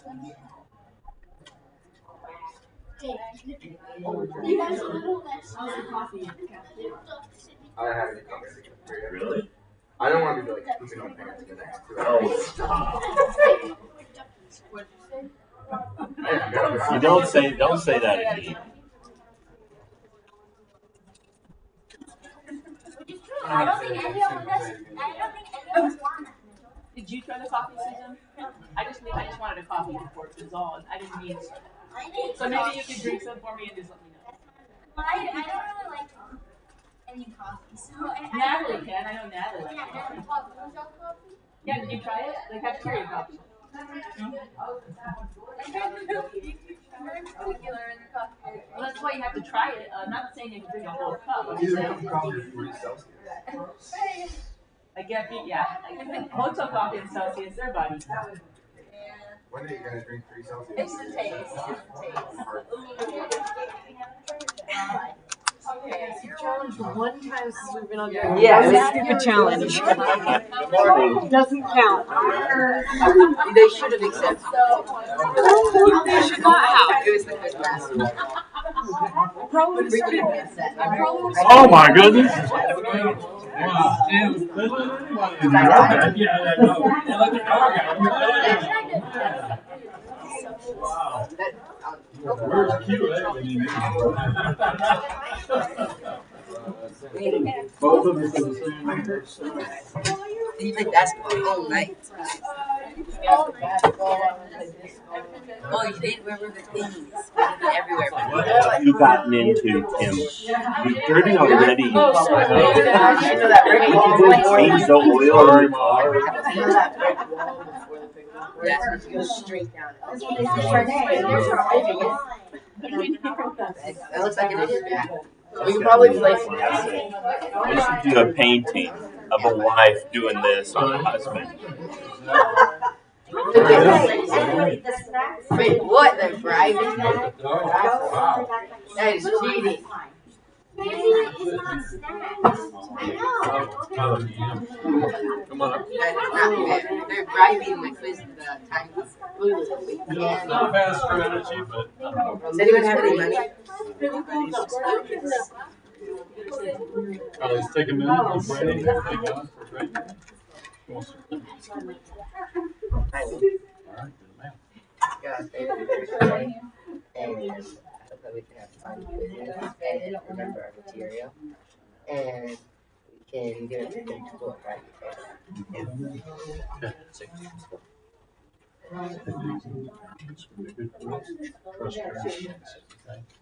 I have any comments. Really? I don't want to be like pooping my pants in the next 2 hours. You don't say that again. I don't think anyone wants that. Did you try the coffee, Susan? I just wanted a coffee before it was on. I didn't mean. So maybe you could drink some for me and just let me know. Well, I don't really like any coffee, so Natalie can. I know Natalie likes yeah, coffee. coffee. Yeah, did you try it? Like cafeteria coffee. Well, that's why you have to try it. I'm not saying you can drink a whole cup. I'm just saying. I get beat, yeah. Hotel coffee in Celsius, their body. When are you guys drink 3 Celsius? It's the taste. Challenge one time since we've been on there. Yeah, One it's a stupid challenge. Good morning. Doesn't count. They should have accepted. They should not have. It was the good last one. Probably Oh my goodness. Where's Q at when you need both of us are the same. You played basketball all night. Oh, you did? Where were the things? Everywhere. What have you gotten into, Tim? You're dirty already. Did you go change the oil in your car? That's what you go straight down. That looks like an issue. We can probably play some. We should do a painting of a wife doing this on a husband. Wait, what? The driving? That is cheating. Maybe it's not snacks. I know. Come on. That is not fair. They're driving the quiz the time. It's not a bad strategy, but Does anyone have any money? let's take a minute for break. Thank God for break. And I hope that we can have fun quizzes and remember our material. And we can get it to school, right?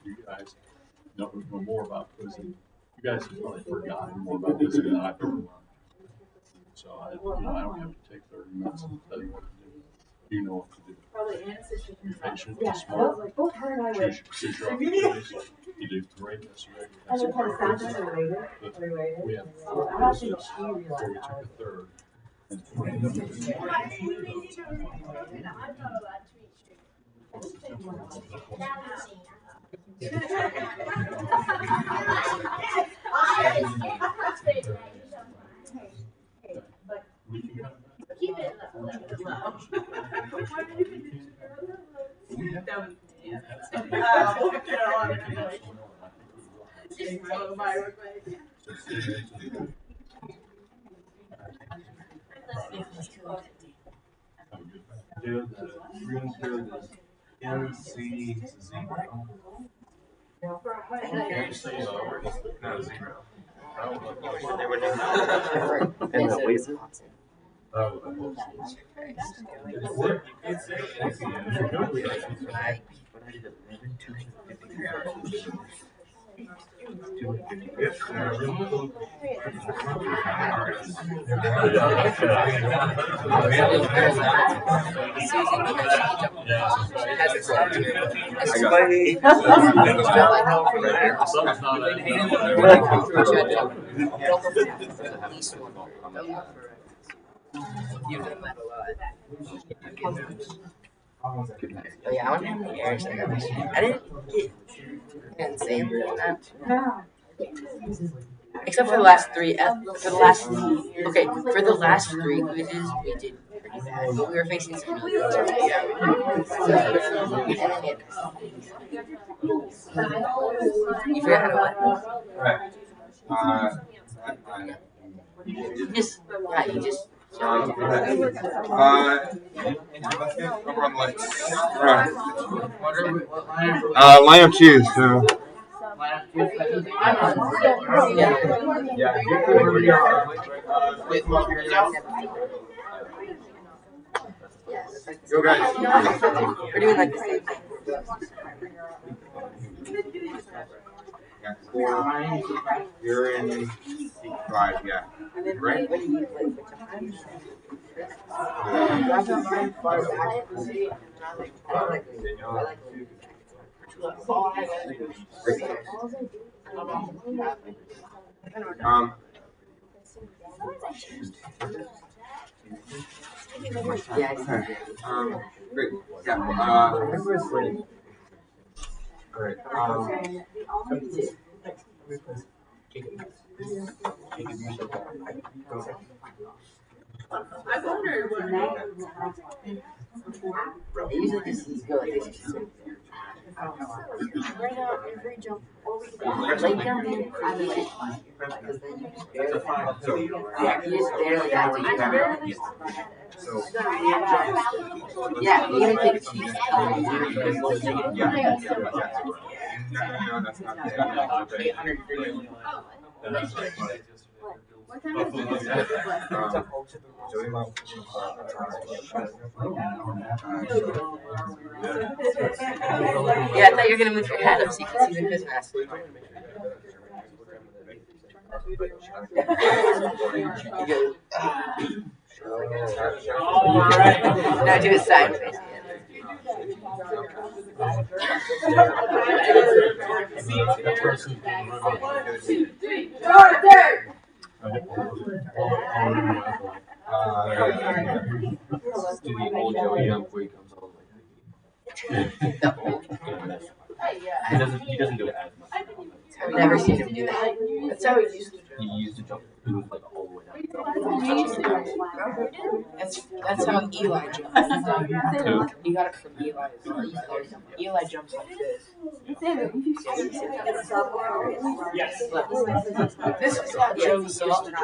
You guys know more about quizzing. You guys have probably forgotten more about quizzing than I've ever learned. So I don't have to take 30 minutes and tell you what to do. You know what to do. You're patient, you're smart. Choose your opportunities. You do great yesterday. We had some great quizzes. We had 4 quizzes where we took a third. And 20 minutes. And the waiter. Oh yeah, I wonder how many errors I got this week. I didn't get insane for that. Except for the last 3. For the last 3 quizzes, we did pretty But we were facing some really good teams. Yeah. So, and then we had you forgot how to what? Right. You just, yeah, you just. Over on the left. Lamb cheese. So. Yeah. Yo guys. We're doing like the same thing. Yeah, 4. You're in 5. Yeah. Right. What do you Yeah. Great. Yeah. Alright. I wondered what. They usually just go like this. Right now, every jump, or we can Late jumping, because then you just barely have to. Yeah, you just barely have to. Yeah, you gotta take cheese. No, that's not Yeah, I thought you were gonna move your head up so you could see the Christmas. Alright. Now do a side face. He doesn't do it as much. I've never seen him do that. That's how it used to He used to jump. He was like all the way down. That's how Eli jumps. You got it from Eli as well. Eli jumps like this. Yes. This is how Joe used to jump.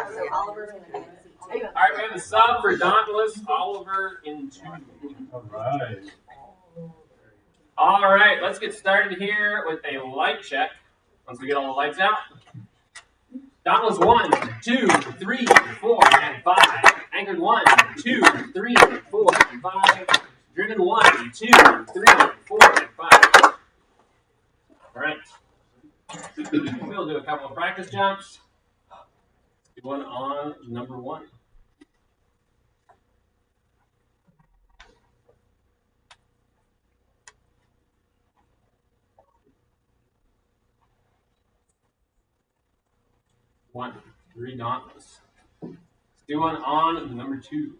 Alright, we have a sub for Dauntless Oliver in 2. Alright. Alright, let's get started here with a light check. Once we get all the lights out. Dauntless 1, 2, 3, 4, and 5. Anchored 1, 2, 3, 4, and 5. Driven 1, 2, 3, 4, and 5. Alright. We'll do a couple of practice jumps. Do one on number 1. One, 3 Dauntless. Let's do one on number 2.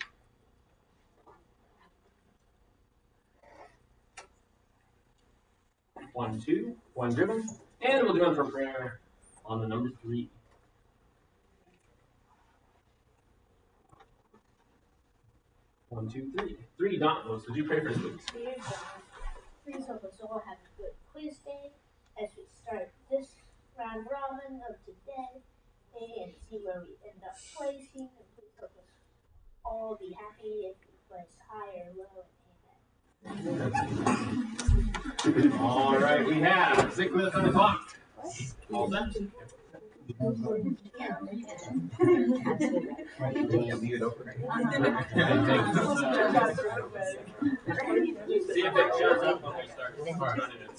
One, 2, 1 driven. And we'll do one for prayer on the number 3. One, 2, 3. 3 Dauntless. Would you pray for us, please? Please help us all have a good quiz day as we start this round robin of today and see where we end up placing. And please help us all be happy if we place high or low. Amen. All right, we have 6 minutes on the clock. All set? See if it shows up when we start running it.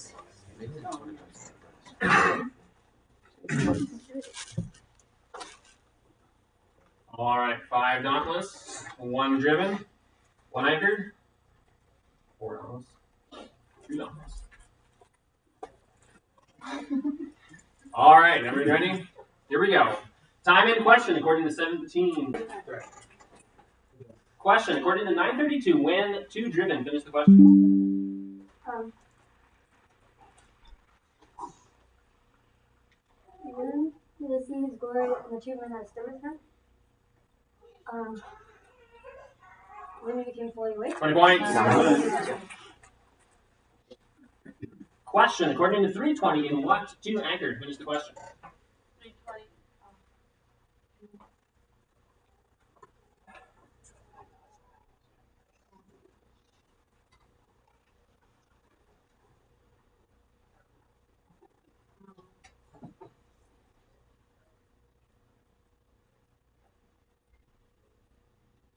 All right, 5 Dauntless, 1 driven, 1 anchored, 4 Dauntless, 2 Dauntless. All right, everybody ready? Here we go. Time in question according to 17. Question according to 932. When 2 driven? Finish the question. When do the see his glory and the achievement has stomach time? When you became fully awake. 20 points. Question. According to 320, in what two anchored? Finish the question. 320.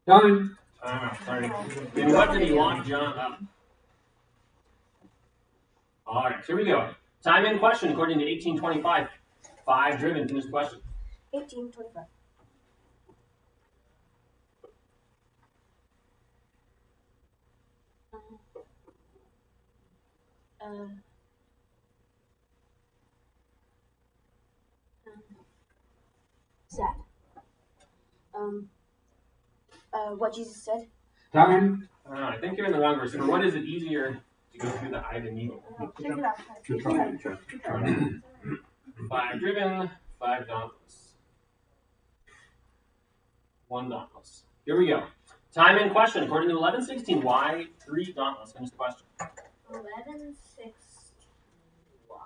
Done. Sorry. In what did he lock John up? All right, here we go. Time in question, according to 1825. 5 driven. Finish the question. 1825. Sad. What Jesus said. Time. I think you're in the wrong verse. What is it easier to go through the eye than needle? Check it out. 5 driven, 5 dauntless. 1 dauntless. Here we go. Time in question, according to 1116. Why 3 dauntless? Finish the question. 1116. Why?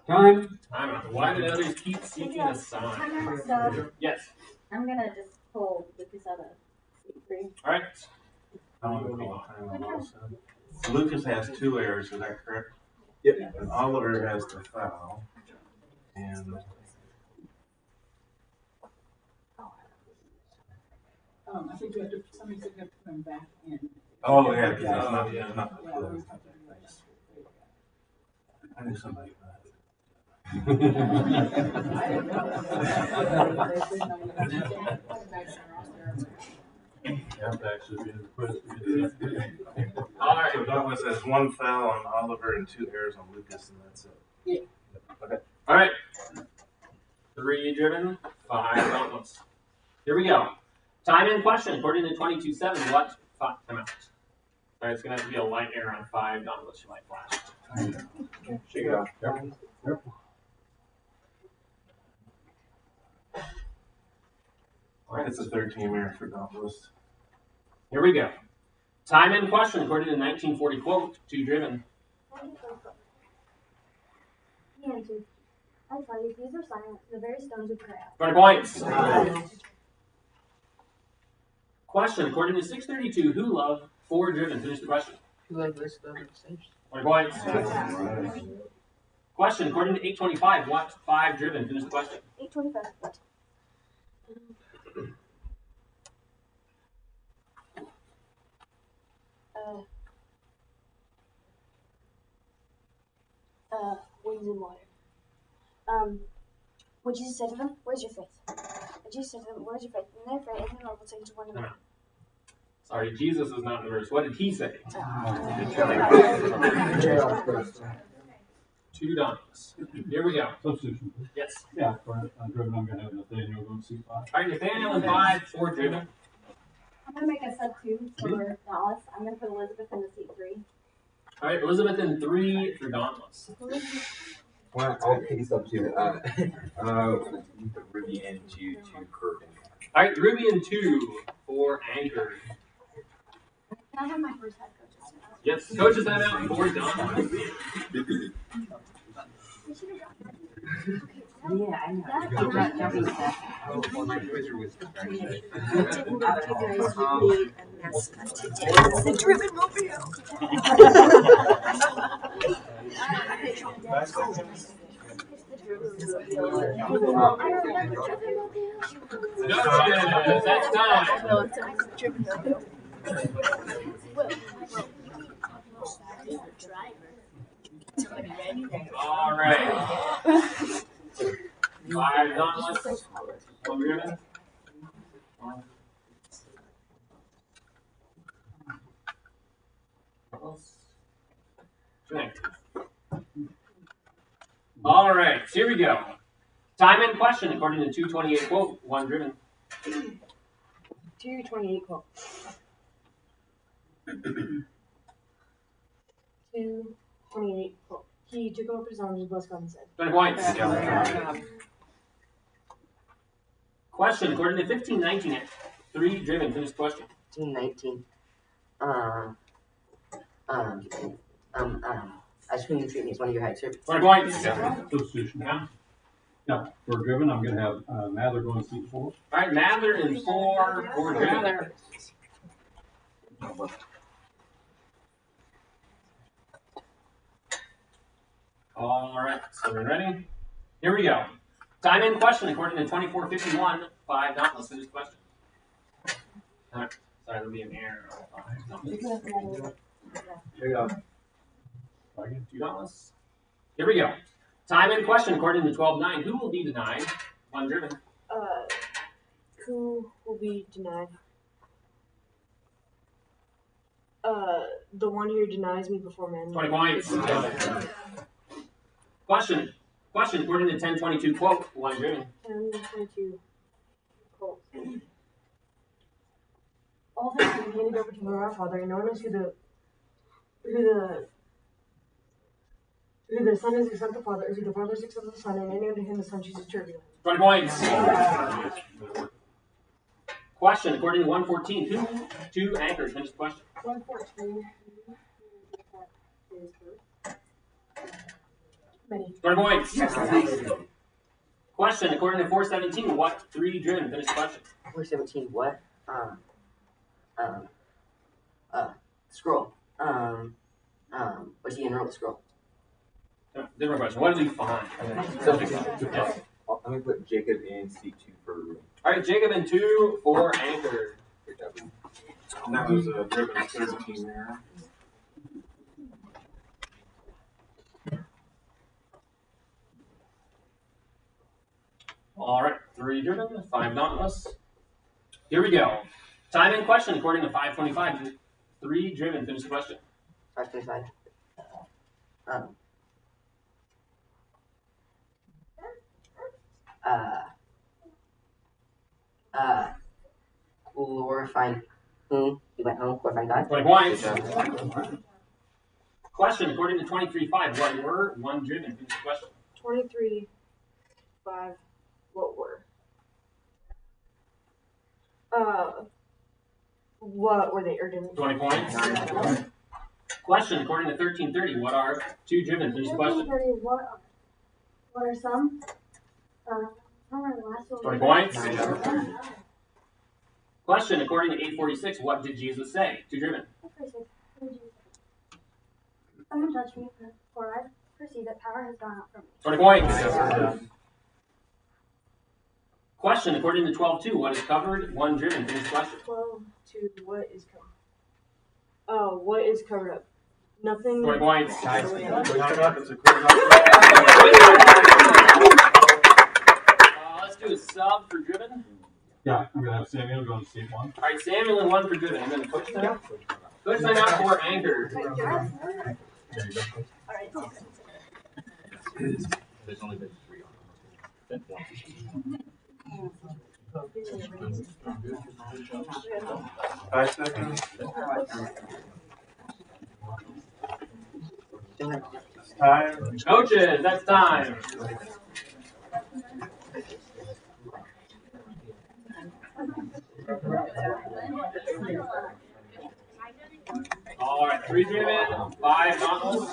Time. Why did others keep seeking a sign? So, Yes. I'm gonna just pull Lucas out of C3. All right. Lucas has 2 errors, is that correct? Yep. And Oliver has the foul. And I think you have to, somebody said you have to put him back in. oh yeah, because it's not, yeah, not. I knew somebody. All right. So Douglas has 1 foul on Oliver and 2 errors on Lucas, and that's it. Yeah. Okay. All right. 3 driven, 5 dauntless. Here we go. Time in question, according to 22.7. What? Time out. All right, it's gonna have to be a light error on 5 dauntless. You might flash. Shake it off. Yep. All right, it's a 13 error for Douglas. Here we go. Time in question, according to 1940 quote, 2 driven. He answered, I tell you, if these are silent, the very stones would cry out. 20 points. Question, according to 632, who loved 4 driven? Finish the question. Who have this done in stage? 20 points. Question, according to 825, what 5 driven? Finish the question. 825. Wings and water. When Jesus said to them, where's your faith? And Jesus said to them, where's your faith? And their faith, and then I will say to one another. Sorry, Jesus is not in the verse. What did he say? 2 dauntless. Here we go. Substitution. Yes. Yeah, for driven, I'm gonna have Nathaniel go C5. All right, Nathaniel and 5, 4 driven. I'm going to make a sub 2 for Dallas. I'm going to put Elizabeth in the seat 3. All right, Elizabeth in 3 for dauntless. Well, I'll take a sub 2. You put Ruby into 2 curving. All right, Ruby in 2 for anchored. Can I have my first head coach? Yes, coaches time out for dauntless. Yeah, I know. Well, my wizard was very You guys made a mess of today. It's the driven mobile. Judges, that's time. No, it's a driven mobile. All right. 5 dauntless. 1 driven. All right, here we go. Time in question, according to 228 quote, 1 driven. 228 quote. 228 quote. He took him up his arms and blessed God and said. 20 points. Question. According to 1519, 3 driven. Finish the question. 1519. Ice cream treat me as one of your heights, sir. 20 points. Substitution. Yeah, for driven, I'm going to have Mather go in seat 4. All right, Mather in 4 for driven. All right, so we're ready. Here we go. Time in question according to 2451. 5 not. Let's finish the question. All right. Sorry, there'll be an error. Here we go. 2 dollars. Here we go. Time in question according to 12-9. Who will be denied? 1 driven. Who will be denied? The one who denies me before men. 20 points. Question. According to 1022 quote. 1 driven. 1022 quote. All things have been handed over to our Father, and no one knows who the Son is except the Father, or who the Father is except the Son, and any unto him the Son chooses to reveal. 20 points. Question. According to 114, who 2 anchors? Finish the question. 114. Many. 20 points. Question. According to 417, what 3 driven? Finish the question. 417. What? Scroll. Was he enrolled the scroll? Different question. What did he find? Yes. I'm going to put Jacob in seat 2 for room. All right, Jacob in 2 for anchor. And that was driven 13 there. All right, 3 driven, 5 dauntless. Here we go. Time in question according to 525. 3 driven. Finish the question. 525. Glorifying whom? He went home, glorifying God. 20 points. Question according to 23.5. What were 1 driven? Finish the question. 23.5. What were? What were they urging? 20 points. Question according to 1330. What are 2 driven? Finish the question. 1330. What are some? 20 points. Question according to 846. What did Jesus say? 2 driven. Someone touched me, for I perceive that power has gone out from me. 20 points. Question according to 12.2. What is covered? 1 driven. Finish the question. 12.2. What is covered? Oh, what is covered up? Nothing. 20 points. Let's do a sub for driven. Yeah, I'm going to have Samuel go in seat 1. All right, Samuel in 1 for driven. And then push them. Push them out for anchor. There you go. There's only been 3 on them. 5 seconds. Time. Coaches, that's time. All right, 3 driven, 5 dauntless,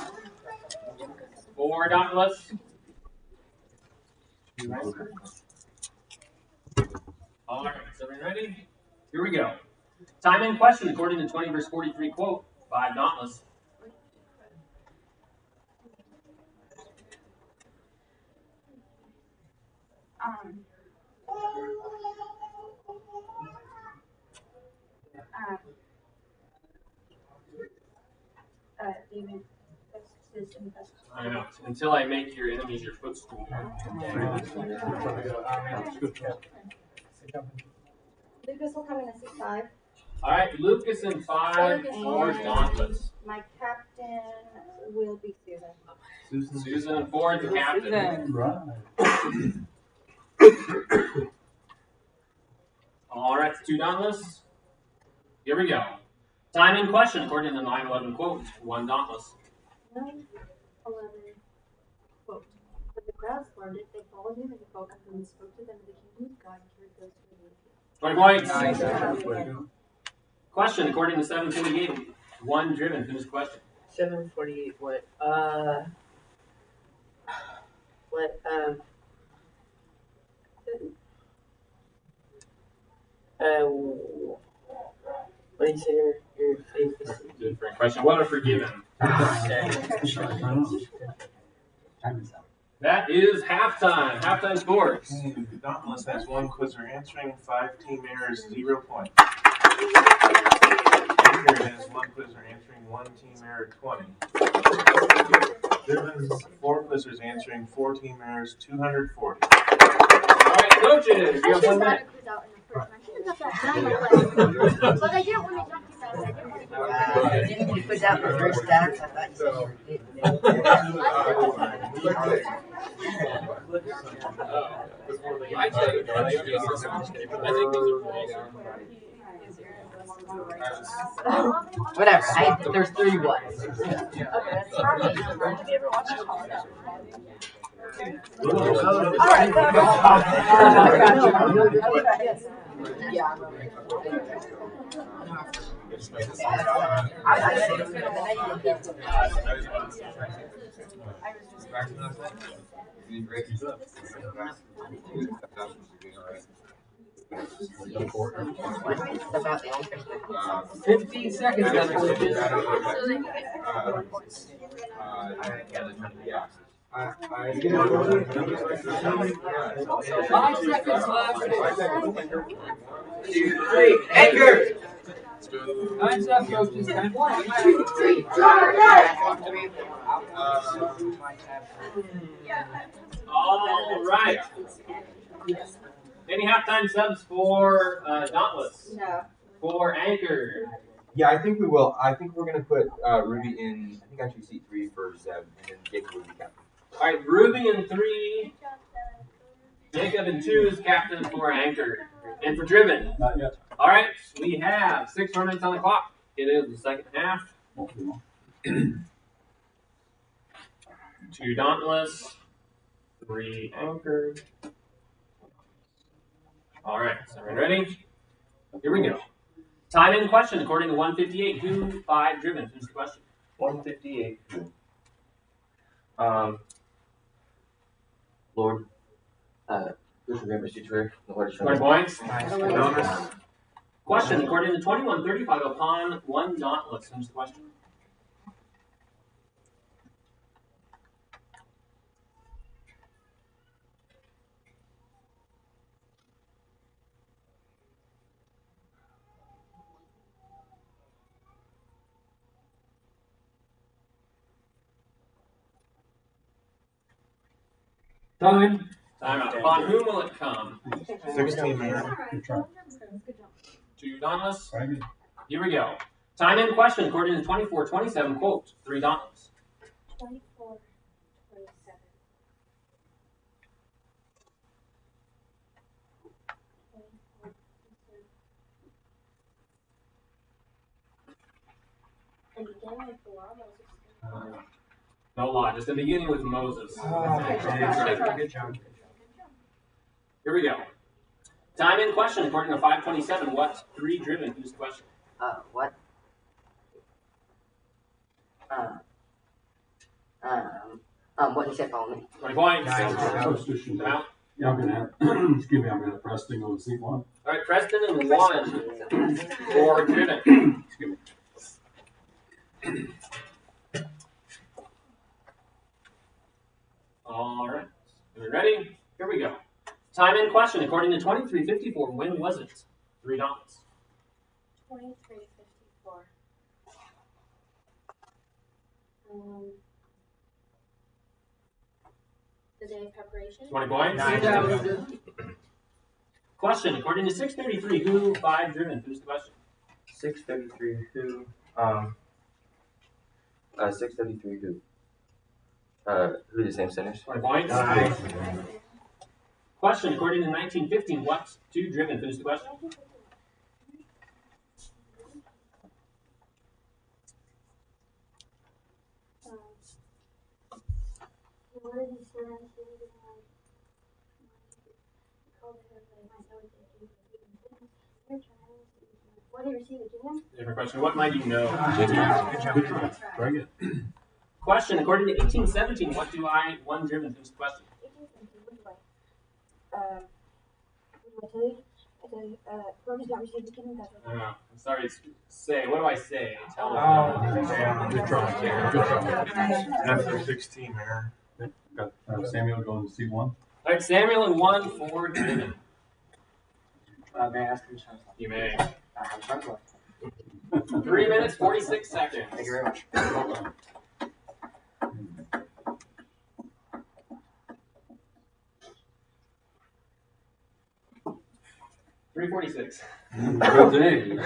4 dauntless. All right, so we ready? Here we go. Time in question according to 20 verse 43 quote. 5 dauntless. David, that's his best. I know. Until I make your enemies your footstool. Lucas will come in at 6'5". All right, Lucas in 5 for dauntless. My captain will be Susan. Susan in 4 the captain. Right. All right, 2 dauntless. Here we go. Time in question according to the 9/11 quote. 1 dauntless. 9/11 quote. When the crowd swarmed it, they followed him and he spoke up and spoke to them of the kingdom of God and carried those to the 20 points. Question according to 748. 1 driven. Finish the question. 748. What? What? What do you say your faith is? Different question. What are forgiven? That is halftime. Halftime scores. Dauntless has 1 quizzer answering, 5 team errors, 0 points. Anchor has 1 quizzer answering, 1 team error, 20. Driven, 4 quizzers answering, 4 team errors, 240. All right, coaches. You have 1 minute. But I didn't want to talk about it. Didn't you put down the first stats? I thought you Whatever. There's 3 ones. About 15 seconds left. Yeah. 5 seconds left. 2, 3, anchor! 9 seconds, coaches. 10 points. 1, 2, 3. All right. Any halftime subs for Dauntless? No. For Anchor? Yeah, I think we will. I think we're gonna put Ruby in. I think actually seat 3 for Zeb, and then Jacob will be captain. All right, Ruby in 3. Jacob in 2 is captain for Anchor. And for Driven? Not yet. All right, we have 6 more minutes on the clock. It is the second half. 2 Dauntless, 3 Anchor. All right, so we're ready? Here we go. Time in question according to 158. Who 5 Driven? Who's the question? 158. Lord, who's the greatest teacher? 20 points. Question according to 2135 upon 1 Dauntless. Who's the question? Time. Time out. Upon whom will it come? 16 errors. 2 Dauntless. Here we go. Time in question according to 2427 quote. 3 Dauntless. 24/27. And began with the law, Moses. No law, just the beginning with Moses. Good job. Here we go. Time in question according to 527. What 3 Driven? Who's the question? What? What you said, follow me. 20 points. Substitution. Come out. Yeah, I'm gonna have, excuse me, I'm gonna have Preston go to seat 1. All right, Preston and 1 for Driven. Excuse me. All right. Are we ready? Here we go. Time in question according to 2354. When was it? 3 Dauntless. 23:54. The day of preparation. 20 points. Question according to 633. Who 5 Driven? Who's the question? 633 who? 633 who? Who the same centers? 20 points. Question, according to 1915, what two driven? Finish the question. What did he say? What did he receive again? Different question. What might you know? Good job. Very good. Question, according to 1817, what do I one driven? Finish the question. What do I tell you? I tell you, Rome does not receive the kingdom. I'm sorry to say. What do I say? Tell us. Good try. Good try. After 16, Mayor. Got Samuel going to C1. All right, Samuel and 1 for driven. May I ask him something? You may. 3 3 minutes, 46 seconds. Thank you very much. 3:46. Good day. There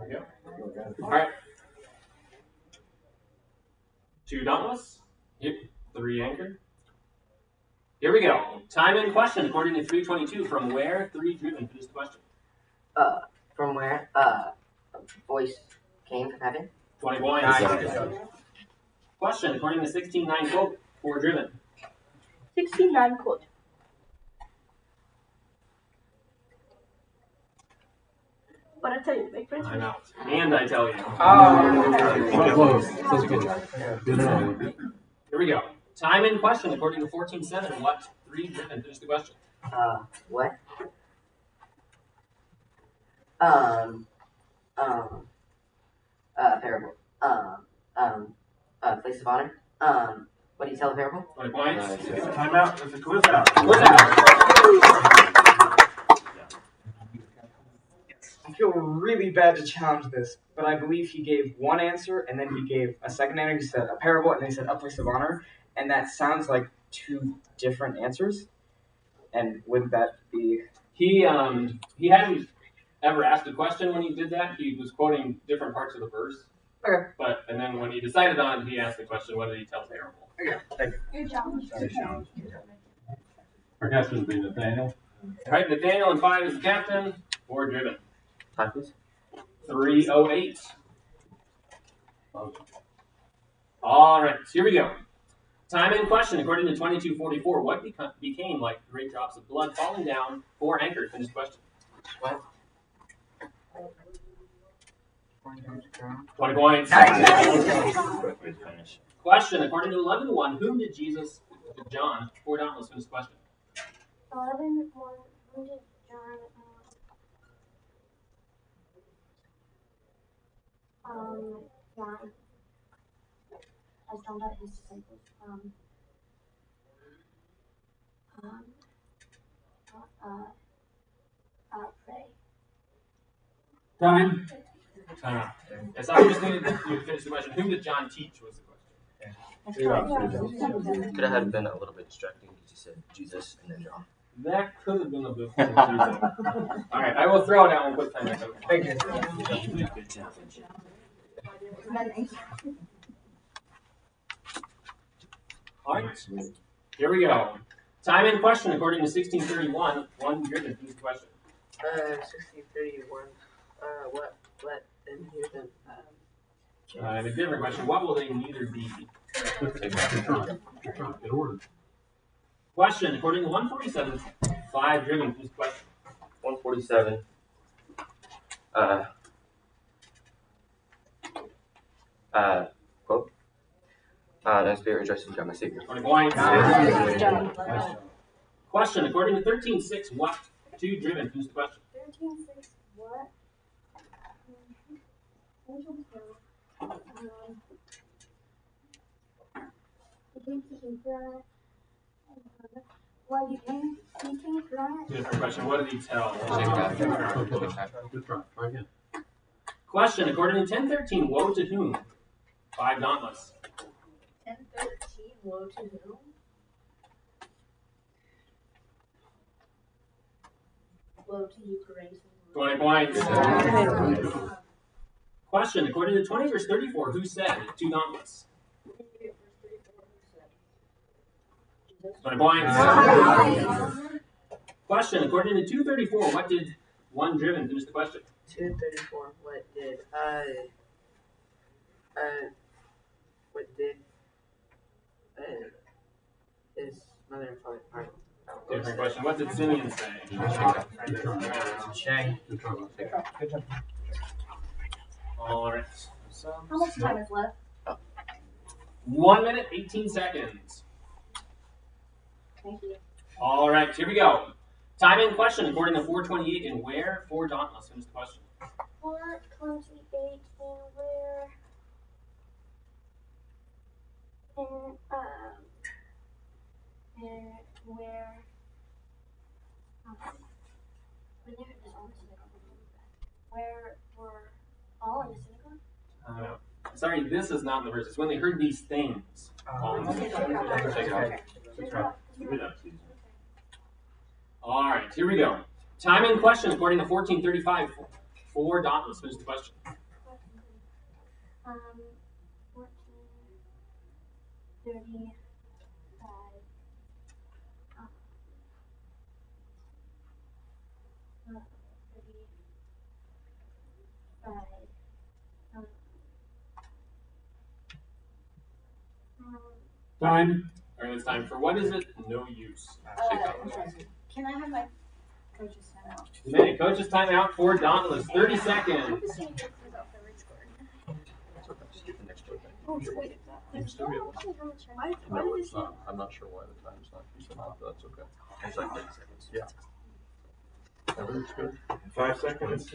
we go. All right. 2 dauntless. Yep. 3 anchored. Here we go. Time in question according to 322. From where? 3 driven. Finish the question. From where? Voice came from heaven. 20 points. Nice. Question according to 16:9 quote. 4 driven. 69 quote. But I tell you, make friends. I'm out. And I tell you. So close. Such a good job. Good job. Here we go. Time in question according to 14:7. What? 3 driven. Finish the question. What? Parable. Place of honor. What do you tell a parable? 20 points. Time out. There's a quiz out. Quiz out. I feel really bad to challenge this, but I believe he gave one answer, and then he gave a second answer. He said a parable, and then he said a place of honor, and that sounds like 2 different answers. And wouldn't that be? He hadn't ever asked a question when he did that. He was quoting different parts of the verse. Okay. And then when he decided on it, he asked the question, what did he tell parable? Okay. Thank you. Good job. Our captain will be Nathaniel. All right, Nathaniel and 5 is the captain. 4 driven. Time, please. 3:08. All right, here we go. Time in question, according to 22:44, what became like great drops of blood falling down 4 anchored? Finish the question. What? 20 points. Question, according to 11:1, whom did John, 4 dauntless, finish the question. 11:1. Who did John? John. As John taught his disciples. Pray. Time. Yes, I just needed you to finish the question. Whom did John teach was the question. Could have been a little bit distracting because you said Jesus and then John. That could have been a bit confusing. All right, I will throw it out one quick time. Thank you. Good job. All right, here we go. Time in question, according to 1631, 1 driven. Finish the question. 1631. What in here then? And a different question. What will they neither be? Good try. Good order. Question, according to 147, 5 driven. Finish the question. 147. Quote. No spirit rejoices in God, my Savior. 20 points. Good job. Question, according to 13:6, what? 2 driven. Finish the question. 13:6. What? Why you came for that? Different question. What did he tell? Good try. Try again. Question, according to 10:13, woe to whom? 5 dauntless. 10:13. Woe to whom? Woe to you, grace and 20 points. Question, according to 20 verse 34, who said two dauntless? 20 points. Question, according to 234, what did one driven finish the question? 234. What did his mother and father part? Different question. What did Simeon say? Shay. Good job. 'Alright. How much time is left? 1 minute, 18 seconds. Thank you. Alright, here we go. Time in question according to 428 and where for dauntless finished the question. 428 and where? Where were all in the synagogue? Sorry, this is not in the verse. It's when they heard these things. Alright, here we go. Time in question according to 1435 for dauntless finished the question. 1435. Time. Alright, it's time for what is it? No use. Can I have my coach's timeout? You may. Coach's timeout for dauntless. 30 seconds. Oh, wait. You still get one. Why No, did it's this? not. I'm not sure why the time's not decent enough, but that's okay. It's like 30 seconds. Yeah. Everything's good. 5 seconds.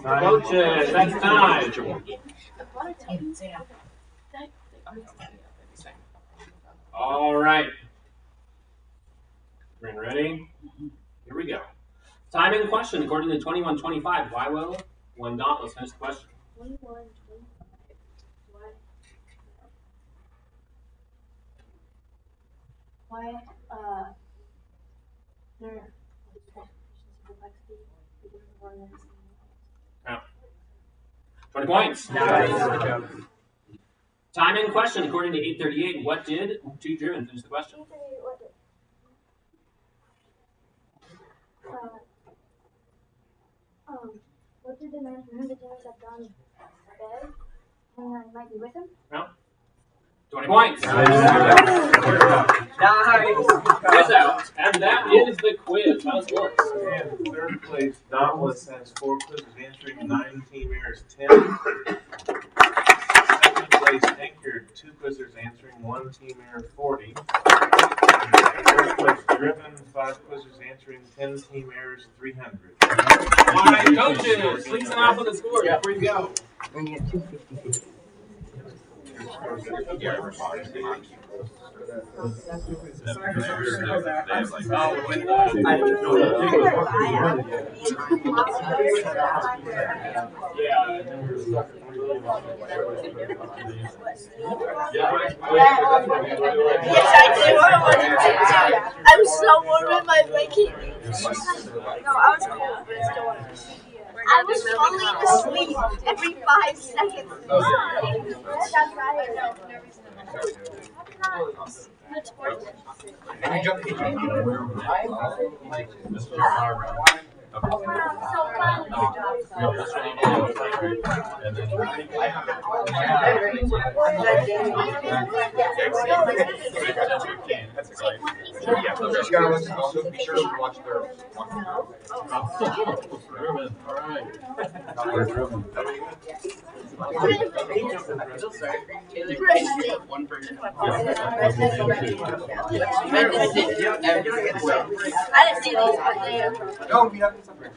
Coaches, that's time. All right. Ready? Here we go. Time in question according to 2125. Why will one dauntless finish the question? 21, 25. Why? There. 20 points. Time in question according to 838. What did two driven finish the question? What did the man from whom the demons have gone bed when I might be with him? No. 20 points. Nice. Quiz out. And that is the quiz. Final scores. And third place, Dauntless has 4 quizzes answering, 9 team errors, 10. Second place, Anchored, 2 quizzes answering, 1 team error, 40. Third place, Driven, 5 quizzes answering, 10 team errors, 300. All right, coaches, please sign off on the scores before you go. We get 250. I'm so warm in my blanket. No, I was cold, but it's still warm. I was falling asleep every 5 seconds. Also be sure to watch their. All right. One person. I didn't see these, but they are. No, we have something.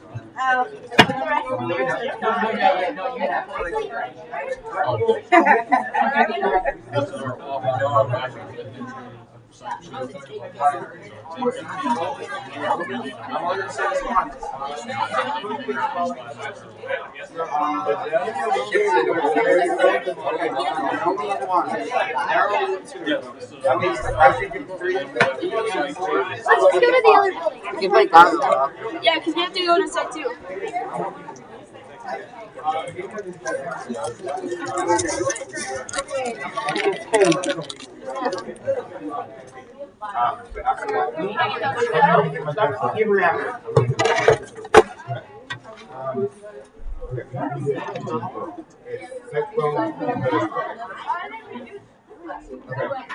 only in one. They're only in two. That means I think in three. Let's go to the other building. You can play Gaga. Yeah, because we have to go to site 2.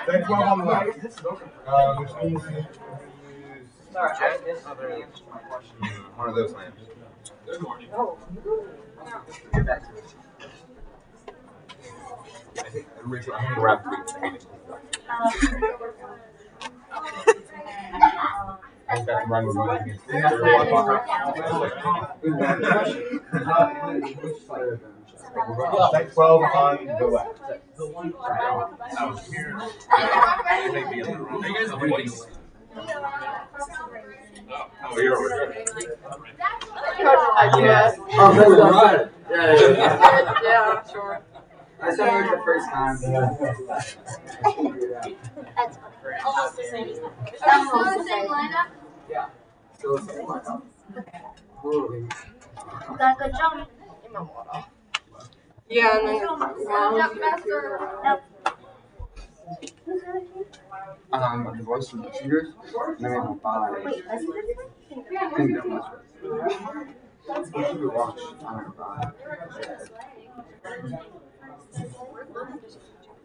Then 12 on the left. Which means you use one of those lamps. I think I'm going to wrap the I just got to run with my Site 12 on the left. I was here. Maybe in the room. Are you guys the voice? Oh, you're over here. Oh, that's right. Yeah, sure. I said it the first time. That's funny. Almost the same. That's still the same lineup? Yeah. Still the same lineup. Got a good jump. Yeah, and then Jump faster. Nope. The voice from the singers, and then we have 5. Wait, that's Kingdom, that's right. You should watch Honor 5.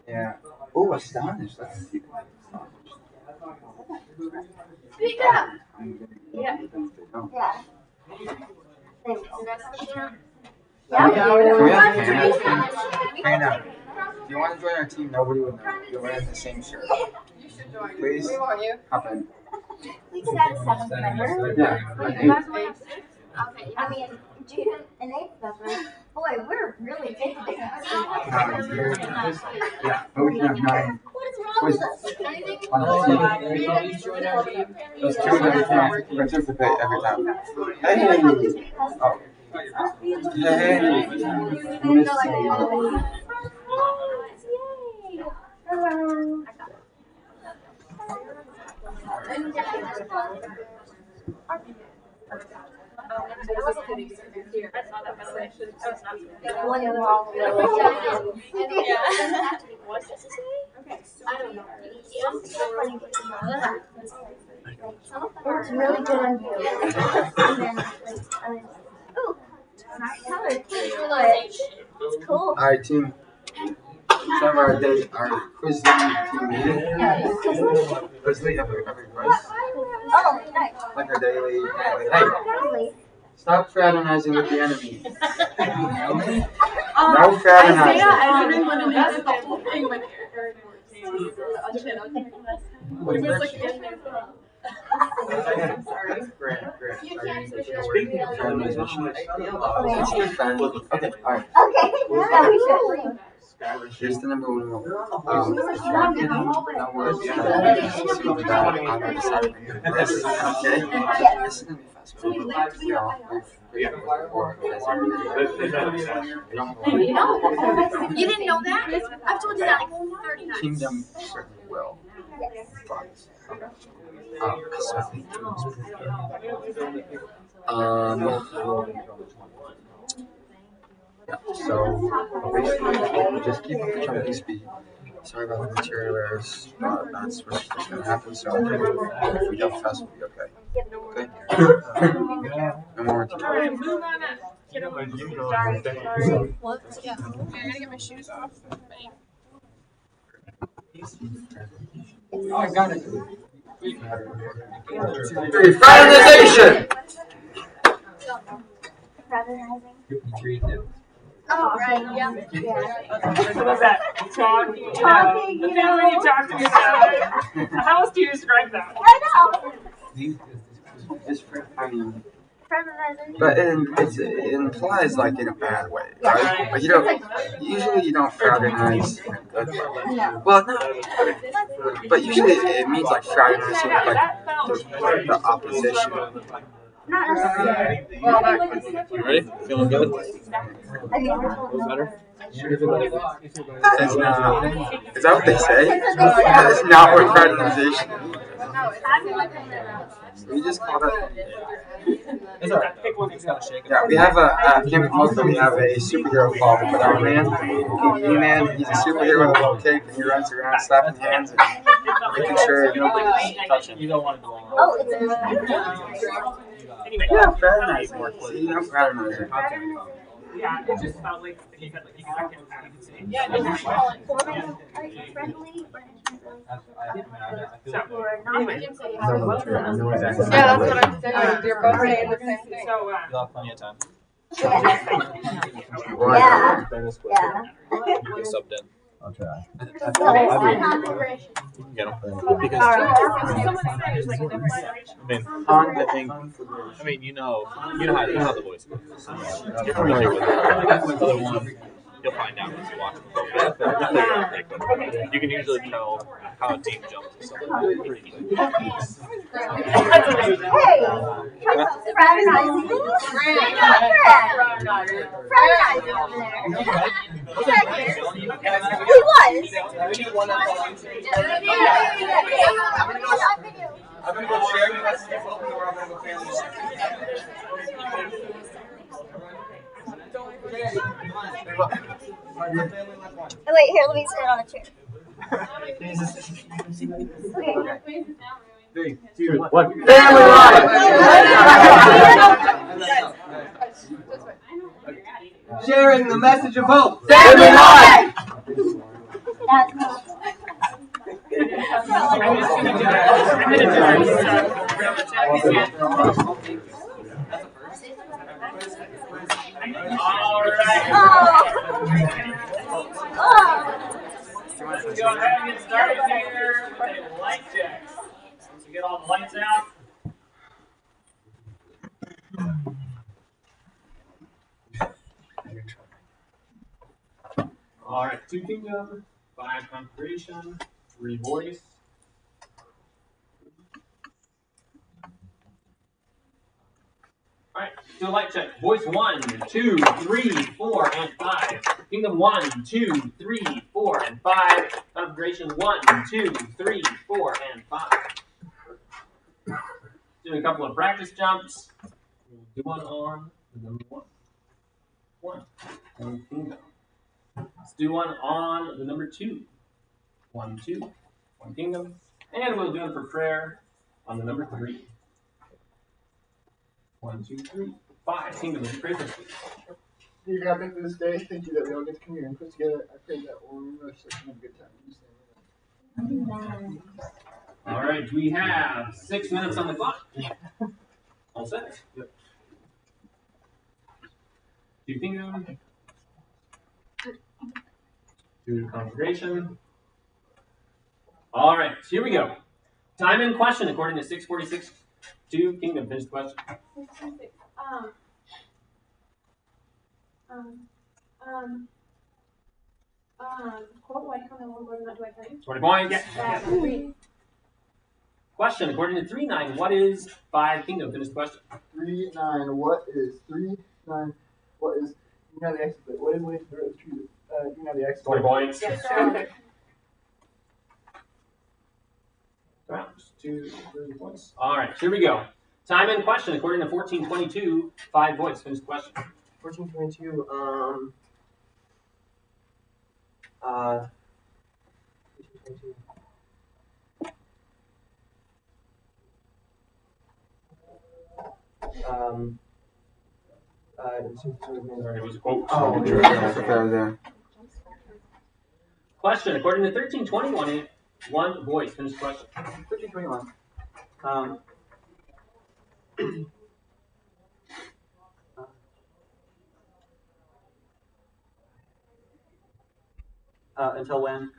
Yeah. Oh, Astonished. That's a secret. Speak up. Yeah. Yeah. Thanks. Can we have Yeah. Hannah? If you want to join our team, nobody would know. You're wearing the same shirt. Please hop in. We could add a 7th member. Yeah. Wait, you guys want to? Okay. I mean, June and 8th member. Boy, we're really taking this. Yeah, but we can have 9. What is wrong with us? On the team. Those 2 of them can't participate every time. Hey! Oh. Hey! Miss you. Hello. One wrong. What does it say? I don't know. It's really good on you. Ooh, nice color. It's cool. Alright, team. Some of our quiz team meeting. Quiz every quiz. Oh, nice. Like our daily. Hey, stop fraternizing with the enemy. No fraternizing. That's the whole thing with Great. Speaking of fraternization, Okay, alright. Okay, now we should. Here's the number 1 rule. If you're getting no words, you gotta see what that on the side of your list. Okay? This is gonna be fast. We all You didn't know that? I've told you that like 30 times. Kingdom certainly will. So basically, just keep up the jumping speed. Sorry about the material errors. That's what's just gonna happen. So if we jump fast, we'll be okay. Okay. No more material. move on up. Get over What? Yeah. I gotta get my shoes off. Oh, I got it. 3, fraternization! Fraternizing. Oh, right, yeah. What's that? Talking, you know. Talking, The you thing when you talk to each other. How else do you describe that? I know. It's I mean, Fraternizing. but it implies like in a bad way, right? Like usually you don't fraternize in a good way. Well, no, but usually it means like fraternizing with like the opposition. Not necessarily. You ready? Feeling good? Feels better? Is that what they say? It's not worth prioritization. We just called it. It's alright. Just gotta shake it. Yeah, we have a academic mode, we have a superhero called the Man. Man, he's a superhero with a little cape, and he runs around slapping hands and making sure nobody's touching. You don't want to go on. Oh, it's a Yeah, fraternizer. You know, fraternizer. Yeah, it's just about like you can see. Yeah, Yeah, it's call it format, friendly or anyway. No, that's Yeah, that's what I'm saying. You're both saying the same thing. So You'll have plenty of time. Yeah. Get subbed in. I'll try. You can get them. Because, I mean, you know how the voice goes. You're familiar with it. The other one, you'll find out as you watch the program. You can usually tell how a team jumps and stuff like that pretty easily. Hey, fraternizing. Fraternizing over there. He was. I'm gonna go share you guys' phone, or I'm gonna go family. Oh, wait, here, let me sit on a chair. Okay. 3, 2, 1. Family life! Sharing the message of hope. Family life! Let's go ahead and get started here with a light check. Once we get all the lights out. All right, 2 kingdom, 5 concentration, 3 voice. All right, do a light check. Voice 1, 2, 3, 4, and 5. Kingdom 1, 2, 3, 4, and 5. Configuration 1, 2, 3, 4, and 5. Doing a couple of practice jumps. We'll do one on the number 1. 1 kingdom. Let's do one on the number 2. 1, 2, 1 kingdom. And we'll do it for prayer on the number 3. 1, 2, 3, 5 kingdom of prayer. Dear God, thank you for this day. Thank you that we all get to come here and put together. I pray that we'll remember such a good time. All right, we have 6 minutes on the clock. All set? Yep. 2 kingdom. 2 congregation. All right, here we go. Time in question according to 646. 2 kingdom. Finish the question. 646. Quote, why come on one word, not do I tell you? 20 points. Yeah. Question according to 3-9. What is 5 kingdom? Finish the question. 3, 9. What is 3, 9? What is? You know the X split. What is the root of 3? You know the X 20 points. Yes, Rounds 2, 3 points. All right, here we go. Time in question according to 1422. 5 voice. Finish the question. 1422. 1422. It was a quote. Oh, okay. Question according to 1321. 1 voice. Finish the question. 1321. Until when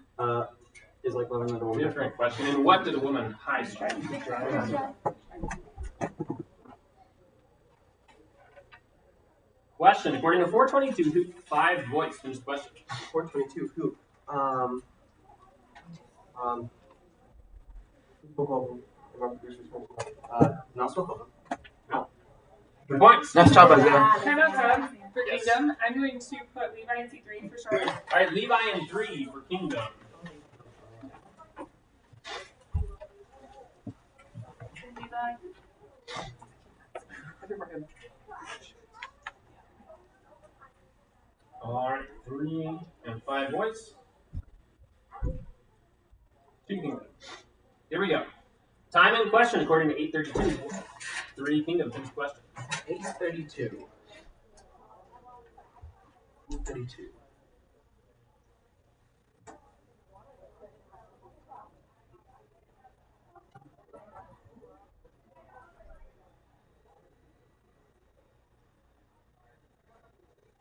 is like living with a woman. Different question. And what did a woman high strike? Question according to 422. Who? 5 voice. Finish the question. 422. Who? Not Stockholm. No. Points. Nice job, Isaiah. Timeout for Kingdom. I'm going to put Levi in C3 for sure. All right, Levi in 3 for Kingdom. Levi. All right, 3 and 5 boys. 2 Kingdom. Here we go. Time in question according to 832. 3 Kingdom. Finish question. 832. 832.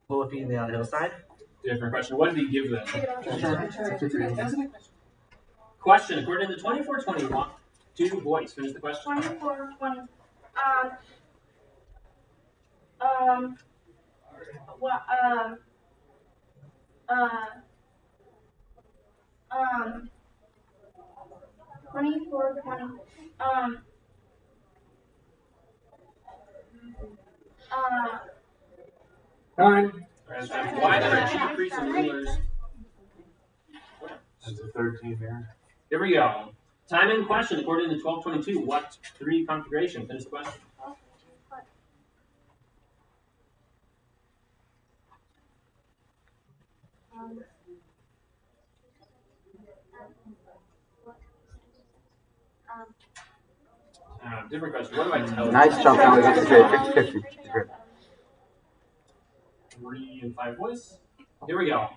Will it be on the hillside? Different question. What did he give them? Question according to 2421. 2 boys. Finish the question. 2420. What? 2420. Time. Why did I decrease in rulers? That's a 13 there. Here we go. Time in question according to 1222. What 3 configuration? Finish the question. Different question. What do I tell you? Nice jump, Alex. That's great. 50-50. 3 and 5 voice. Here we go.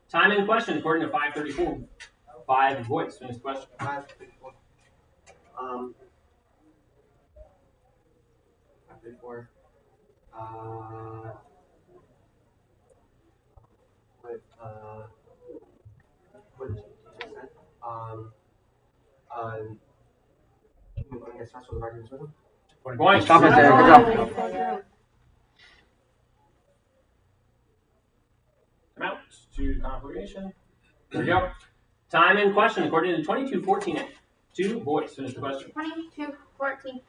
Time in question according to 534. 5 voice. Finish the question. 534. 534. What did you just said? I guess that's what the argument was. 20 points. Stop it there. Good job. Come out to configuration. There we go. Time in question according to 2214. 2 voice. Finish the question. 2214.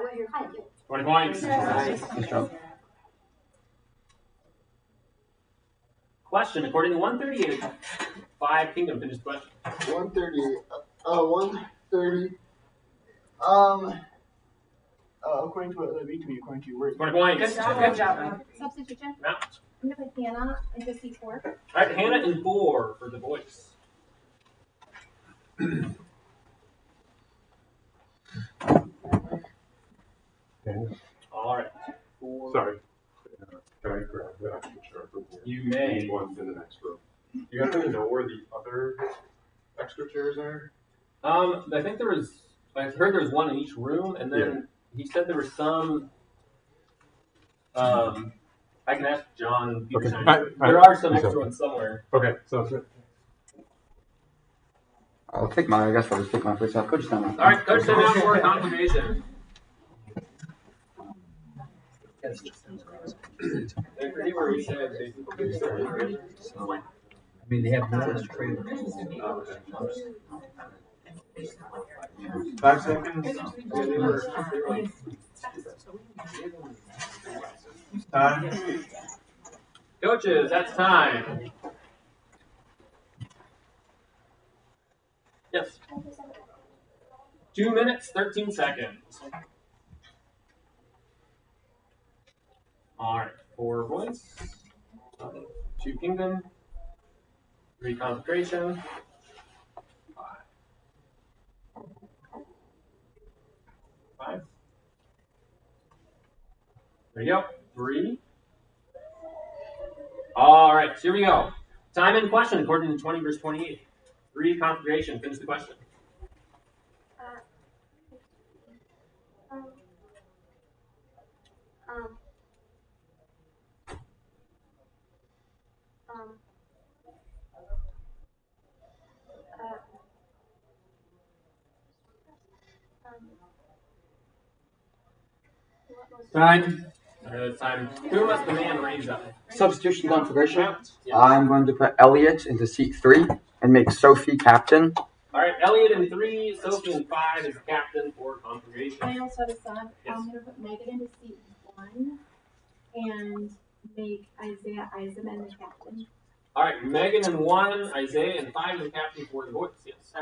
Where's your kind of 20 points. Nice job. Question according to 138. 5 Kingdom. Finish the question. 130. 130. According to what the B2B, according to your words. 20 points. Good job. substitution? Out. I'm gonna put Hannah into C4. All right, Hannah in 4 for the voice. All right. 4. Sorry. Can I grab the extra chair from here? You may. One in the next room. You happen to know where the other extra chairs are? I think there was. I heard there was one in each room, and then he said there was some. I can ask John. Okay. There are some extra ones somewhere. Okay, sounds good. I'll take mine. I guess I'll just take mine first. Coach down. All right, coach, send out for confirmation. I mean, they have no trailers. 5 seconds. Time. Coaches, that's time. Yes. 2 minutes, 13 seconds. All right, 4 voice, 2 Kingdom, 3 Consecration, 5. There you go. 3. All right, so here we go. Time in question according to 20 verse 28. 3 Configuration. Finish the question. Time. Time. Who must the man raise up? Substitution configuration. Yeah. I'm going to put Elliot into seat 3. and make Sophie captain. All right, Elliot in 3, Sophie in 5 is captain for confirmation. I also have a sub. Yes. I'm gonna put Megan into seat 1 and make Isaiah Eisenman the captain. All right, Megan in 1, Isaiah in 5 is the captain for the boys. Yes.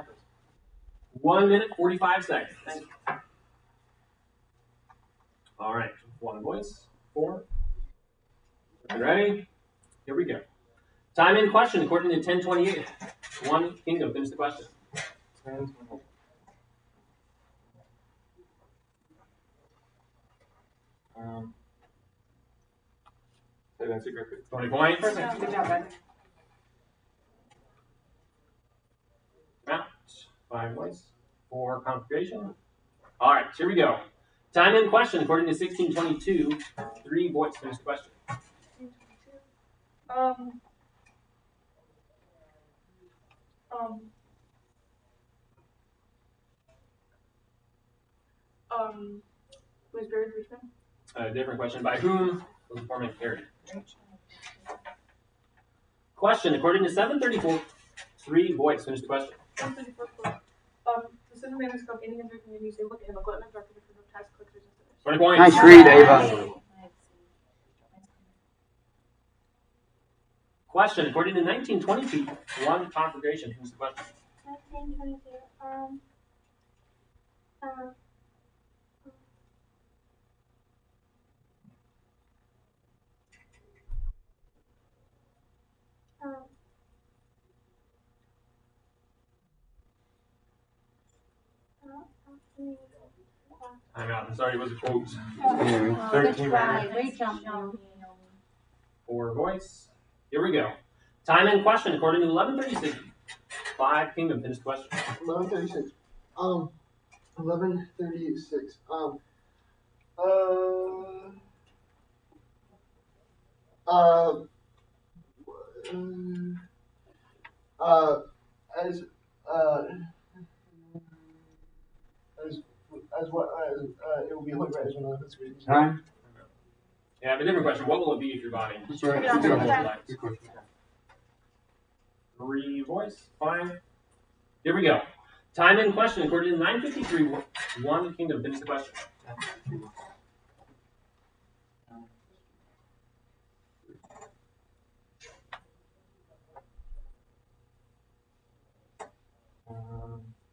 1 minute 45 seconds. Thank you. All right, 1 voice, 4. Ready? Here we go. Time in question according to 1028. 1 Kingdom. Finish the question. That's a great 20 points. Good job, bud. Out. 5 voice. 4 confirmation. All right, here we go. Time in question according to 1622. 3 voice. Finish the question. Was buried Richmond? A different question. By whom was the format carried? Question according to 734. 3 voice. Finish the question. 734. The center man is called any other than use able to have equipment directed for no task collectors and sinners. 20 points. Nice read, Ava. Question according to 1922. 1 conflagration. Finish the question. 1922. I'm sorry, it was a quote. 13 Great jump, Naomi. 4 voice. Here we go. Time in question according to 1136. 5 Kingdom. Finish the question. 1136. 1136. It will be hooked right as one of the Time. Yeah, but different question. What will it be if you're buying? That's right. 3 voice. 5. Here we go. Time in question according to 953. 1 Kingdom. Finish the question.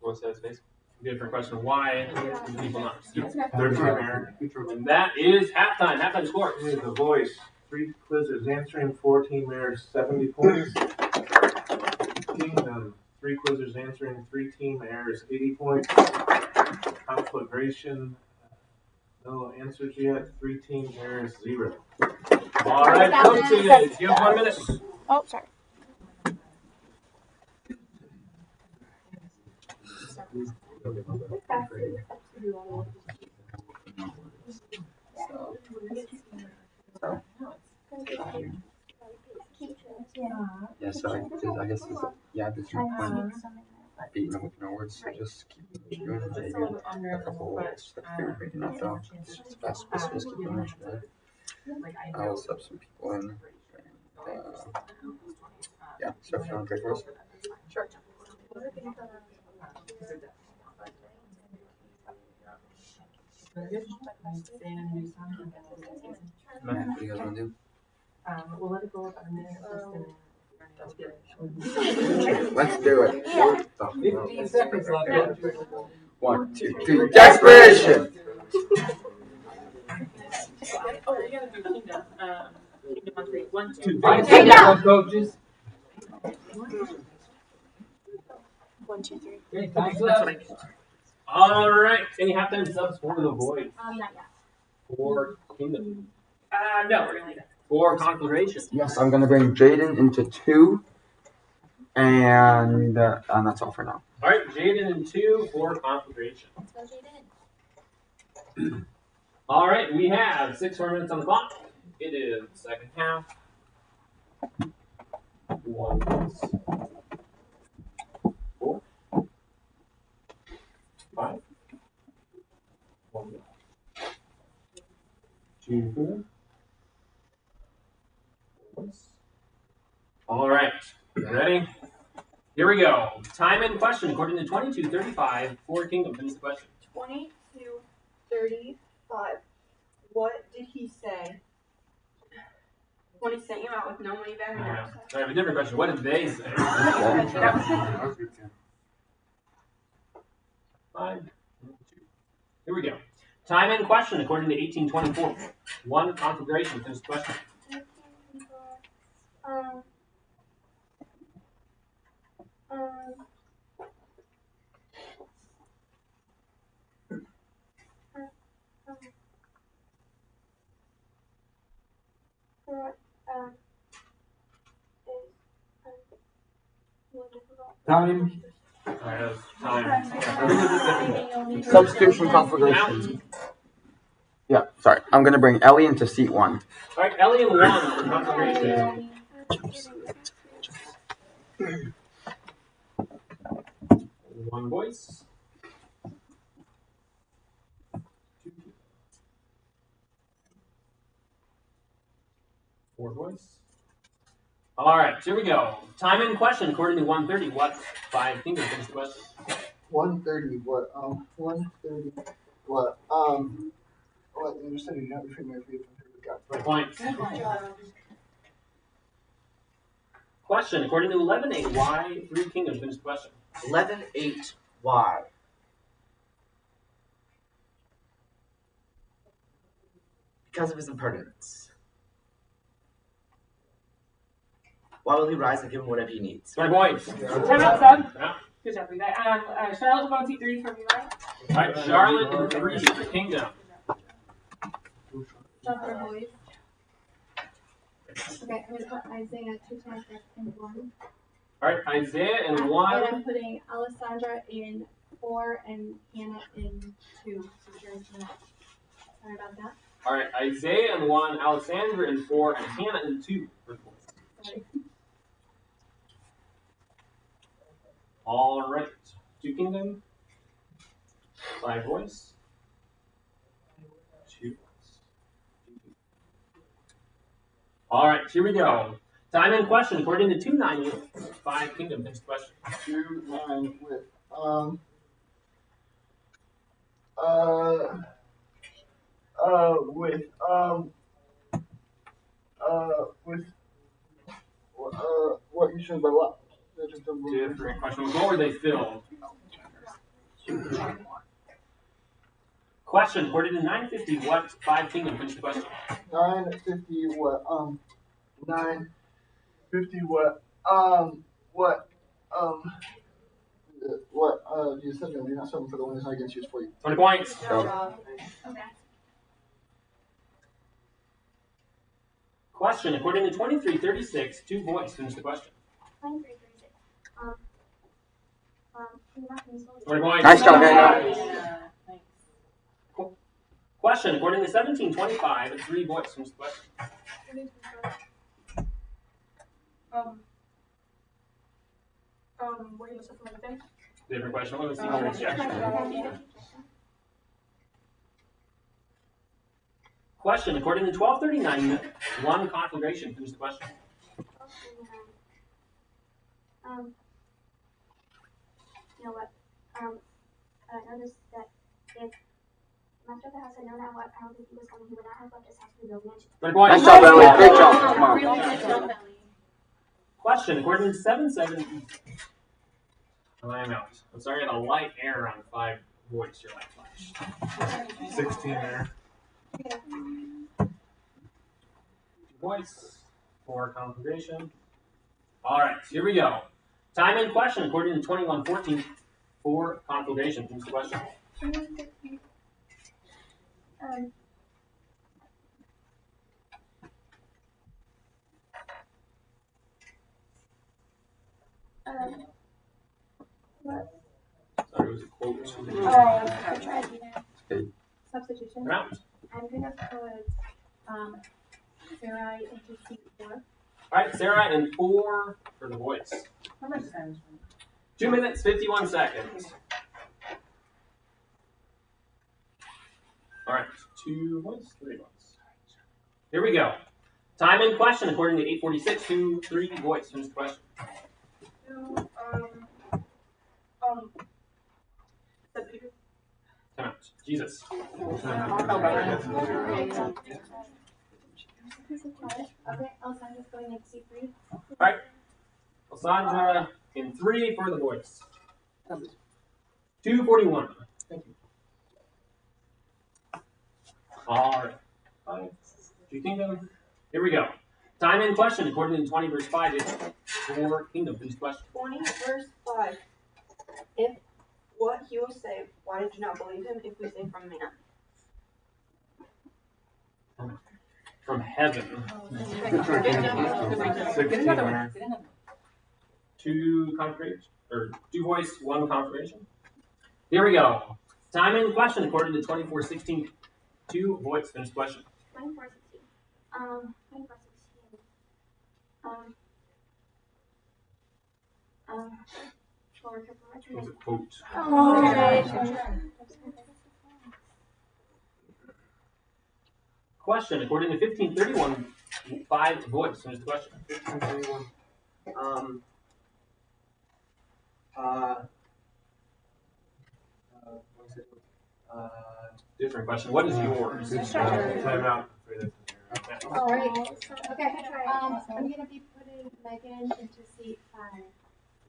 What's that space? Different question. Why do people not receive? And that is halftime. Halftime score. The voice. 3 quizzes answering, 4 team errors, 70 points. Kingdom. 3 quizzes answering, 3 team errors, 80 points. Conflagration. No answers yet. 3 team errors, 0. All right, coaches. You have 1 minute. Oh, sorry. Yeah, so I guess there's no point beating them with no words, so just keep doing it. Maybe a couple steps they were making up though. It's just fast, just keep doing what you're doing. I'll sub some people in. Yeah, so if you want to pray for us. Sure. What do you guys want to do? We'll let it go about a minute. Let's do it. Yeah. 15 seconds left. 1, 2, 3. Desperation! Oh, you gotta do Kingdom. Kingdom on 3. 1, 2, 3. Kingdom! Coaches. 1, 2, 3. Okay, that's what I mean. All right. Any halftime subs for the void? Not yet. For Kingdom. No, we're gonna do that. For conflagration. Yes, I'm gonna bring Jaden into 2, and that's all for now. All right, Jaden in 2 for conflagration. Let's go, Jaden. All right, we have 6 more minutes on the clock. It is the second half. 1 voice. 4. 5. 1 2 voice. All right, ready? Here we go. Time in question according to 22:35. 4 Kingdom. Finish the question. 22:35. What did he say when he sent you out with no money back in I have a different question. What did they say? 5, 2. Here we go. Time in question according to 1824. 1 conflagration. Finish the question. Time. Alright, time. Substitution conflagration. Yeah, sorry. I'm gonna bring Ellie into seat 1. Alright, Ellie and 1 for conflagration. 1 voice. 2. 4 voice. Alright, here we go. Time in question according to 130. What 5 Kingdom? Finish the question. 130. What? 130. What? What? You said you not between my feet. Points. Question according to 11:8. Why 3 Kingdoms? Finish the question. 11:8. Why? Because of his impertinence. Why will he rise and give him whatever he needs? 20 points. Time out, sub. Yeah. Good job, Levi. Charlotte will go to 3 from Levi. Alright, Charlotte and 3 Kingdom. Boys. Okay, I'm gonna put Isaiah 2 times in 1. Alright, Isaiah and 1. And I'm putting Alessandra in 4 and Hannah in 2. Sorry about that. Alright, Isaiah and 1, Alessandra in 4, and Hannah in 2. Sorry. Alright, 2 Kingdom. 5 voice. 2 voice. Alright, here we go. Time in question according to 2-9 units. 5 Kingdom. Next question. 2-9 with what you said by what? Different question. What were they filled? Question according to 950. What 5 Kingdom? Finish the question. 950 what? 950 what? You said no, you're not something for the one that's not against you, it's for you. 20 points. Okay. Question according to 2336. 2 voice. Finish the question. 2336. 20 points. Nice job, Daniel. Question according to 1725. 3 voice. Finish the question. What are you looking for anything? Different question. Let's see how Question according to 1239. 1 conflagration. Finish the question. You know what? I noticed that if Master of the house had known what I don't think he was coming, he would not have left his house to build mansion. Nice job, Ellie. Great job. Come on. Question according to 77. I'm out. I'm sorry, I had a light error on 5 voice. Your light flash. 16 there. 2 voice. 4 conflagration. All right, here we go. Time in question according to 2114. 4 conflagration. Finish the question. What? Sorry, it was a quote. Substitution. Round. I'm gonna put Sarai into seat 4. All right, Sarah and 4 for the voice. How much time? 2 minutes, 51 seconds. All right, 2 voice, 3 voice. Here we go. Time in question according to 846. 2, 3 voice. Finish the question. Time out. Jesus. Okay, Alessandra's going into C3. Alright. Alessandra in 3 for the boys. 241. Thank you. Alright. 2 Kingdom. Here we go. Time in question, according to 20 verse 5, is 4 Kingdom. Please question. 20 verse 5. If what he will say, why did you not believe him if we say from man? From heaven. 2 confirmation, or 2 voice, 1 confirmation. Here we go. Time in question, according to 24:16. 2 voice. Finish question. 24:16. 24:16. Was it quote? Question, according to 1531, 5 voice. Finish the question. 1531. Different question. What is yours? Time out. All right. Okay. I'm gonna be putting Megan into seat 5.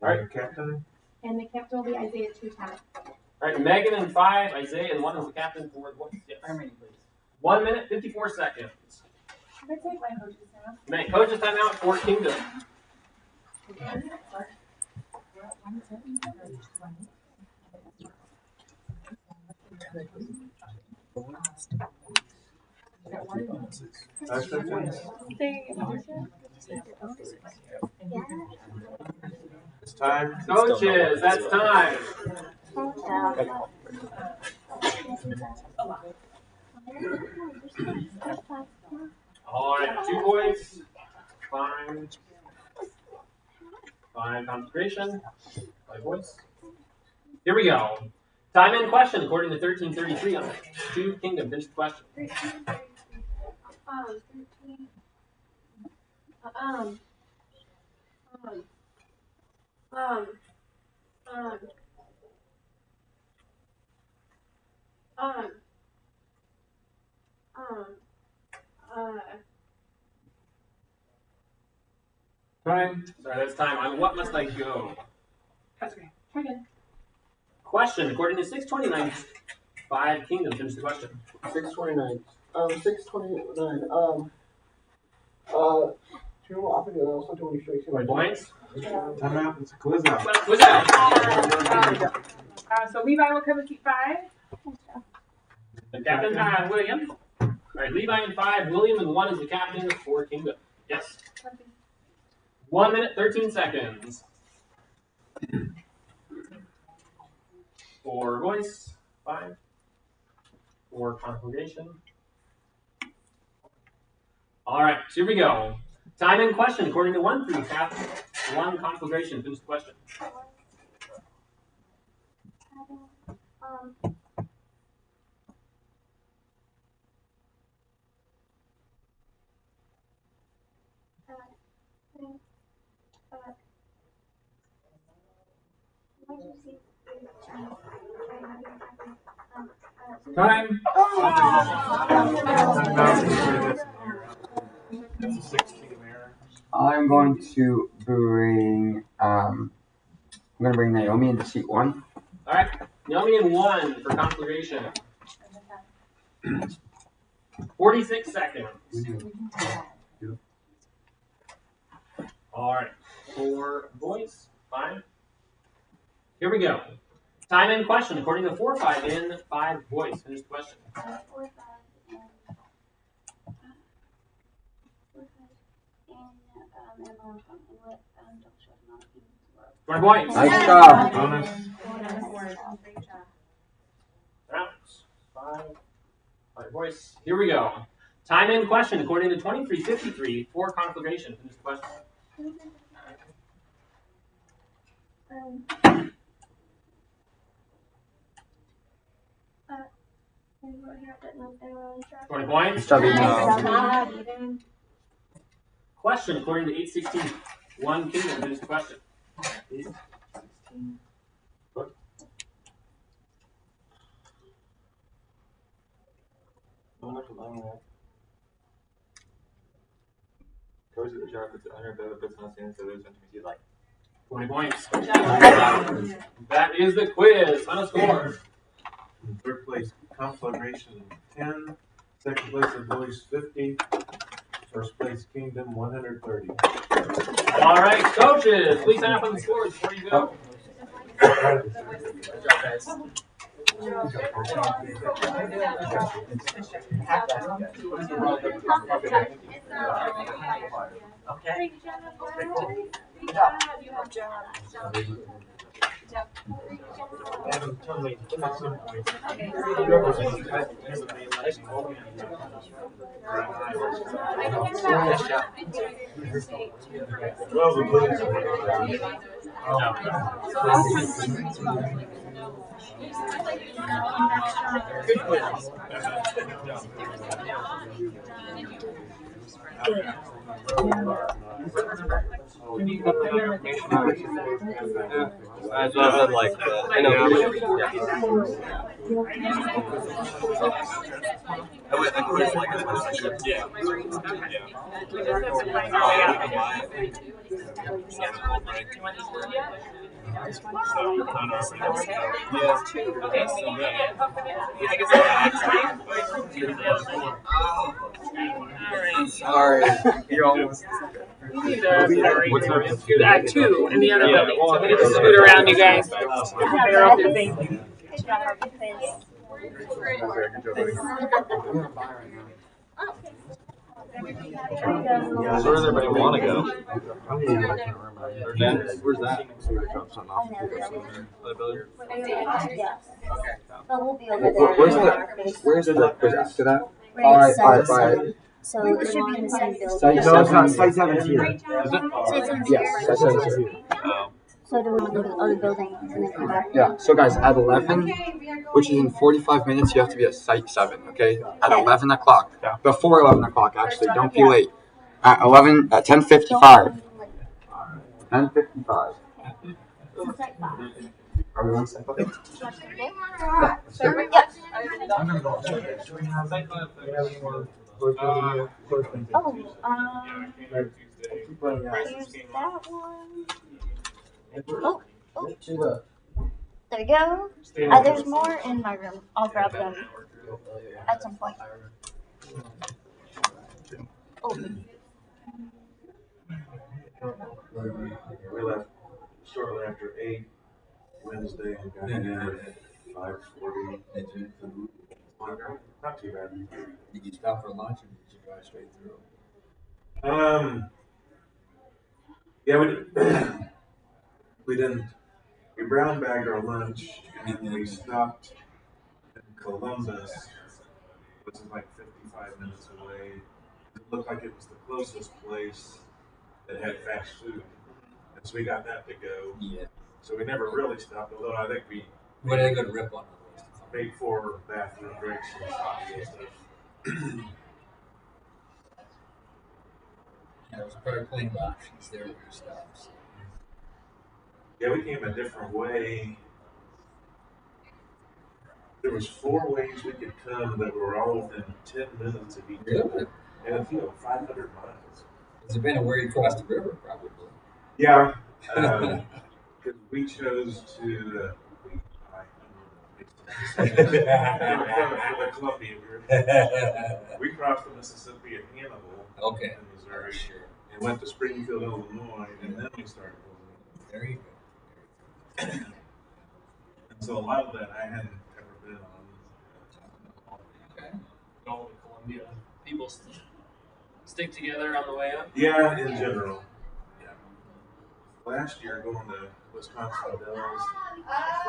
All right, captain. And the captain will be Isaiah 2:10. All right, Megan in 5, Isaiah in 1 is the captain for the voice. Yes. I'm ready, please. 1 minute, 54 seconds. Can I take my coach's time? Man, coach's timeout for Kingdom. It's time. Coaches, that's time. All right, 2 voice, 5 concentration, 5 voice. Here we go. Time in question, according to 1333 on 2 Kingdom. Finish the question. 13. Time. Sorry, that's time. On what must I go? That's okay. Try again. Question, according to 629, 5 Kingdom. Finish the question. 629. 629. I think also 20 straight. Points? Time out. It's a quiz out. Quiz out. So Levi will come in seat 5. The captain, William. All right, Levi in 5, William in 1 is the captain for Kingdom. Yes. 1 minute, 13 seconds. For voice, 5. For congregation. All right, here we go. Time in question, according to 1 through captain, 1 conflagration. Finish the question. Time. That's a 16 error. I'm going to bring Naomi into seat 1. All right, Naomi in 1 for conflagration. 46 seconds. All right, for voice, 5. Here we go. Time in question, according to 4, 5 in 5 voice. Finish the question. 4, 5 20 points. Nice job. Bonus. Rounds. 5 voice. Here we go. Time in question, according to 23:53 for conflagration. Finish the question. uh, 20 points. Question, according to 8:16 1 Kingdom. Finish the question. Coach of the job puts 100 better puts on stand, so there's something you like. 20 points. That is the quiz. Final score. In third place, Conflagration 10. Second place, the Boys 50. First place, Kingdom 130. All right, coaches, please sign up on the scores before you go. Good job, guys. Okay. I love like I know. I went like as much as I should. Yeah. I'm sorry. You're almost. We need to scoot 2 in the other building, so we need to scoot around you guys. Figure out the thing. Good job, Harvey. Where does everybody want to go? Where's that? Yes. But we'll be over there. Where's after that? Alright. So it should be in the same building. Site 7's here. Site 7's Yes, here. Site 7's here. So do we want to go to the other building and then come back? Yeah, so guys, at 11, which is in 45 minutes, you have to be at Site 7, okay? At 11 o'clock. Before 11 o'clock, actually. Don't be late. At 10:55. 10:55. Are we on Site 5? I'm going to go on Site 5. Oh, here's that one. Oh, there you go. There's more in my room. I'll grab them at some point. Oh. We left shortly after 8 Wednesday and got here at 5:40. Not too bad. Did you stop for lunch or did you drive straight through? Yeah, we didn't. We brown bagged our lunch and we stopped in Columbus, which is like 55 minutes away. It looked like it was the closest place that had fast food, and so we got that to go. Yeah. So we never really stopped, although I think we. What are they going to rip on the list? Paid for bathroom breaks and stuff. Yeah, there's probably plenty of options there with your stuff. So. Yeah, we came a different way. There was 4 ways we could come that were all within 10 minutes of each other. And it's, 500 miles. It's depending on where you cross the river, probably. Yeah. Because we chose to... for the Columbia group. We crossed the Mississippi at Hannibal, in Missouri, and went to Springfield, Illinois, and then we started going. There you go. And so a lot of that I hadn't ever been on. Okay. Going to Columbia. People stick together on the way up? Yeah, in general. Yeah. Last year, going to Wisconsin Dells,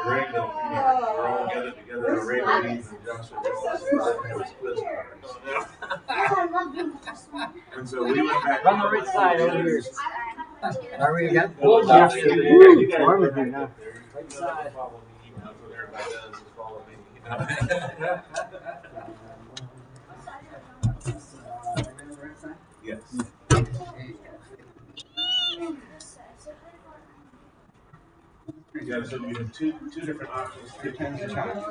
we're ready to, we're all gathered together, we're ready to leave, and Joshua was quiz cards. And so we went back on the right side over here. Are we again? Yeah. You guys We're with you now. right side. Follow me, that's what everybody does, is follow me. Yes. Yeah, so you have two different options, 3 times the time.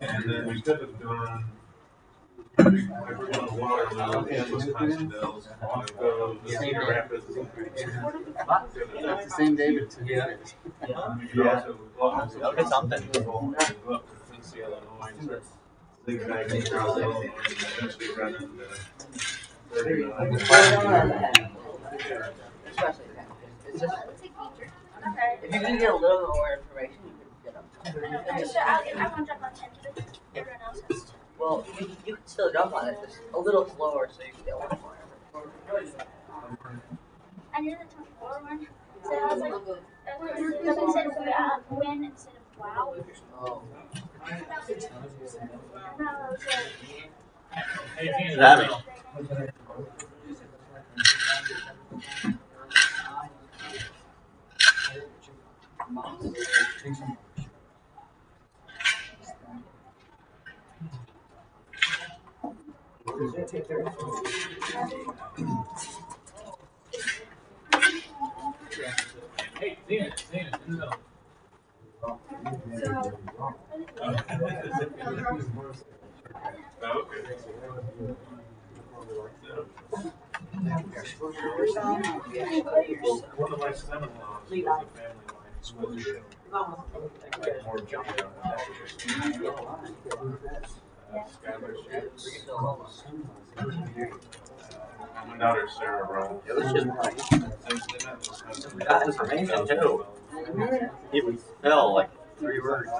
And then we could have gone like we're going to Waterloo and Wisconsin Dells. Go to Cedar Rapids. That's the same day, but 2 days. Yeah. That'll be something. Go up to Quincy, Illinois. Zigzagging around the hill and eventually run into 39. Especially that. It's just, if you can get a little bit more information, you can get up. I want to jump on 10 because everyone else has to. Well, you can still jump on it, just a little slower so you can get a little more. I knew the 24 one, so I was like, because it said win instead of wow. Oh. That Hey, Zena, no. One of my son-in-laws was a family line switch. Like more jumping on that. My daughter Sarah Rowe. It was just got information too. He would spell like 3 words.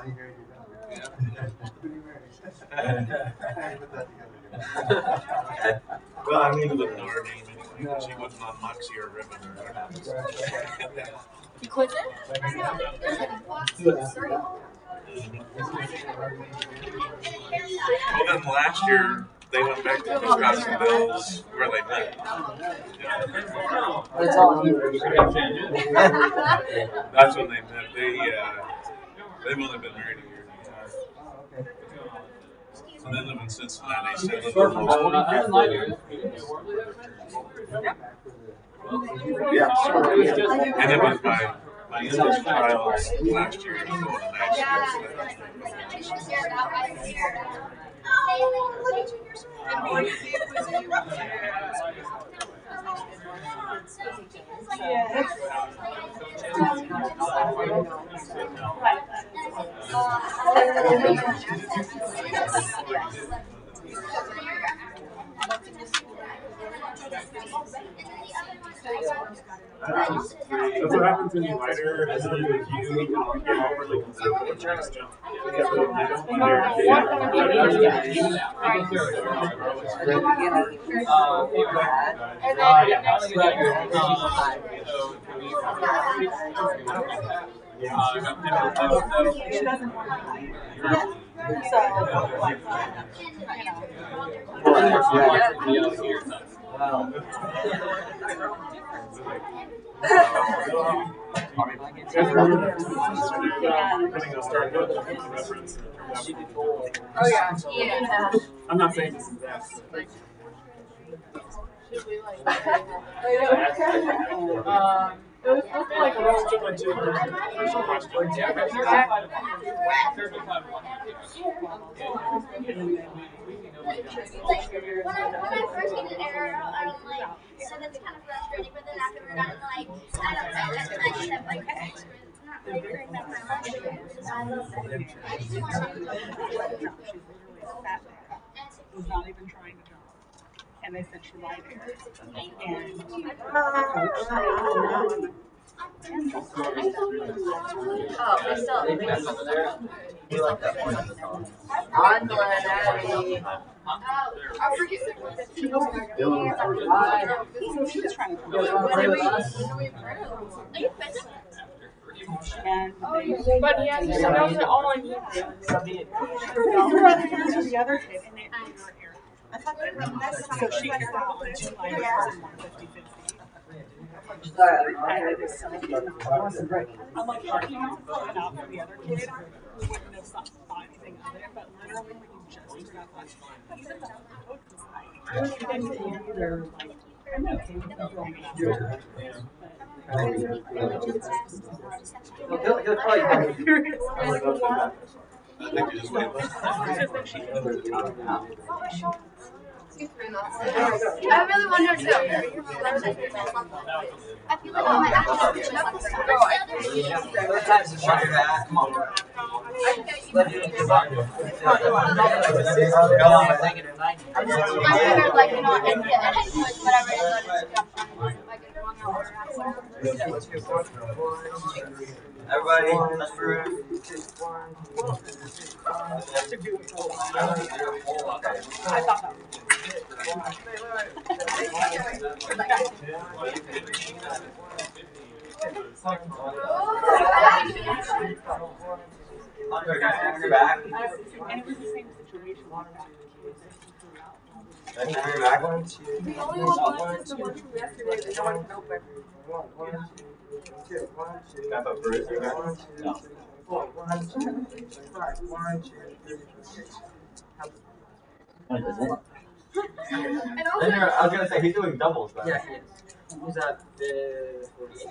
Well, I mean, with our name anyway. She wasn't on Moxie or Ribbon or whatever. You quit it? Well, then last year they went back to Wisconsin Dells where they met. That's all you That's when they met. They've only been married a year and a half. So they live in Cincinnati. So they live almost 25 years. Yeah. And it was my youngest child last year going to night school. That's what happens when you lighter as you get overly conservative. Oh yeah. I'm not saying this is that. Should we like? It was like a roll to my two questions. Yeah. Like when I first get an error, I'm like, so that's kind of frustrating. But then after we're done, like, I don't know, I just have like not really hearing about my lunch, which is why I love that. Was not even trying to jump, and they said she lied there. Oh, they still have things over there. You like that one? I'm glad Abby. I forget. She was trying to. And But he has to knows it all on you. the other kid, and it was her hair. I thought they were so she got out when she lied and 150-50. I'm like, how do you not fill it out for the other kid? We wouldn't have thought anything of it, but literally when you just forgot that, even though the code was like, I didn't either, like, I really wonder too. I feel like all my actions I'm scared, like, you know, and whatever it is, like, it's wrong out Everybody, let's prove. Your back. And it was the same situation. Your back. The only one was the one from yesterday that no one can open. Got the bruise in there? No. I was gonna say he's doing doubles though. Yeah, he is. Who's at 48?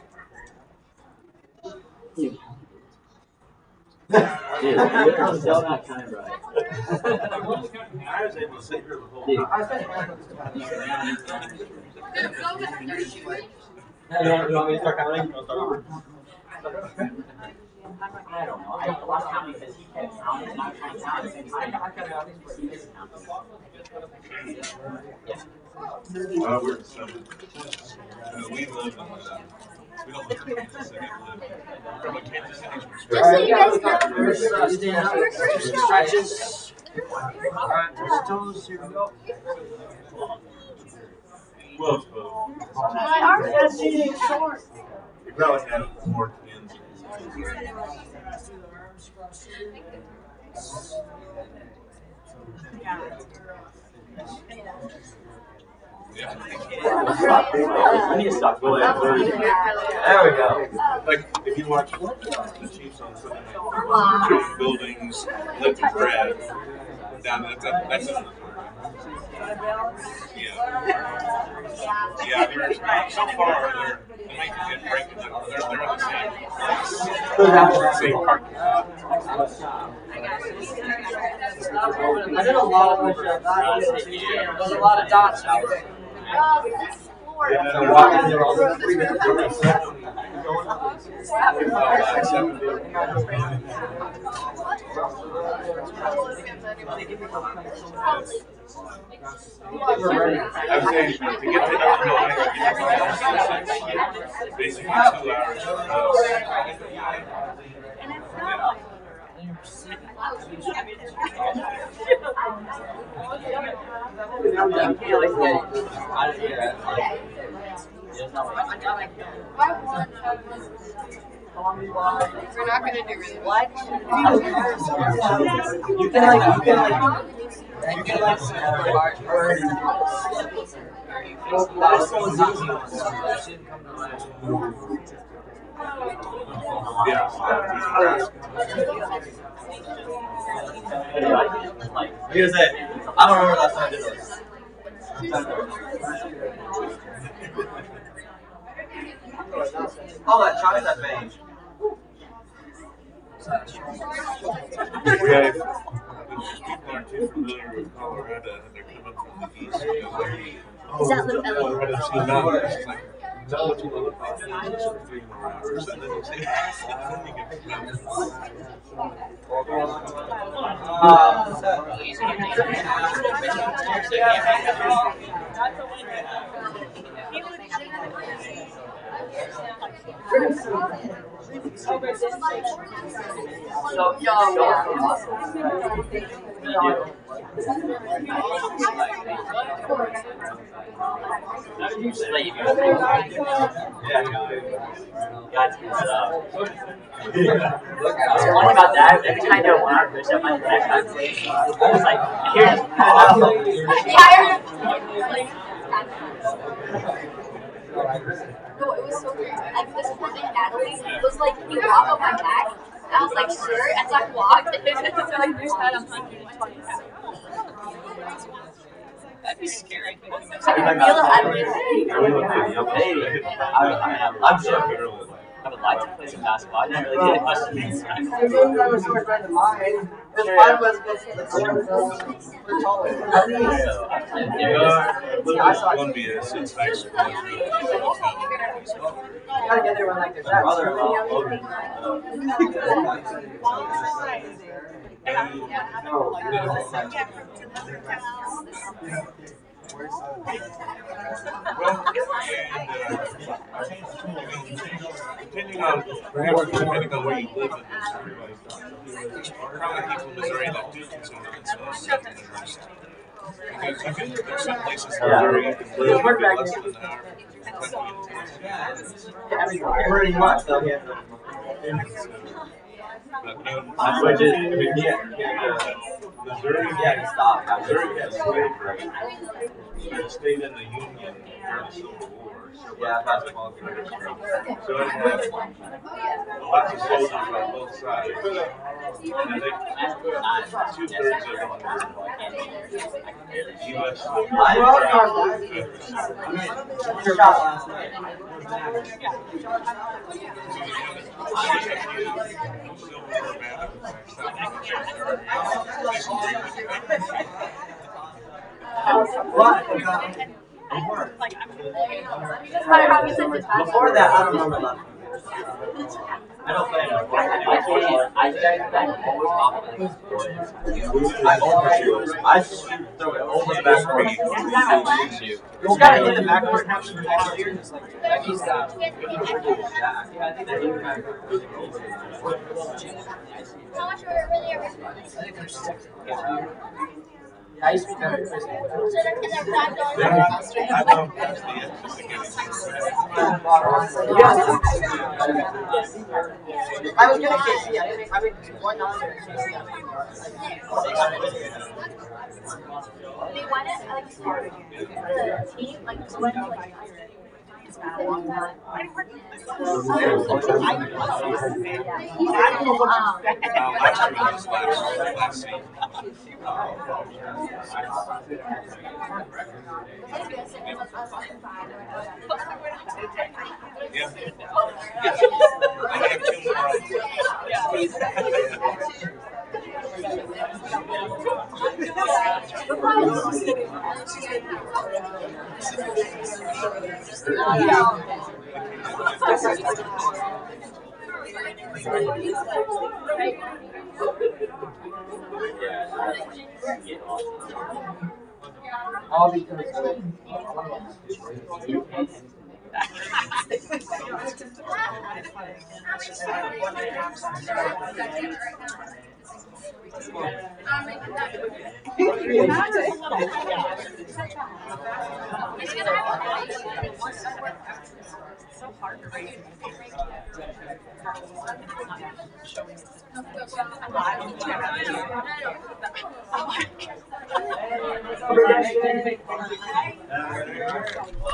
Dude, you're still not kind right. I was able to sit here the whole Dude. time. You want me to start counting? You want to start over? I don't know. I lost count because he kept counting and I was trying to count at the same time. I counted out these, but he didn't count them. Yeah. We're 7. We live in we don't live in Kansas City. We live from a Kansas City Just so you guys know, Stretches. Alright, toes, here we go. Well, it's both. my arms are getting short. You probably have more pins. Yeah. I need to stop going. There we go. Like, if you watch the Chiefs on Sunday night, buildings, lifting bread, down that's in the park. Yeah, they're so far, they might get breaking them. They're on the same parking lot. I did a lot of push-ups. There's a lot of dots out there. Yeah, So walking there all the I'm saying to get to Illinois, basically 2 hours from us. We're not gonna do really well. You can like Here's it. I don't remember last time I did this. Oh, that shot is that vein. We have people aren't too familiar with Colorado, and they're coming from the east. Is that the Colorado's the mountains. It's like, is that what you look for? 3 more hours, and then you say, One about that, every time I do one hour push up, my neck hurts. I was like, here's No, it was so weird. Like, this poor thing, Natalie, was like, you walk up my back. I was like, sure. As I walked, and they're like, there's that 120. That'd be scary. I'm sure. I would like to play some basketball. I never really get a question. One BS, it's high school. Gotta get there when like there's Depending on where you live in Missouri, probably people in Missouri that do consider themselves second and rest. Because there's some places in Missouri you can live in less than an hour. pretty much. Missouri, Missouri had slavery. It stayed in the Union during the Civil War. Yeah, basketball. So it had lots of soldiers on both sides. And they, 2/3 of them were U.S. Before that, I don't remember that. I don't play enough. I throw it over the backboard. You just gotta hit the backboard and have some ball here. Just like he's Yeah, How much were really I used to be better at So they're $5. I was gonna KC. I mean, why not? They won it like the team, like the win like All because So hard to read.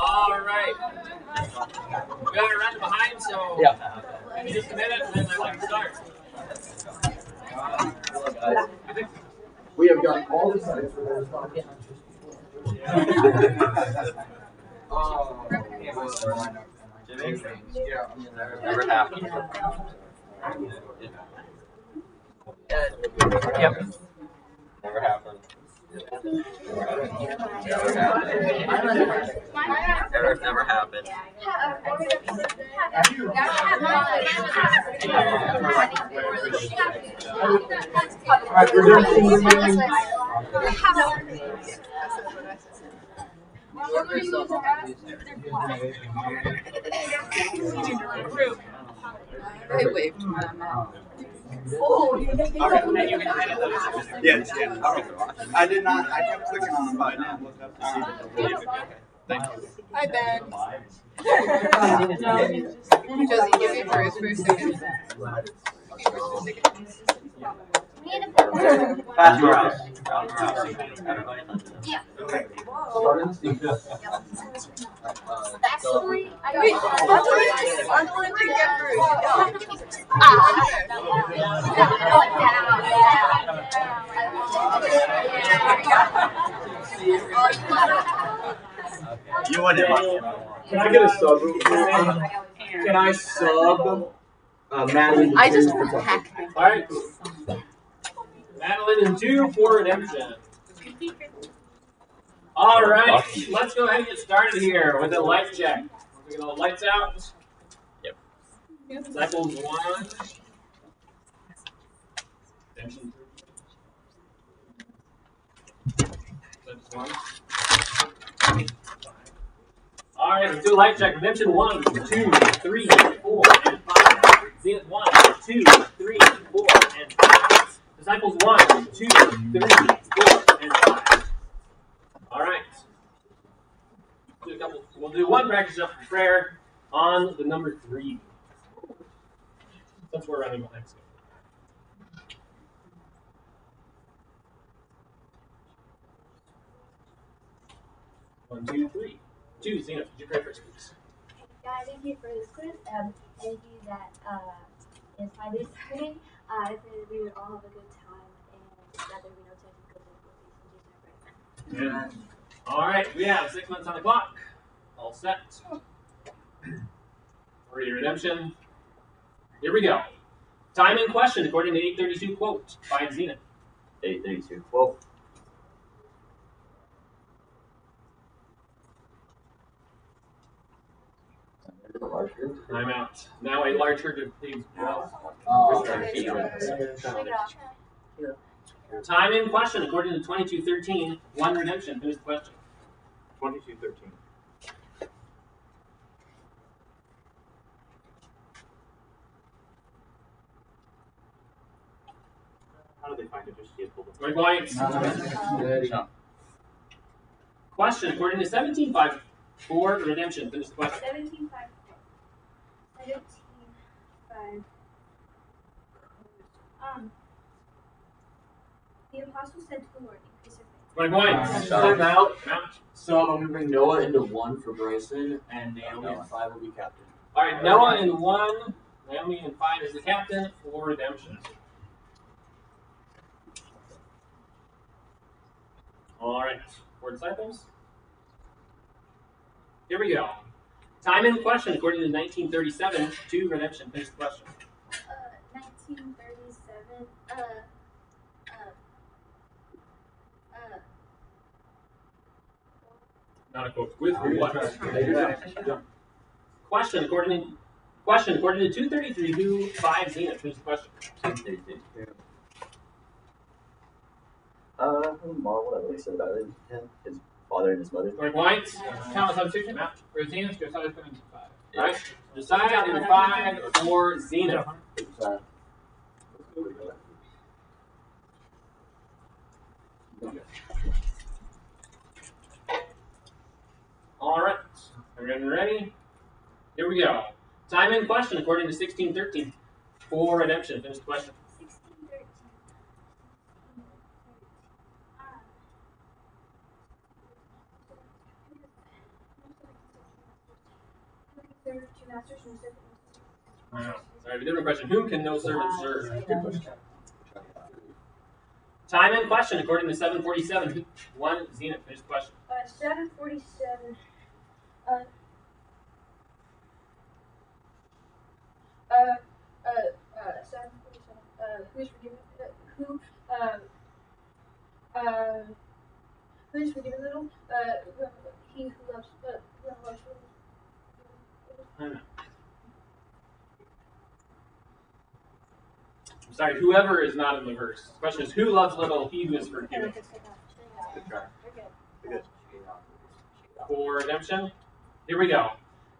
All right. We got to run behind, so in just a minute, and then I want to start. we have done all the sites for those never happened. Yep. Never happened. Never happened. Alright, we're doing They waved to my mouth. Yes, I did not. I kept clicking on them, but I didn't look up to see the Thank you. Hi, Ben. Josie, give me first for a second. Fast rouse. Yeah. Wait, I wanted to get through. You wouldn't like it. Can I get a sub real quick? Can I sub Madeline? I just hacked it. Alright. Madeline and 2 for redemption. Alright, let's go ahead and get started here with a light check. We get all the lights out. Yep. Cycles 1. Redemption 3. Cycles 1. Alright, let's do a light check. Redemption 1, 2, 3, 4, and 5. Zenith 1, 2, 3, 4, and 5. Disciples 1, 2, 3, 4, and 5. Alright. We'll do one practice up for prayer on the number 3. Since we're running behind schedule. 1, 2, 3. 2, Zenith, would you pray first, please? God, thank you for this quiz. Thank you that it's finally starting. I pray that we would all have a good time and that there be no technical difficulties. Yeah. Alright, we have 6 minutes on the clock. All set. Ready, redemption. Here we go. Time in question according to 832 quote by Zenith. 832 quote. I'm out. Now a large herd of pigs. Time in question according to 2213. 1 redemption. Finish the question. 2213. How do they find it? Just see it. We're going. Question according to 1754. Redemption. Finish the question. 17.5. 17.5. The apostle said to the Lord, increase your faith. We're going. Time out. So I'm gonna bring Noah into 1 for Bryson, and Naomi and 5 will be captain. All right, Noah in 1, Naomi in 5 is the captain for redemption. All right, 4 disciples. Here we go. Time in question according to 1937. 2 redemption. Finish the question. 1937. Not a quote. With what? Question according to 233. Who 5 Zenith? Finish the question. 233. What I said about it. His father and his mother. Going white. Count us on 6 now. For Zenith, Josiah's going to 5. All right. Josiah in 5 for Zenith. All right. Everyone ready? Here we go. Time in question according to 1613. 4 redemption. Finish the question. 1613. Sorry, a different question. Whom can no servant serve? Good question. Time in question according to 747. 1 Zenith. Finish the question. 747. 747. Who is forgiven? Who is forgiven little? He who loves little. I'm sorry, whoever is not in the verse. The question is, who loves little? He who is forgiven. Good try. Good. For redemption. Here we go.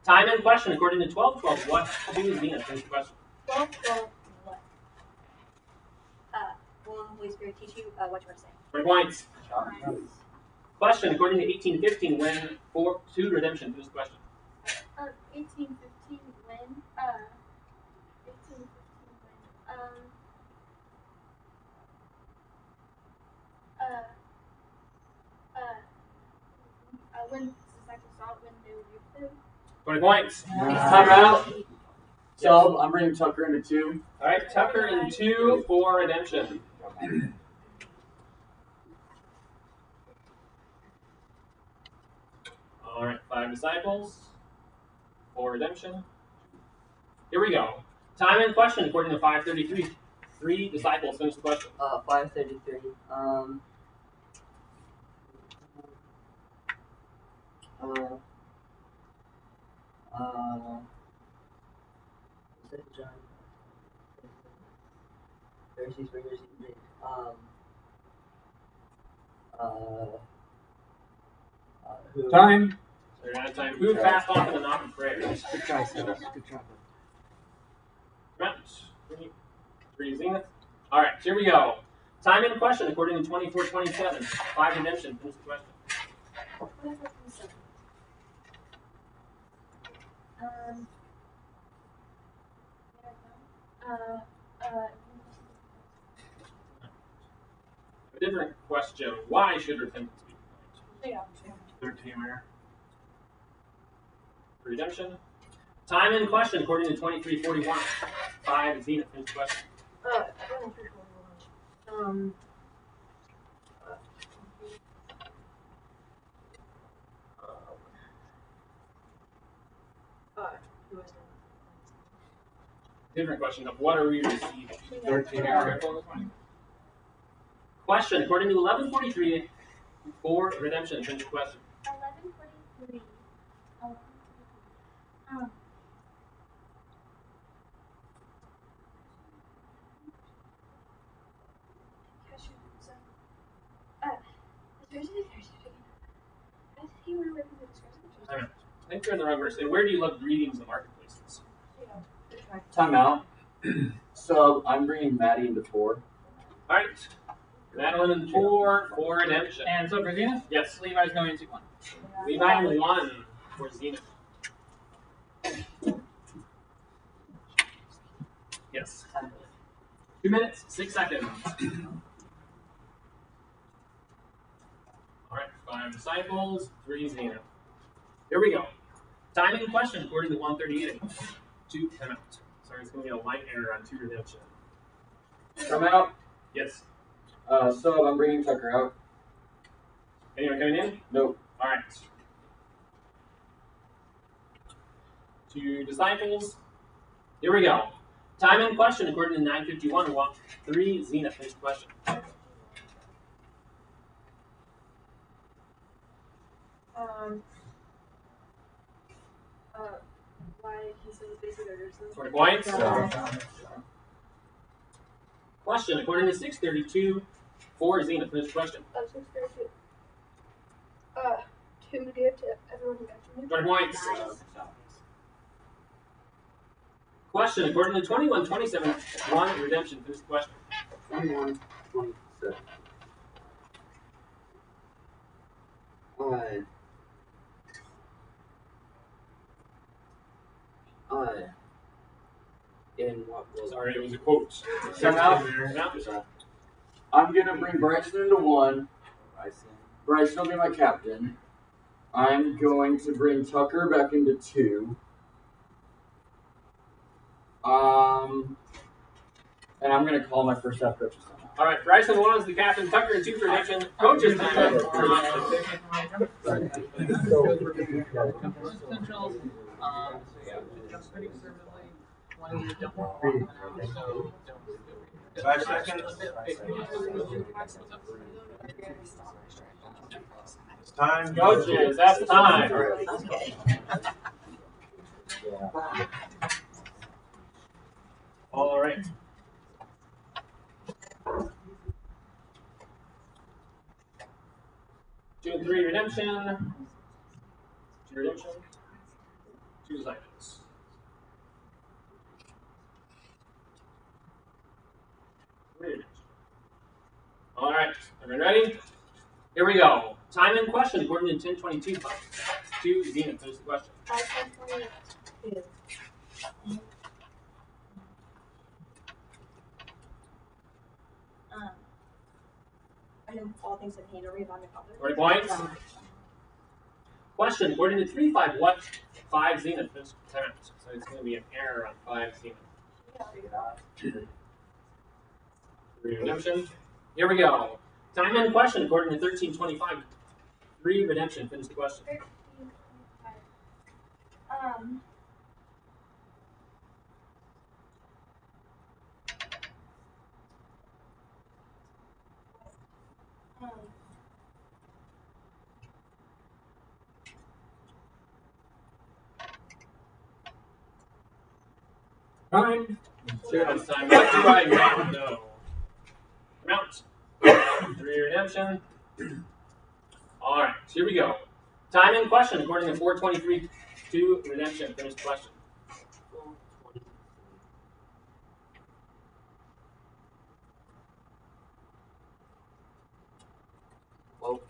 Time in question according to 1212. What? Who is Zenith? Finish the question. 12. What? Will the Holy Spirit teach you what you want to say? 3 points. Question according to 1815. When 2 redemption. Finish the question. 1815 when? 1815 when? When the disciples saw it, when they rebuked them. 20 points. Time out. So I'm bringing Tucker into 2. All right, Tucker in 2 for redemption. All right, 5 disciples, 4 redemption. Here we go. Time in question according to 533. 3 disciples. Finish the question. 533. Is that John? Pharisees, Pharisees, who? Time. So you're out of time. Who fast off in the knock of prayers? Good try, Silas. Good try. Right. 3 zenith. All right, here we go. Time in question according to 2427. 5 redemption. Finish the question. A different question. Why should repentance be proclaimed? 13 there. Redemption. Time in question according to 2341. 5 zenith. Finish the question. Different question of what are we receiving? 13 there. Question according to 1143. 4 redemption. Finish the question. 11:43. I think you're in the wrong verse. Where do you love greetings in the marketplaces? Time out. So I'm bringing Maddie into 4. All right. Madeline in 4 for redemption. And so for Zenith? Yes. Levi's going into 1. Levi in 1 for Zenith. Yes. 2 minutes, 6 seconds. All right, 5 disciples, 3 Zenith. Here we go. Time in question according to 138. 2 time out. Sorry, it's going to be a light error on 2 redemption. Come out. Yes. So I'm bringing Tucker out. Anyone coming in? Nope. All right. 2 disciples. Here we go. Time in question according to 951. 3 Zenith. Finish the question. Why he says basic orders. 20 points. Question according to 632. 4 Zenith. Finish the question. 632. To give to everyone who got to me. 20 points. Question according to 2127. 1 redemption. Finish the question. 21:27. In what was Sorry, it was a quote. Time out. I'm gonna bring Bryson into 1. Bryson will be my captain. I'm going to bring Tucker back into 2. And I'm gonna call my first half coaches. All right, Bryson 1 is the captain. Tucker 2 for redemption. Coaches time. Essentials. Pretty conservatively. One of you don't want to walk out, so don't. 5 seconds. It's time. Coaches, that's time. Okay. All right. Two and 3 redemption. 2 redemption. 2 disciples. All right, everyone ready? Here we go. Time in question according to 1022. 2 Zenith. Finish the question. 5:22. I know all things in hand. Are we about to cover? 20 points. Question according to 35. What 5 Zenith? Finish the time. So it's going to be an error on 5 Zenith. 3 redemption. Here we go. Time in question according to 1325. 3 redemption. Finish the question. Time. It's time. What do I now know? Mount. 3 redemption. All right, so here we go. Time in question according to 423. 2 redemption. Finish the question. Well,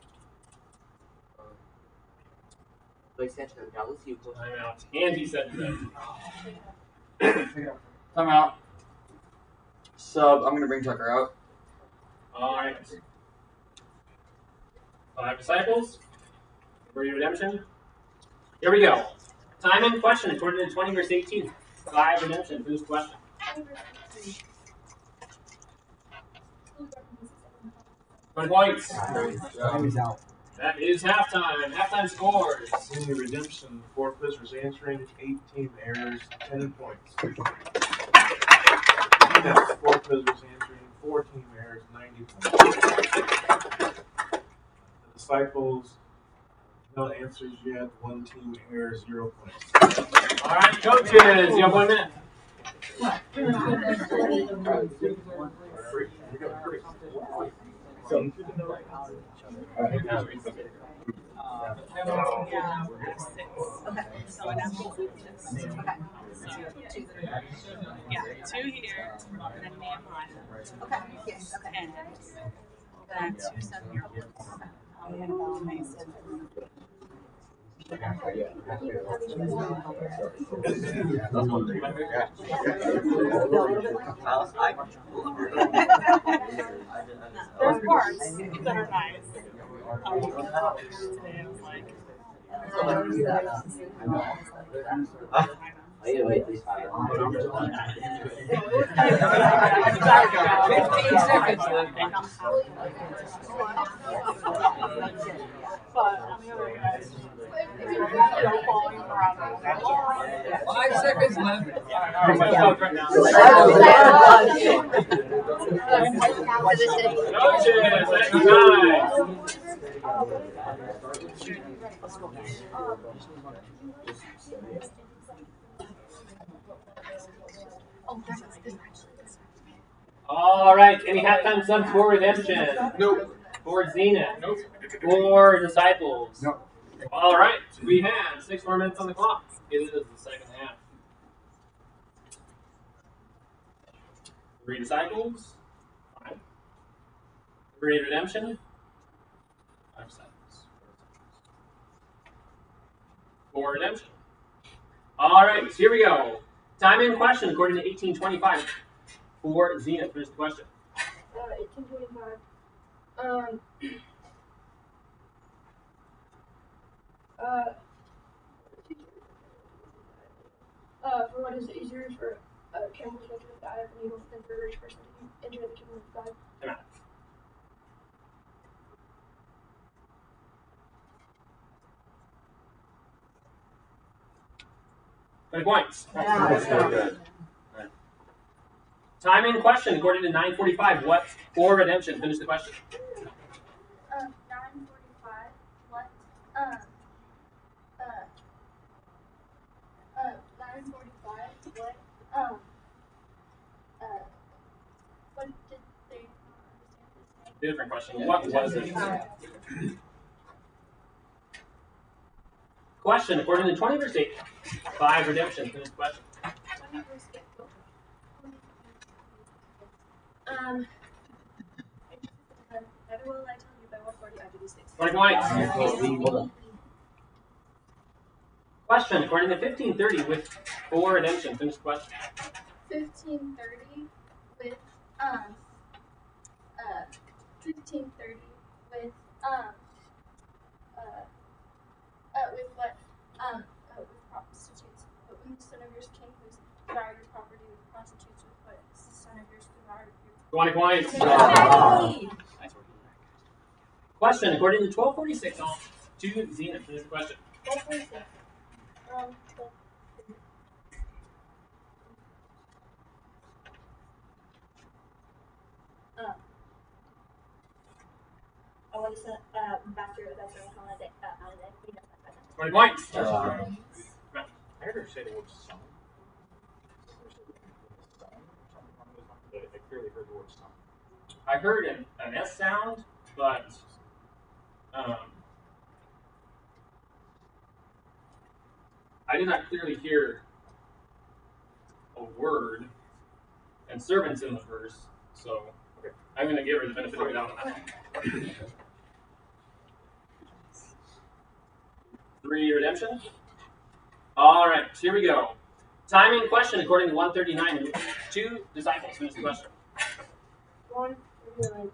the extension of Dallas, you put. Time out. And he said Time out. Sub, I'm going to bring Tucker out. all right. 5 disciples. 3 redemption. Here we go. Time in question according to 20 verse 18. 5 redemption. Finish the question. 20 points. That is halftime. Halftime scores. Senior redemption, 4 prisoners answering, 18 errors, 10 points. 4 prisoners answering, 14 errors, 90 points. The disciples, no answers yet, 1 team error, 0 points. All right, coaches, you have 1 minute. Yeah, 2 here, and then Nehemiah. Okay, yes, okay. And then 2 7-year-olds. Annabelle and Mason. There's parts that are nice. Today I was like, Wait. 15 seconds left. But on the other hand, falling around. 5 seconds left. All right, any halftime subs for redemption? Nope. For Zenith? Nope. For disciples? Nope. All right, we have 6 more minutes on the clock. It is the second half. 3 disciples. 5. 3 redemption. 5 disciples. 4 redemption. All right, so here we go. Time in question according to 1825. For Zenith, finish the question. 1825. For what is easier for a camel to enter the eye of a needle than for a rich person to enter the kingdom of God? Come on. 20 points. Time in question according to 945. What for redemption? Finish the question. 945. What? 945. What? What did they understand? Different question. What was it? Question according to 20 verse 8. 5 redemption. Finish the question. 20 verse 8. Never will I tell you by what party I do these things. 20 points. Question according to 1530 with 4 redemption. Finish the question. 1530 with 1530 with what with prostitutes. But when the son of yours came who's devoured your property with prostitutes, with what the son of yours devoured your 20 points. Question according to 1246 to Zenith. Finish the question. 1246. want to say faster. That's what I'm calling it. 20 points. I heard her say the word song. I clearly heard the word song. I heard an S sound, but I did not clearly hear a word, and servants in the verse, so I'm going to give her the benefit of the doubt on that. 3 redemption. All right, here we go. Timing question according to 139. 2 disciples. Finish the question. 1 million.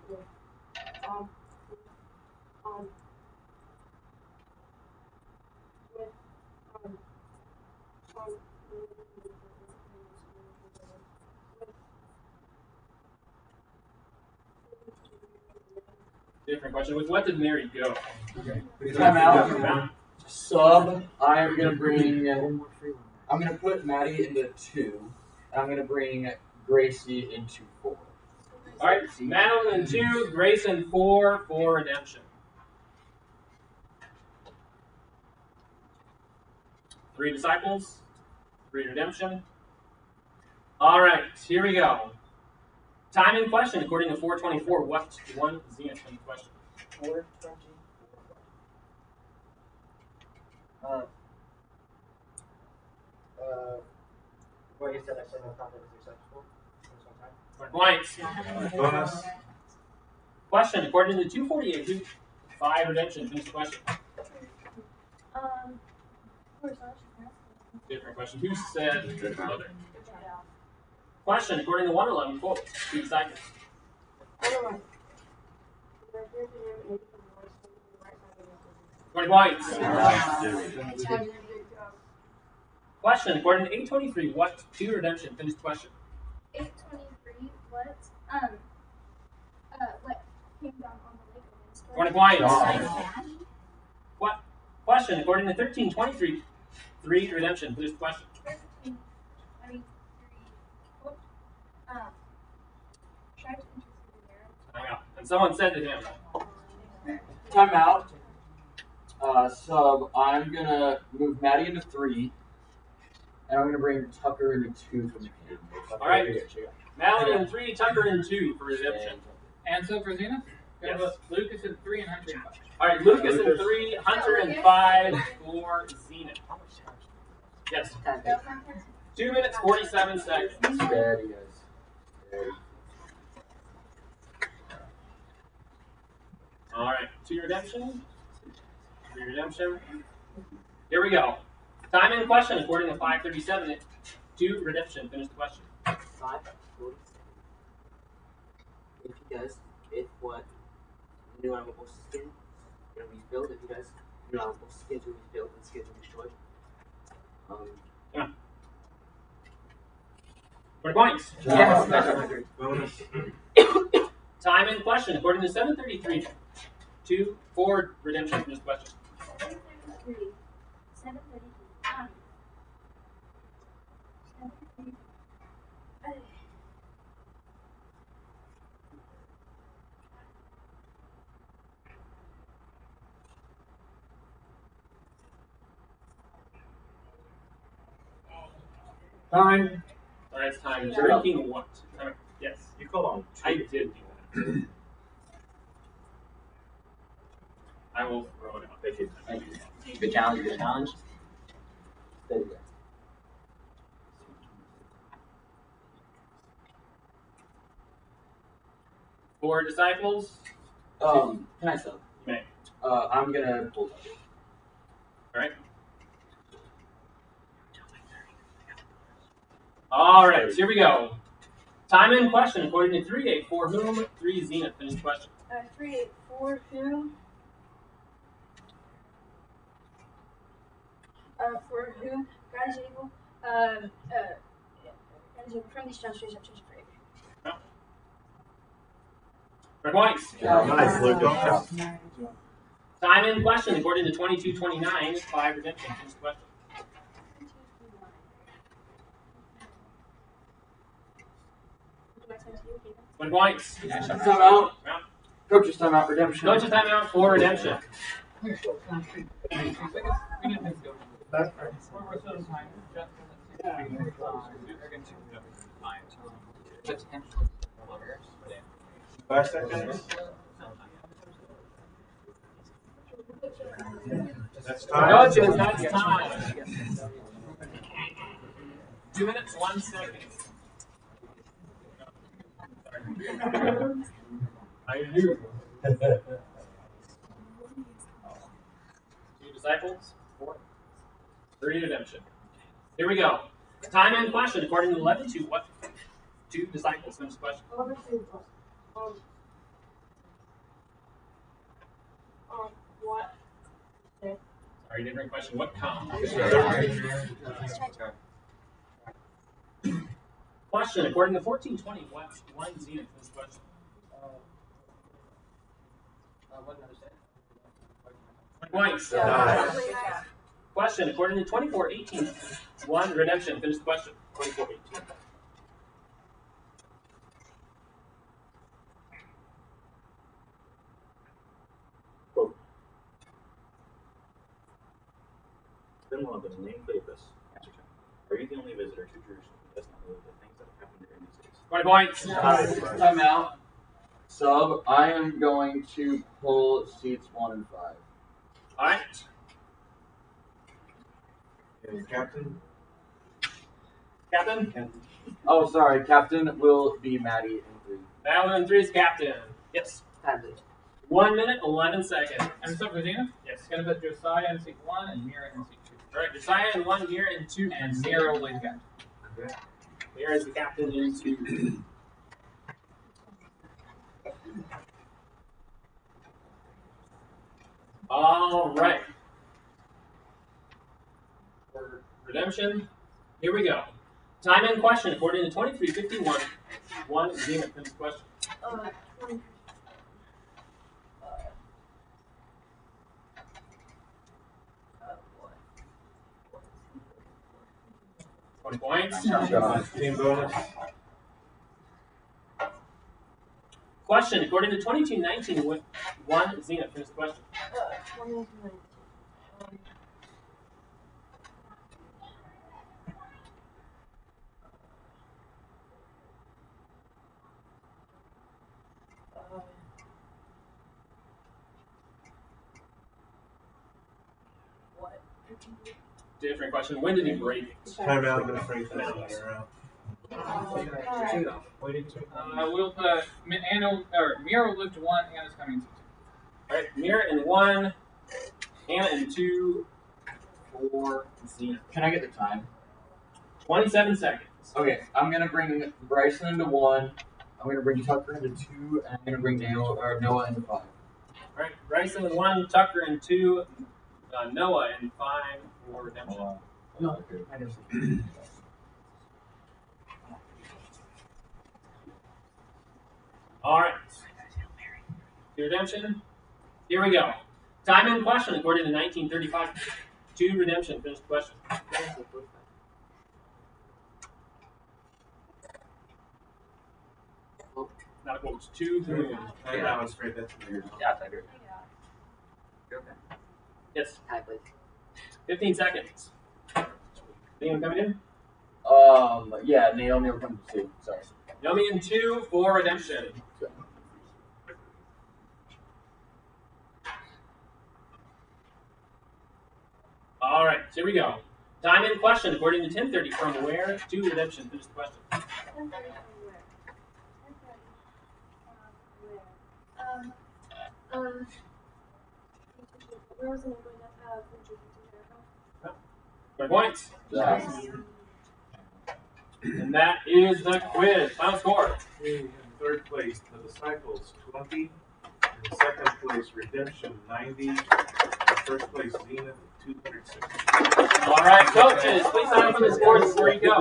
Different question. With what did Mary go? Time out. Sub. I'm gonna put Maddie into 2. I'm gonna bring Gracie into 4. All right, Madeline in 2, Grace in 4 for redemption. 3 disciples, 3 redemption. All right, here we go. Time in question according to 424. What 1 zenith in question? 424. What you said, I said no content is acceptable. 1 point. Bonus. Question according to 248. 5 redemption. Finish the question. Different question. Who said the mother? Question according to 111. Quote. 2 disciples. 20 points. Question according to 823. What 2 redemption? Finish the question. 823. What? What came down on the lake of Windsor? 20 points. What? Question according to 1323. 3 redemption. Finish the question. 1323. What? Tried to intercede there. Hang on. And someone said to him. Time out. Sub. I'm gonna move Maddie into 3. And I'm gonna bring Tucker into 2 from the camp. All right. Madeline in 3, Tucker in 2 for redemption. And so for Zenith? Yes. Lucas in 3 and Hunter in 5. All right, Lucas in 3, Hunter in 5 for Zenith. Yes. 2 minutes 47 seconds. Steady, guys. All right, 2 redemption. 3 redemption. Here we go. Time in question according to 537. 2 redemption. Finish the question. 547. If you guys, if what new animal skin gonna be built, if you guys new animal skins will be built and skins will be destroyed. Yeah. 20 points. Yes. Bonus. Time in question according to 733. 2 for redemption. Finish the question. 733. 733. 733. Time. All right, it's time. Drinking what? Yes. You call on. I did do that. I will throw it out. Thank you. Good challenge. Good challenge. Steady, guys. For disciples. Can I sub? You may. I'm gonna pull Tucker. All right. All right, here we go. Time in question according to 384. Whom? 3 zenith. Finish the question. 384 who? For whom? God is able. God is able from these transfers of change forever. For points. Nice, Luke. Good job. Time in question according to 2229. 5 redemption. Finish the question. 20 points. Time out. Coach's timeout, redemption. Coach's timeout for redemption. Last seconds. That's time. Coaches, that's time. 2 minutes, 1 second. I knew. 2 disciples, 4. 3 redemption. Here we go. Time and question according to 11-2. What 2 disciples? Finish the question. What? Sorry, different question. What count? Question according to 1420. What 1 zenith? Finish the question. What another set? 20 points. Question according to 2418. 1 redemption. Finish the question. 2418. Then one of them, name Cleopas. Answer time. Are you the only visitor to Jerusalem who does not know the things that have happened during these days? 20 points. Timeout. Sub, I am going to pull seats 1 and 5. Alright. And Captain? Captain? Oh, sorry. Captain will be Maddie in 3. Madeline in 3 is captain. Yes. 1 minute, 11 seconds. And so for Zena? Yes. Gonna put Josiah in seat 1 and Mira in seat 2. Alright, Josiah in 1, Mira in 2. And Mira will be the captain. Okay. Mira is the captain in 2. Alright. For redemption, here we go. Time and question according to 2351. 1 zenith. Finish the question. 20 points. Team bonus. Question according to 2219. 1 zenith. Finish the question. What? Different question. When did he break it? Time out. I'm going to freak that out. We'll put Anna, or Mira will live to 1. Anna's coming in seat 2. Alright, Mira in 1. Anna in 2. 4 zenith. Can I get the time? 27 seconds. Okay, I'm gonna bring Bryson into 1. I'm gonna bring Tucker into 2, and I'm gonna bring Noah into 5. Alright, Bryson in 1, Tucker in 2, Noah in 5 for redemption. No. Alright. The redemption. Here we go. Time in question according to 1935. 2 redemption. Finish the question. Not a quote. 2 moon. Time out. Straight. That's weird. Yeah, I agree. Yes. Hi, please. 15 seconds. Anyone coming in? Yeah, Naomi will come to 2. Sorry. Naomi in 2 for redemption. All right, here we go. Time in question according to 1030. From where to redemption? Finish the question. 10:30 from where? Where was I going from Jericho? 20 points. Yes. And that is the quiz. Final score. In third place, the Disciples 20. In second place, Redemption 90. In first place, Zenith 260. All right, coaches, please sign up for the scores before you go.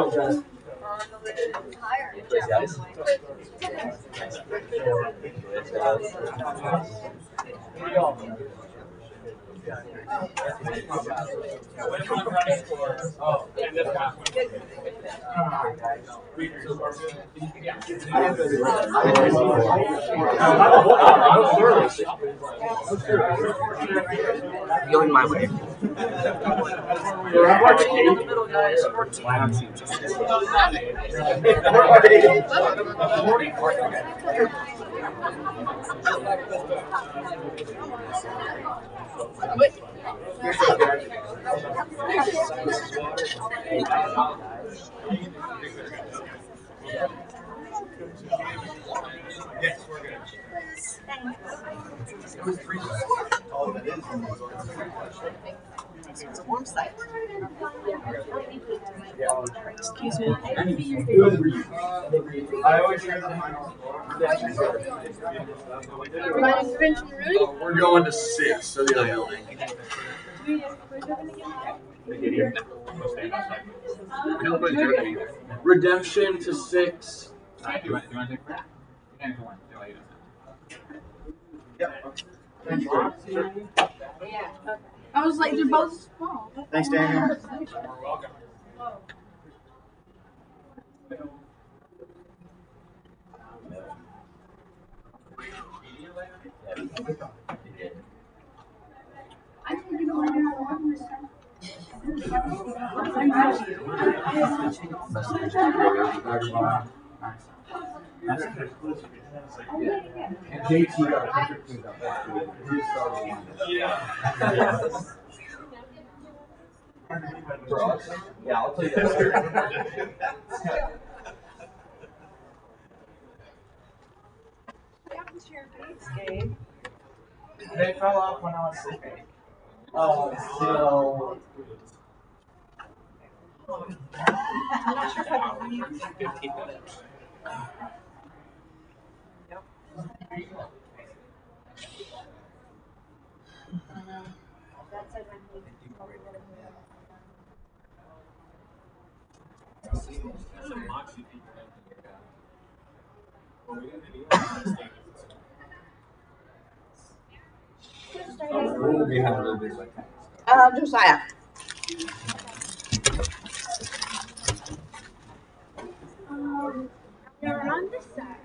Which one's running for? Oh, and this one. Going my way. It's a warm site. Excuse me. I always hear that. We're going to 6, so the other link. Redemption to 6. You want to take that? And one. I was like, they're both small. Thanks, Daniel. You're welcome. I think you know Yeah, I'll tell you that. They fell off when I was sleeping. Oh, so. I'm not sure if I can leave. 15 minutes. Josiah. You're on this side.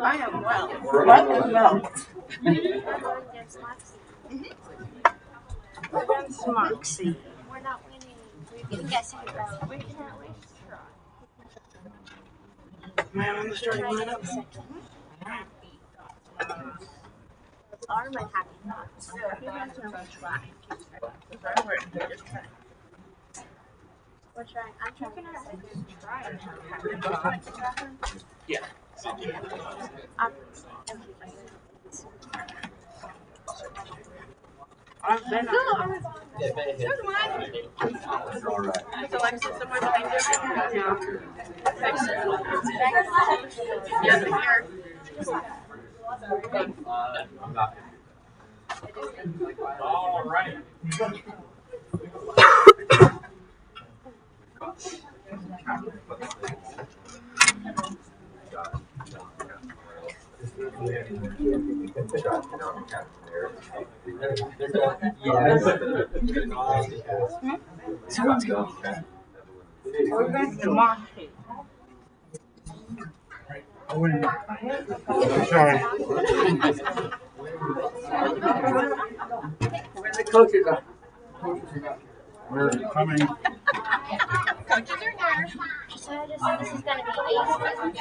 I am well. What is well? We're against Moxie. We're not winning. We can guess who we can at least try. Man on the starting lineup. Are my happy thoughts. You guys are gonna try. We're trying. I'm trying to try. Yeah. Is Alexa somewhere behind you? All right. So let's go. We're going to Moxie. Sorry. Where the coaches are? We're coming. Coaches are here. So this is going to be easy.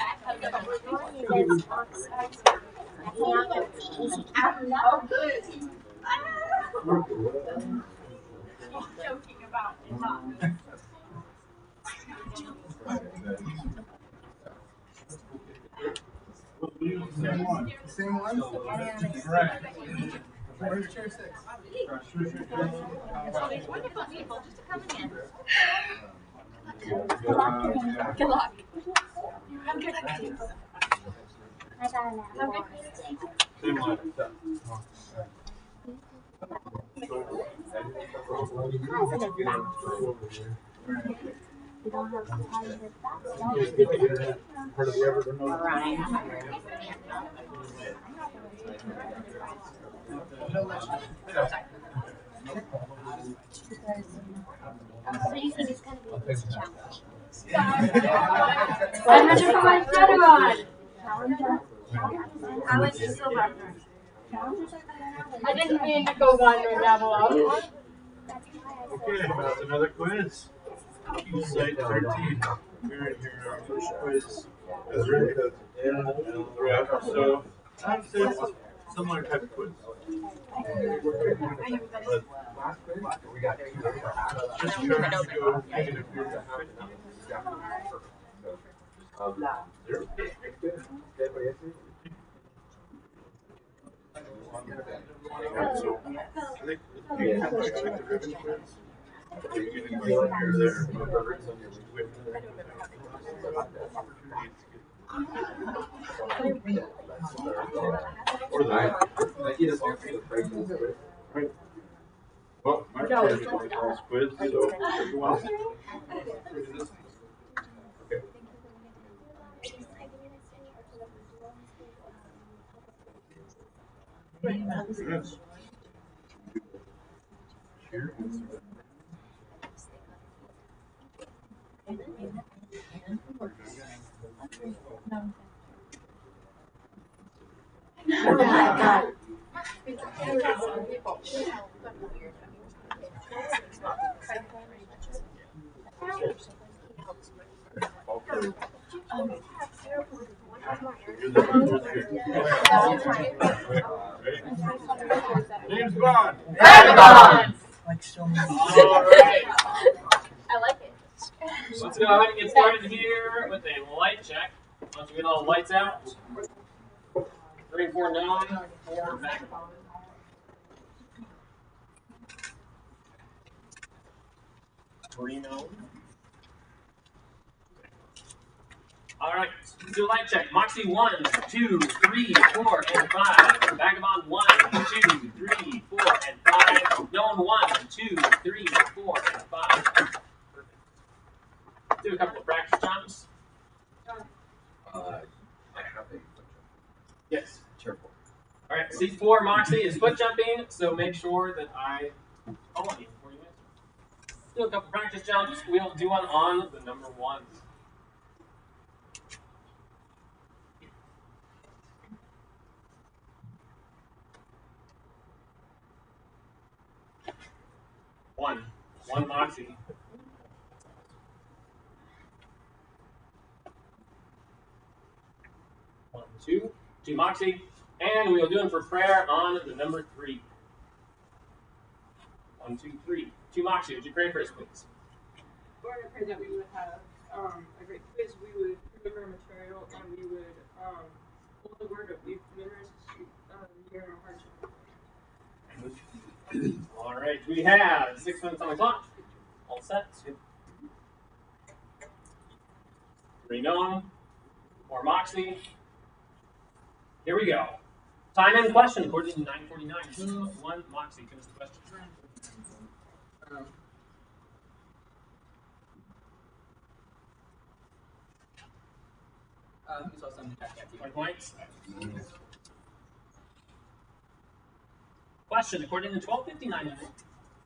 Oh, good. Joking about it, not. Same one? Right. Where's chair 6? These wonderful people just coming in. Good luck. I got an apple. You don't have to tie your back. Part of the ever So you think it's going to be a easy challenge? I had to put my sweater on. I like the silver. I didn't mean to go wandering down below. Okay, that's another quiz. Site 13. Here, our first quiz is really in rep. So I'd say it's a similar type of quiz. Just turn to go negative 0. So I think you kind of like the ribbon quiz. You're getting here there. Or that. Right. Well, my turn to go quiz, so who else? Okay. Yes. Here. Oh my god. James Bond. Vagabond. All right. I like it. Let's go ahead and get started here with a light check. Once we get all the lights out. 3 and 4 known, 4 vagabond. Three known. All right, let's do a light check. Moxie 1, 2, 3, 4, and 5. Vagabond 1, 2, 3, 4, and 5. Known 1, 2, 3, 4, and 5. Do a couple of practice jumps. I have a Yes. careful. All right, seat 4, Moxie, is foot jumping, so make sure that I call on you before you answer. Do a couple practice jumps. We'll do one on the number 1. One Moxie. 1, 2, 2 Moxie, and we will do them for prayer on the number 3. 1, 2, 3. 2 Moxie, would you pray for us, please? Lord, I pray that we would have a great quiz. We would remember our material, and we would hold the word that we've memorized here in our hearts. All right, we have 6 minutes on the clock. All set. 3 known, 4 Moxie. Here we go. Time and question according to 9:49. 1 Moxie, finish the question. Who saw something back at you? 20 points. Question according to 12:59.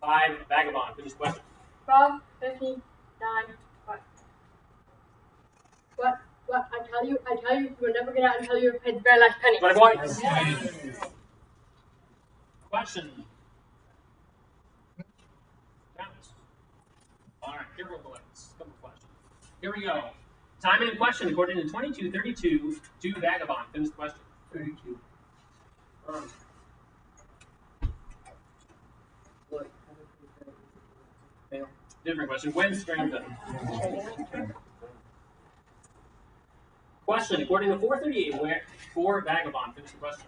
5 Vagabond, finish the question. 12:59. What? I tell you, you will never get out until you have paid the very last penny. 20 points. Question. All right, here we go. Couple questions. Here we go. Time and question according to 22:32. 2 Vagabond, finish the question. 32. Fail. Different question. When strengthened? Question according to 4:38. Where 4 Vagabond, finish the question.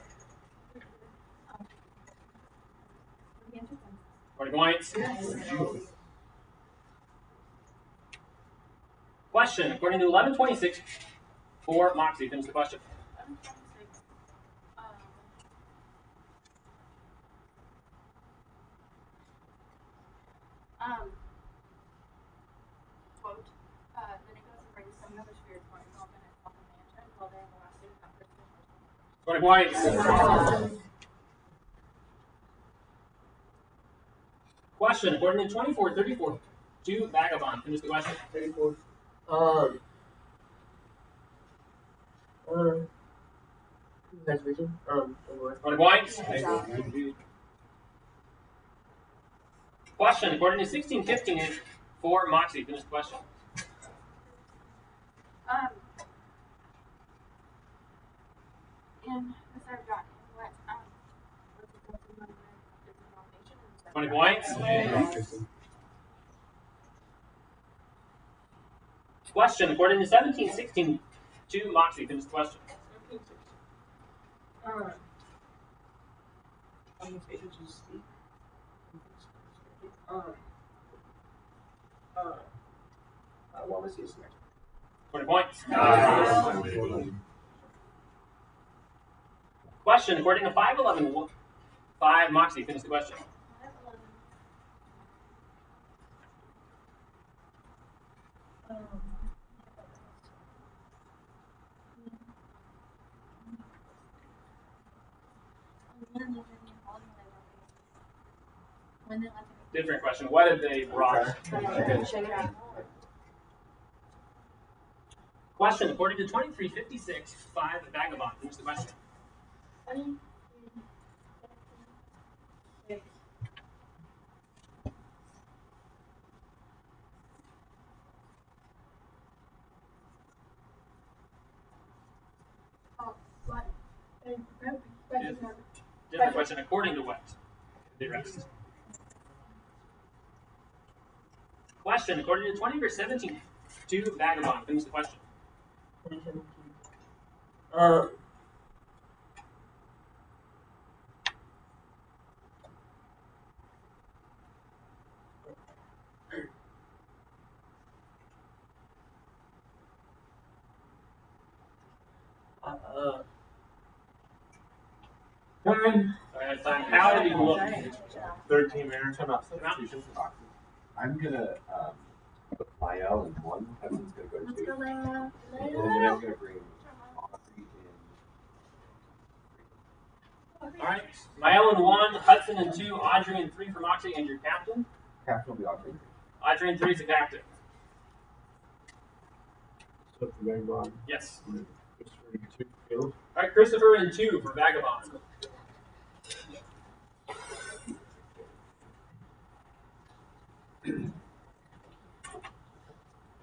20 points. Question according to 11:26. 4 Moxie, finish the question. Quote, then it goes and brings some other spirit for himself and it's on the mansion while they have the last student not Christian. 20 points. Question. According to 2434, 2 Vagabond. Finish the question. 34. That's vision. 20 points. Question. According to 1615, 4 Moxie. Finish the question. In the third dot, what, what's the number is the nomination? 20 points. Question. According to 1716, 2 Moxie. Finish the question. What was his next? 20 points. Question. According to 511, 5 Moxie. Finish the question. Different question. What did they rock? Question. According to 2356, 5 Vagabond. Finish the question. Different question. According to what? The rest. Question. According to 20 verse 17, 2 Vagabond. Finish the question. 2017. Time. How did he look? 13 minutes. I'm gonna put Mael in 1. Hudson's gonna go to 2. And then I'm gonna bring Audrey in. All right. Mael in 1, Hudson in 2, Audrey in 3 for Moxie, and your captain? Captain will be Audrey. Audrey in 3 is the captain. So for Vagabond. Yes. Christopher in 2 Caleb. All right, Christopher in 2 for Vagabond.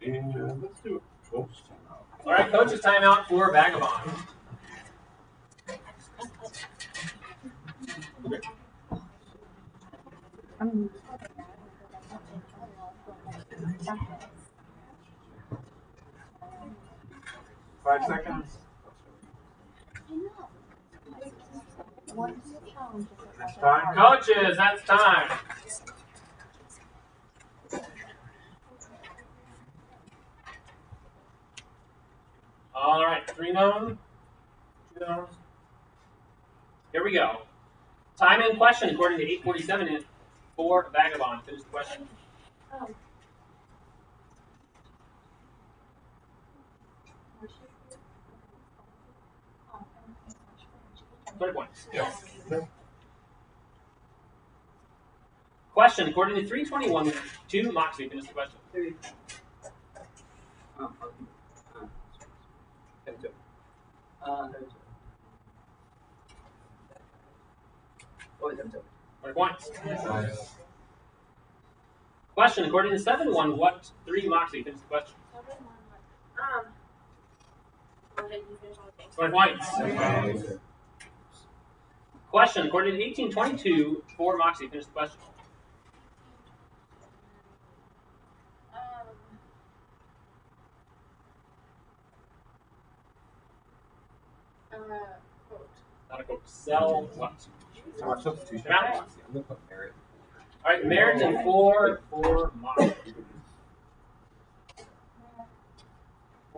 And let's do a coach timeout. All right, coach's timeout for Vagabond. Five seconds. That's time. Coaches, that's time. All right, 3 known, 2 known. Here we go. Time in question according to 847 for Vagabond. Finish the question. 30 points. Yes. Question according to 321 to Moxie. Finish the question. What was it? 20 points. Question according to 7-1, what 3 Moxie? Finish the question. 20 points. Question according to 1822 for Moxie. Finish the question. Not a quote. Sell what? Substitution. Amount? I'm gonna put Merit. All right, Merit and 4 for Moxie.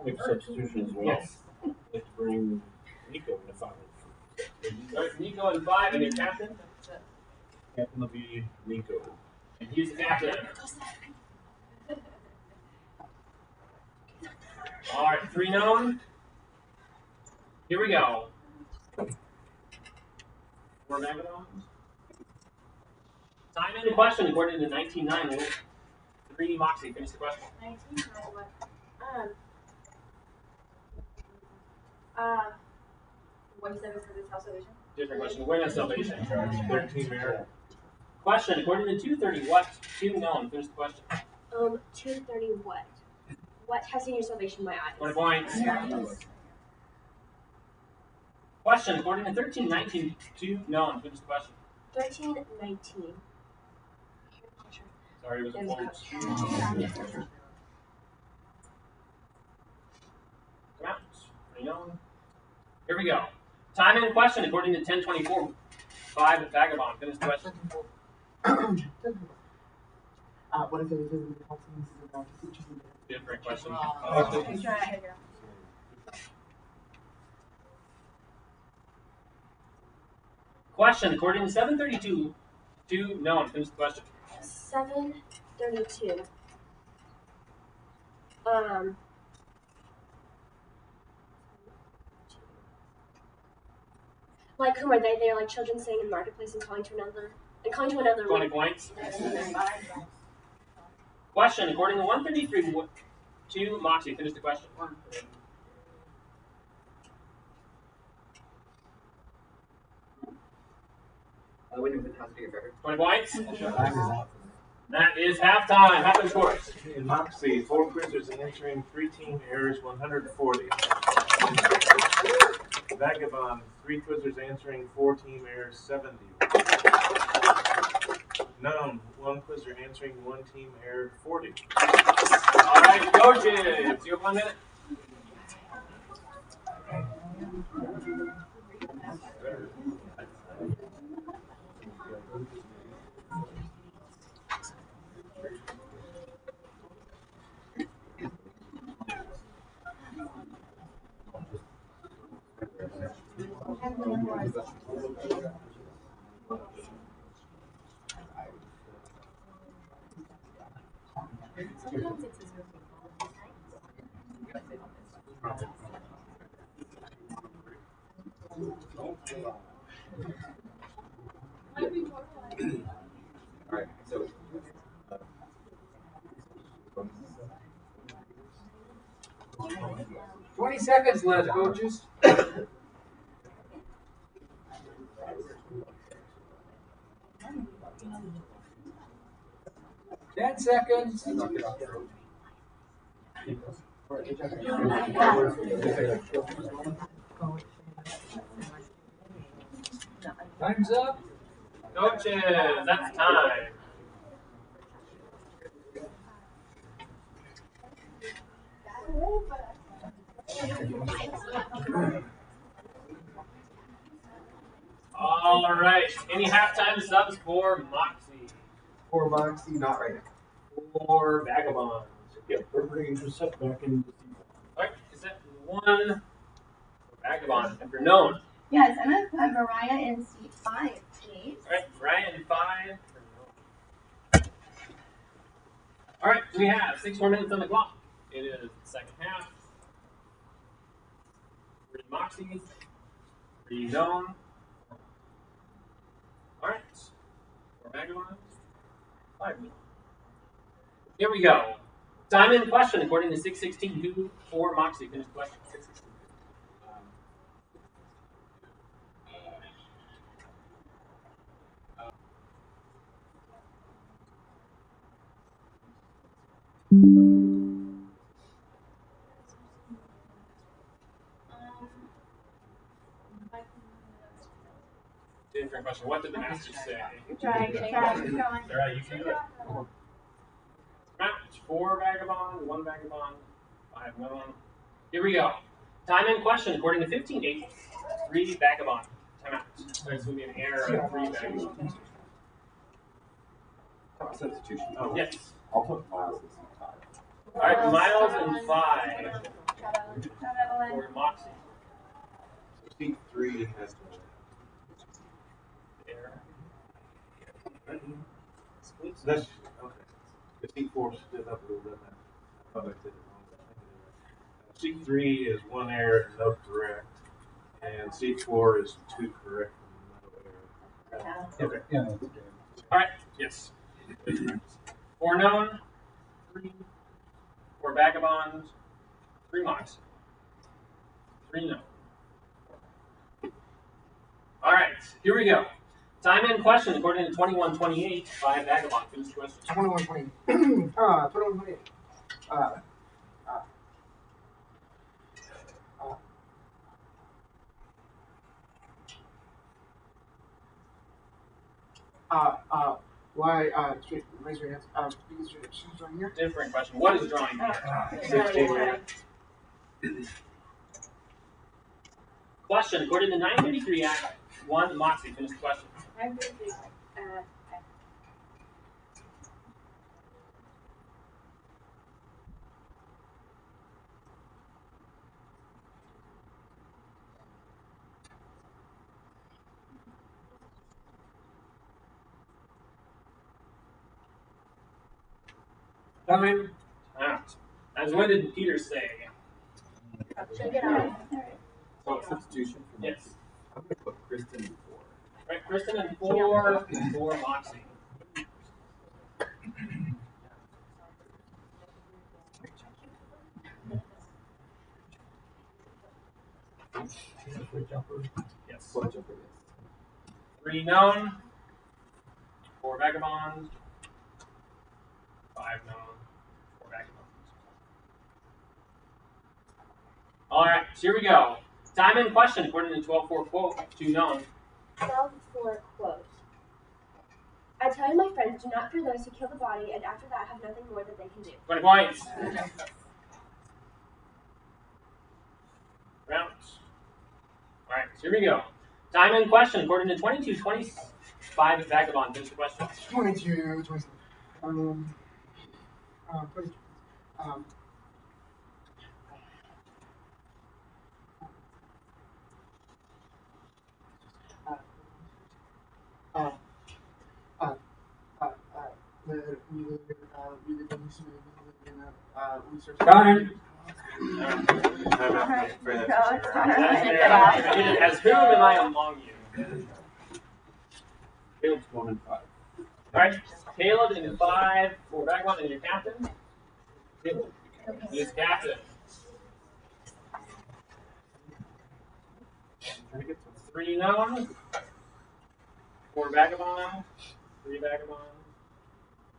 Make substitution as well. Yes. Let's bring Nico in the 5. All right, Nico and 5 and your captain. Captain will be Nico. He's the captain. All right, 3 known. Here we go. 4 vagabonds. Time in question according to 1909. 3 Moxie. Finish the question. 1909 what? What you said was for the salvation? Different question. When is salvation? 13 air. Question according to 230. What? 2 known. Finish the question. 230 what? What has seen your salvation, my eyes? 20 points. Question according to 1319. 2 known. Finish the question. 1319. Sorry, it was a quote. Come out. 3 known. Here we go. Time in question according to 1024. 5 vagabond. Finish the question. What if it was Different question. Question according to 732. 2 known. Finish the question. 732. Like whom are they? They are like children sitting in the marketplace and calling to another 20 points. Question according to 133. 2 Moxie. Finish the question. Winning with the house bigger better. 20 points. That is halftime. Halftime scores. In Moxie, 4 quizzers answering 3 team errors, 140. Vagabond, 3 quizzers answering 4 team errors, 70. Known, 1 quizzer answering 1 team error, 40. All right, coaches. You have 1 minute. Alright, so 20 seconds left, coaches. 10 seconds. Time's up. Coaches, that's time. All right. Any halftime subs for Moxie? for Moxie, not right now. For Vagabond? Yep, we're bringing Cassette back in. All right, Cassette 1 for Vagabond. And for known. Yes, I'm going to put Mariah in seat 5, please. All right, Ryan 5 for known. All right, we have 6 more minutes on the clock. It is the second half. 3 Moxie. 3 known. All right, 4 Vagabond. 5 known. Here we go. Time in question according to 616. Who for Moxie? Finish the question. 616. Different question. What did the master say? Try, keep going. All right, you can do it. Match 4 Vagabond, 1 Vagabond, 5 known. Here we go. Time in question according to 15-8. 3 Vagabond. Time out. There's going to be an error of 3 Vagabond. Substitution. Yes. I'll put Miles in seat 5. All right, Miles and 5 for Moxie. Seat 3 has to Error. That's okay. The C4 stood up a little bit. I thought I did it wrong. C3 is one error and no correct, and C4 is two correct and no error. Okay. Yeah. All right. Yes. 4 known, 4 vagabonds, 3 mocks, 3 known. All right. Here we go. Time in question according to 2128 by vagabond. Finish the question. 2128. 2128. Why, raise your hands. Because she's drawing here. Different question. What is drawing here? 16. Question according to 933 Act 1 Moxie. Finish the question. 933. Time out. As what did Peter say? Check it out. So substitution for Yes. I'm gonna put Kristen in 4. Right, Kristen in 4 for Moxie. Yes. 3 known, 4 vagabonds, 5 known, 4 vagabonds. All right, so here we go. Time in question according to 12-4 quote, 2 known. 12-4 quote. I tell you, my friends, do not fear those who kill the body, and after that have nothing more that they can do. 20 points. Rounds. All right, so here we go. Time in question according to 22-25 vagabond. Finish the question. 22, 27. 22. Time. As whom am I among you? Caleb's 1 and 5. All right, Caleb in 5 for vagabond and your captain. Caleb is captain. 3 known, 4 vagabond, 3 vagabond.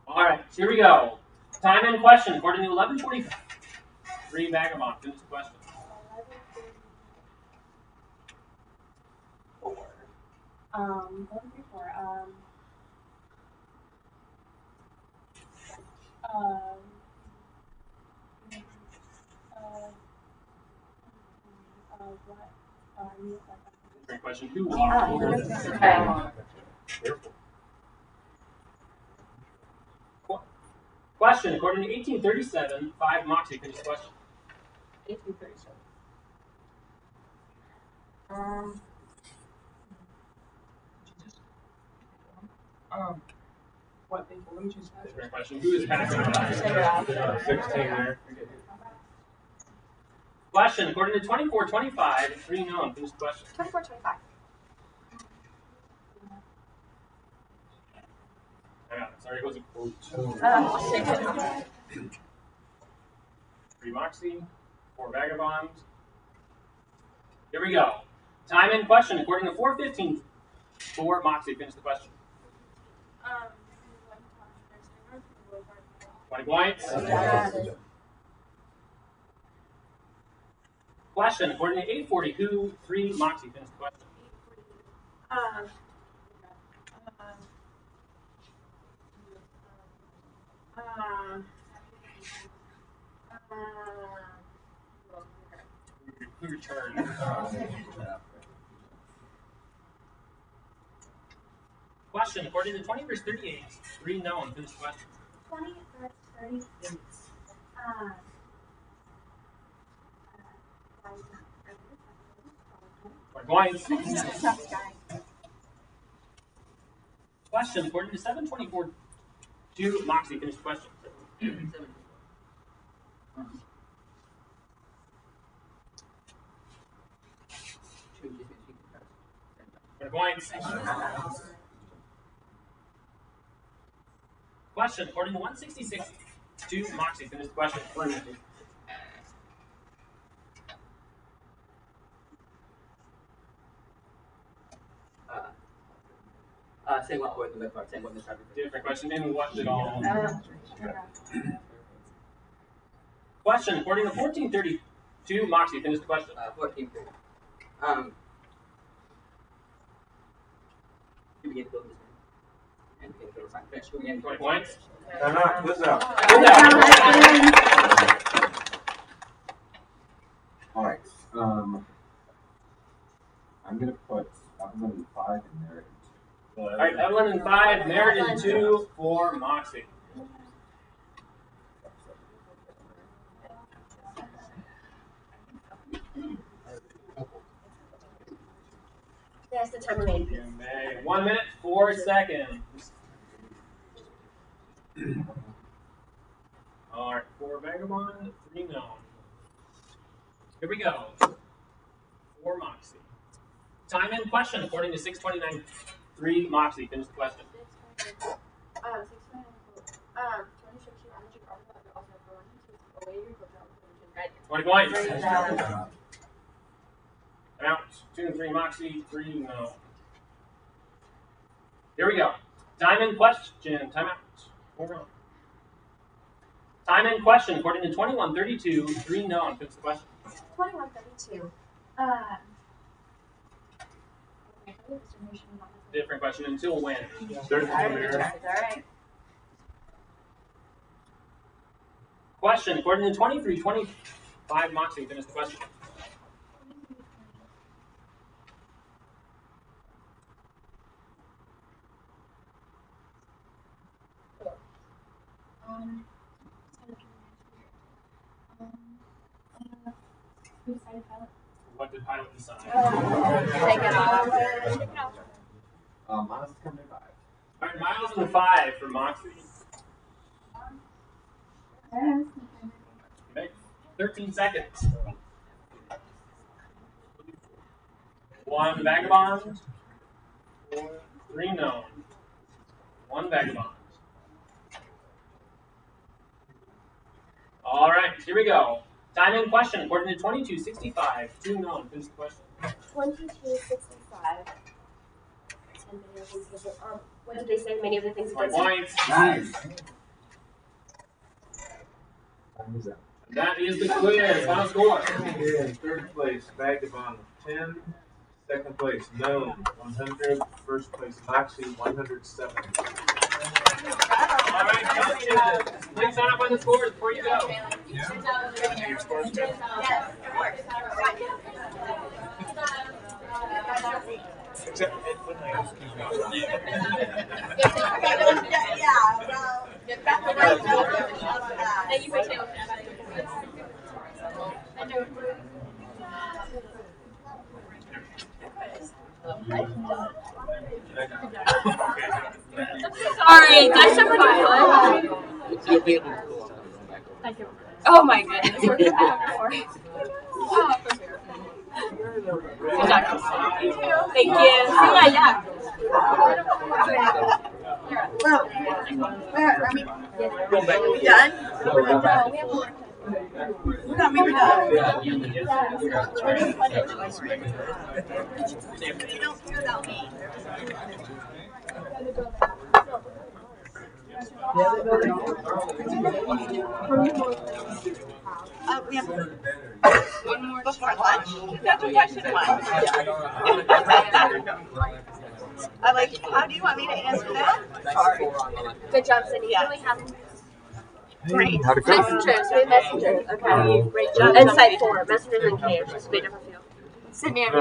All right, so here we go. Time in question according to 11:43 vagabond. Finish the question. 11:34. Great question. Who? Question according to 1837, 5 Moxie. Finish the question. 1837. What? Let me choose that. Great question. Who is passing? 16 there. Question according to 2425, 3 known. Finish the question. 24-25. Sorry, it was a quote. 3 Moxie, 4 vagabonds. Here we go. Time in question according to 415, 4 Moxie. Finish the question. 20 points. Question according to 840, who? 3 Moxie. Finish the question. Your turn. Question according to 20 verse 38, 3 known. Finish the question. 20 verse 38. Points. Question according to 724 2, Moxie, finish the question. 20 points. Question, according to 166, 2, Moxie, finish the question. Say what word the part, say what the start. Different question, and what did all? Question, according to 1432, Moxie, finish the question. 1430. You begin to build this one. And begin to build a sign. Finish. You begin 20 points. Time out. Quiz out. All right. I'm gonna put Evelyn and 5 in there. All right, Evelyn and 5, Merritt and 2 for Moxie. Yes, the time remains. 1 minute, 4 seconds. All right, 4 Vagabond, 3 known. Here we go. 4 Moxie. Time in question, according to 629, 3 Moxie. Finish the question. 20 points. Out. 2 and 3 Moxie, 3 no. Here we go. Time in question. Time out. Hold on. Time in question, according to 2132, 3 no. Finish the question. 2132. Different question until when? Alright. Question, according to 2325, Moxie. Finish the question. What did Pilot decide? Take it off. Miles is coming in 5. All right, Miles in the 5 for Moxie. Okay, 13 seconds. 1 Vagabond, 3 known. 1 Vagabond. All right, here we go. Time in question, according to 2265, 2 known. Finish the question. 2265. What did they say? Many of the things against Points. Nice. That is the quiz. Final score. In third place, Vagabond with 10. Second place, Known 100. First place, Moxie 107. All right, coaches. Please sign up on the scores before you go. Except Thank you for telling Sorry, I should put Thank you. Oh my goodness. We're gonna have more. Thank you. Yeah. We done? No, maybe not. You don't care about me. We have one more before lunch. That's what I should want. I like. How do you want me to answer that? Sorry. Good job, Cindy. Yeah. Great. How'd it go? Messengers. We have messengers. Okay. Great job. And site 4. Messengers and cage. Just made up a few. Sydney, I'm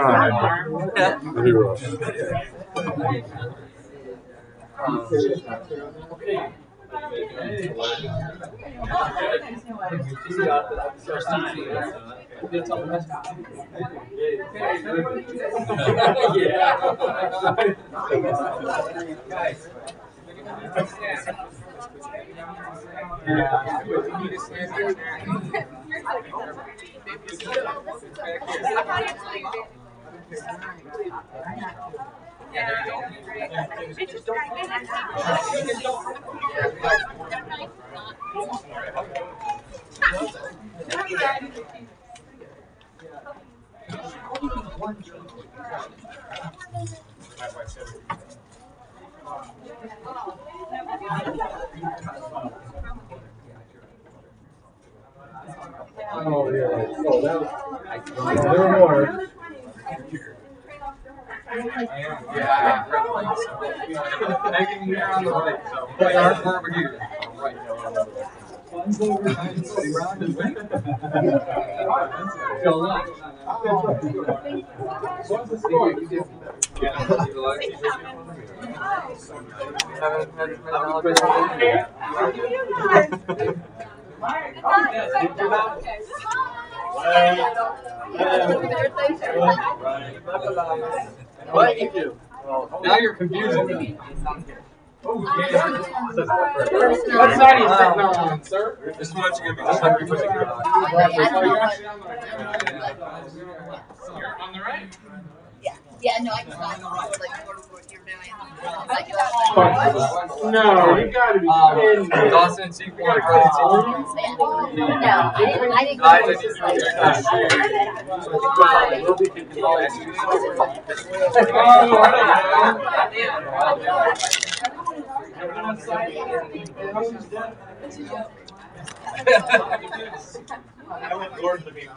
Oh, yeah. Oh, that was. There more. Yeah. Making here on the right. So, play our over here. Right. What's the score? What you do? Now you're confusing me. Oh, yeah. What side are you sitting on, sir? This one's gonna be You're on the right? Yeah, no, I just thought like what you're doing. No, you gotta be kidding. Dawson, C4, No, I didn't I went Gordon to be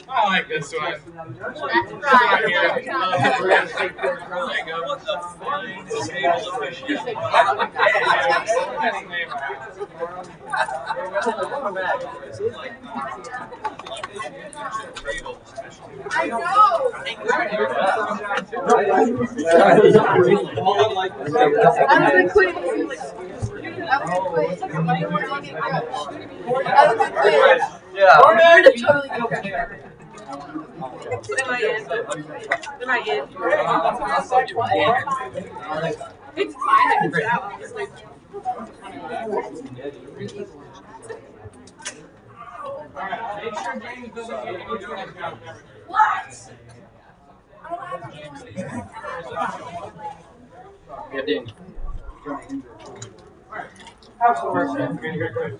I like this one. I know. I'm gonna quit. Yeah. We're gonna totally go there. Am I in? It's fine. I can sit out, honestly. Alright, make sure James doesn't get any What? Yeah, Danny. Have some mercy. I'm gonna hear quick.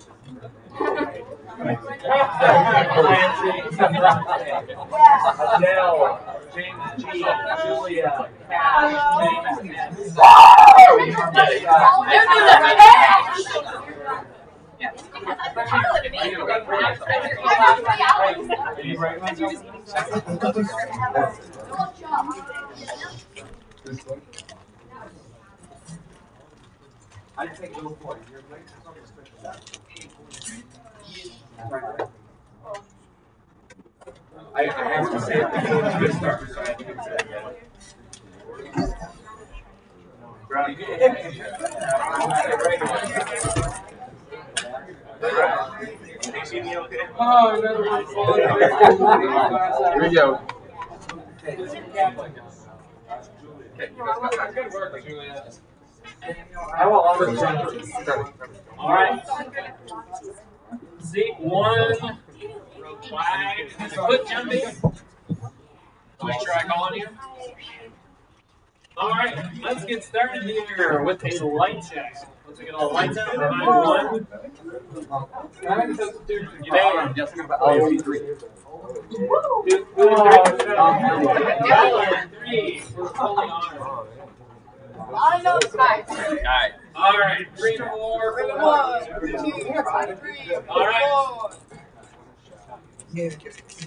Adele, James G, Julia, Cash, James S. I take no point. You're right. I have to say it before we start, so I think it's Oh, another one. Here we go. Good work, Julia. I want all this. All right. See, one flag. Foot jumping. Make sure I call on you. All right, let's get started here with a light check. Let's get all the lights out. One. You there? Yes, oh, 3. 2, 3. We're fully on. I know it's fine. Alright. All right, 3, 4. 1, 2, 3, All right. 4.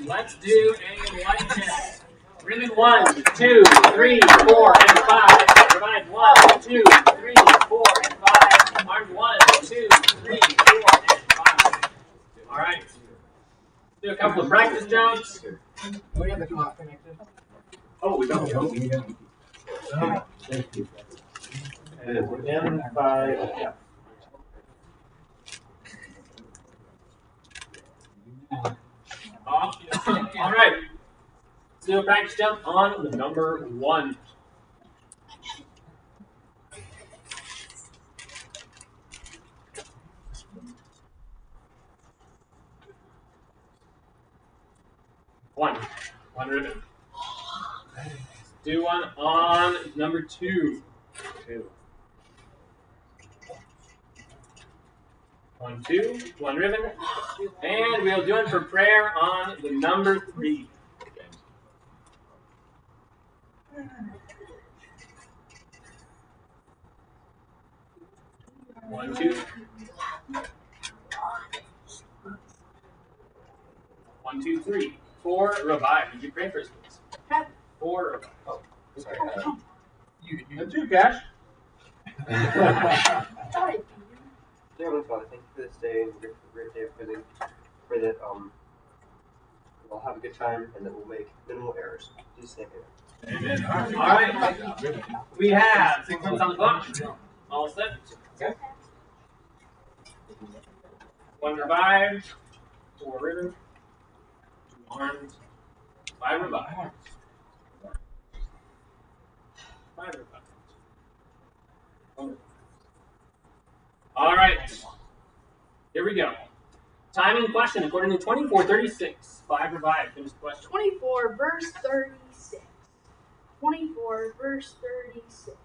Let's do a light check. Really 1, 2, 3, 4, and 5. Revise 1, 2, 3, 4, and 5. Armed 1, 2, 3, 4, and 5. All right. Do a couple of practice jumps. We have the clock connected. Oh, we don't. It is M5F. All right. Let's do a practice jump on the number 1. One ribbon. Do one on number 2. 1, 2, 1 ribbon. And we'll do it for prayer on the number 3. 1, 2. 1, 2, 3. 4, revive. Would you pray first, please? 4, revive. Oh, sorry. You too, Cash. Dear Heavenly Father, thank you for this day and great day of quizzing. Pray that we'll have a good time and that we'll make minimal errors. Jesus' name, amen. All right. We have 6 minutes on the clock. All set. Okay. 1 revive. 4 ribbon. 2 arms. 5 revive. 5 revive. All right. Here we go. Time in question according to 24:36. 5 revive. Finish the question. 24 verse 36. 24 verse 36.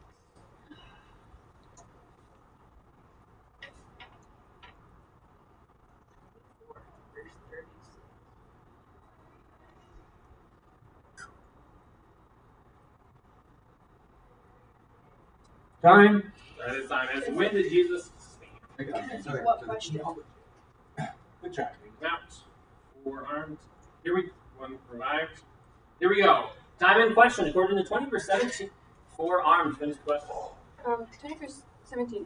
Time. That is time. As when did Jesus speak? What question? Good try. Out. 4 arms. Here we 1 revived. Here we go. Time in question according to 20%. 4 arms. Finish the question. 20:17.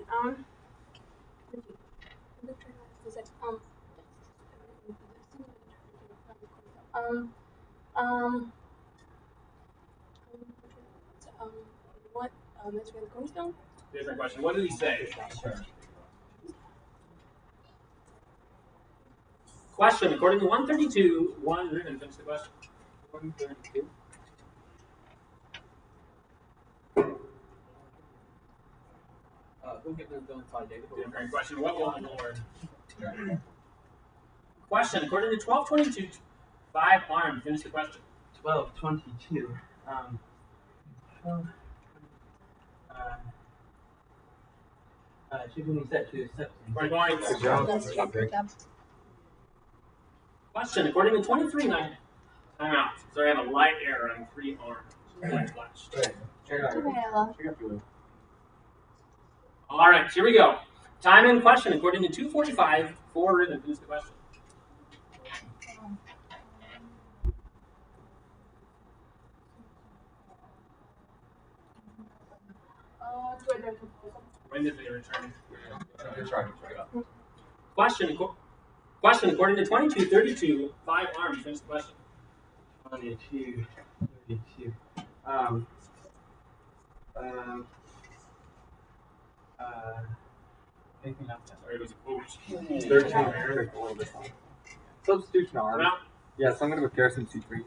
What? That's where the cornerstone? Different question. What did he say? Question according to 132. 1 ribbon. Finish the question. 132. Who given the inside David? Different question. What will the Lord? Question according to 12:22. 5 arms. Finish the question. 12:22. She's only set to 7. Right points. Question according to 23:9. Time out. So I have a light error on 3 arms. Light flashed. All right, here we go. Time in question according to 2:45. 4 ribbon. Finish the question. When did they return? Question according to 22:32. 5 arms. Finish the question. 22:32. Anything else? Sorry, it was a quote. 13. Substitution arm. Yes, I'm going to go Garrison C3.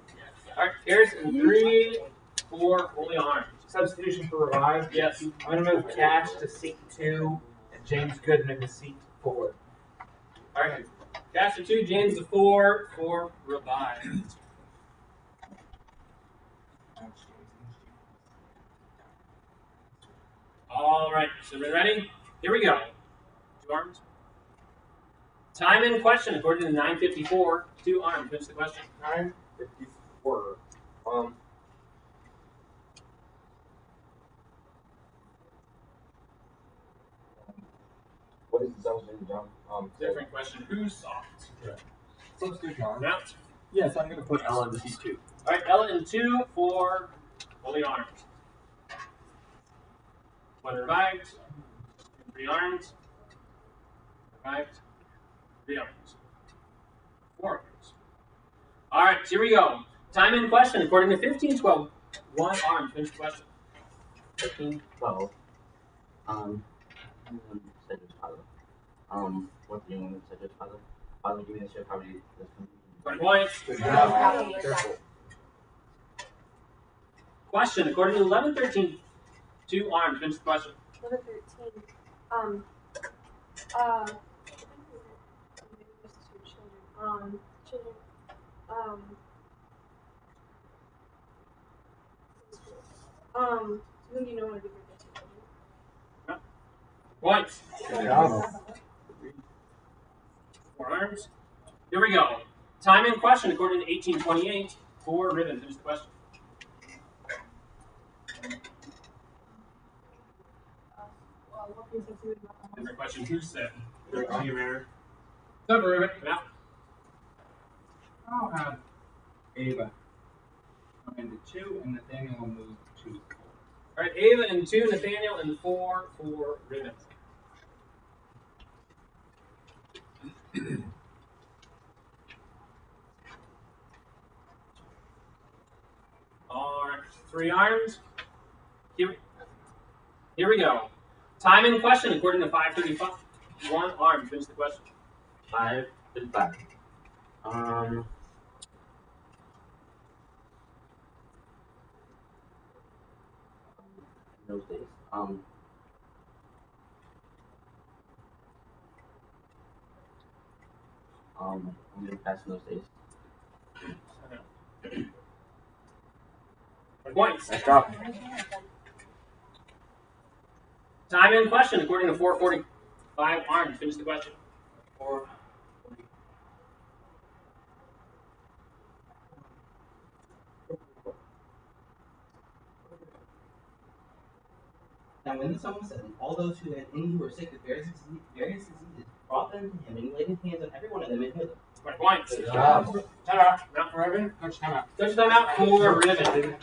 All right, Garrison 3, 4, fully armed. Substitution for revive? Yes. I'm going to move Cash to seat 2 and James Goodman to seat 4. All right. Cash to 2, James to 4, 4 revived. All right, so we're ready? Here we go. 2 arms. Time in question according to 9:54. 2 arms. Finish the question. 9:54. What is the substitution, John? Different question. Who's soft? Substitution arm. Yep. Yes, I'm going to put Ella into C2. All right, Ella in 2, 4, fully armed. 1 revived. 3 arms. Revived. 3 arms. 4 arms. All right, here we go. Time in question according to 15:12. 1 arm. Finish the question. 15:12. Said his father. What do you want to say his father? Father, give me this shit, probably this one. 20 points. Good job. Question. According to 1113, 2 armed. Finish the question. 1113. Children. Who do you know how to give your best children? Points. Good job. 4 arms. Here we go. Time in question according to 1828. 4 ribbon. Finish the question. Different question. Who said? Mayor. Number ribbon. Come out. I'll have Ava come into 2, and Nathaniel will move to 4. All right, Ava and 2, Nathaniel and 4 for ribbon. All right, 3 arms. Here we go. Time in question according to 535. 1 arm. Finish the question. 5:55. Those days. I'm gonna pass in those days. Points. Nice job. Time in question according to 445 arms. Finish the question. 4. Now when the song was said, all those who had any who were sick with various diseases brought them to him, and he laid his hands on every one of them and healed them. 20 points. Good job. Time out. Not for ribbon. Coach, time out. Coach, time out for ribbon.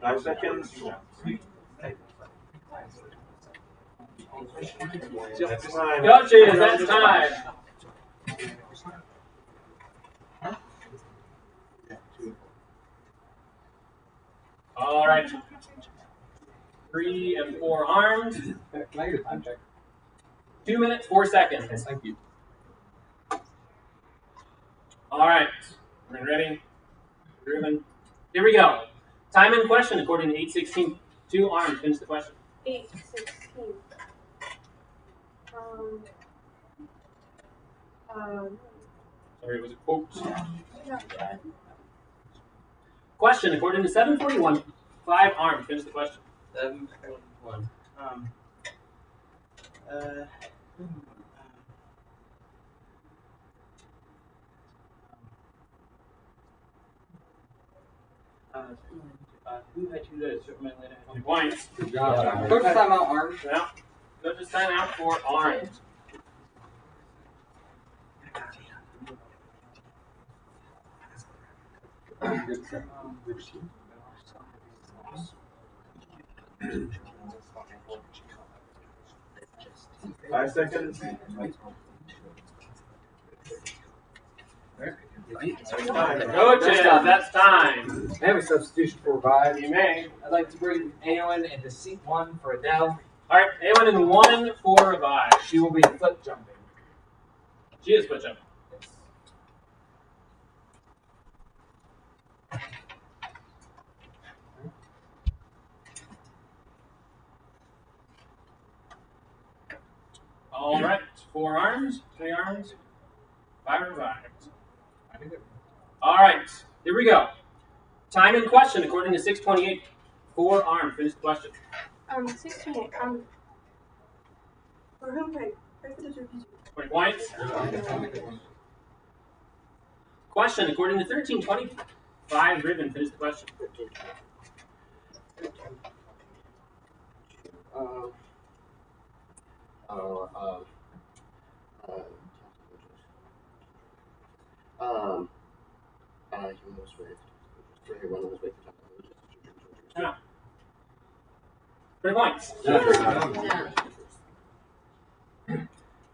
Five seconds. Coaches, that's time. All right. 3 and 4 armed. Can I get a time check? 2 minutes, 4 seconds. Thank you. All right. Ready? Ribbon. Here we go. Time in question according to 816. 2 armed. Finish the question. 8:16. Sorry, it was a quote. Question according to 741. 5 armed. Finish the question. 7:41. Who had you to Superman later? 20 points. Good job. Coach, time out, arms. Yeah. Coach's time out for armed. Five seconds. Coaches, that's time. I have a substitution for Vibe. You may. I'd like to bring Aowen into seat 1 for Adele. All right, Awen in 1 for revive. She will be foot jumping. She is foot jumping. All right, 4 arms, 3 arms, 5 revives. All right, here we go. Time in question according to 628. 4 arms. Finish the question. 628. For whom pray? Pray for the 20 points. Question according to 1320. 5 ribbon. Finish the question. Yeah. 20 points.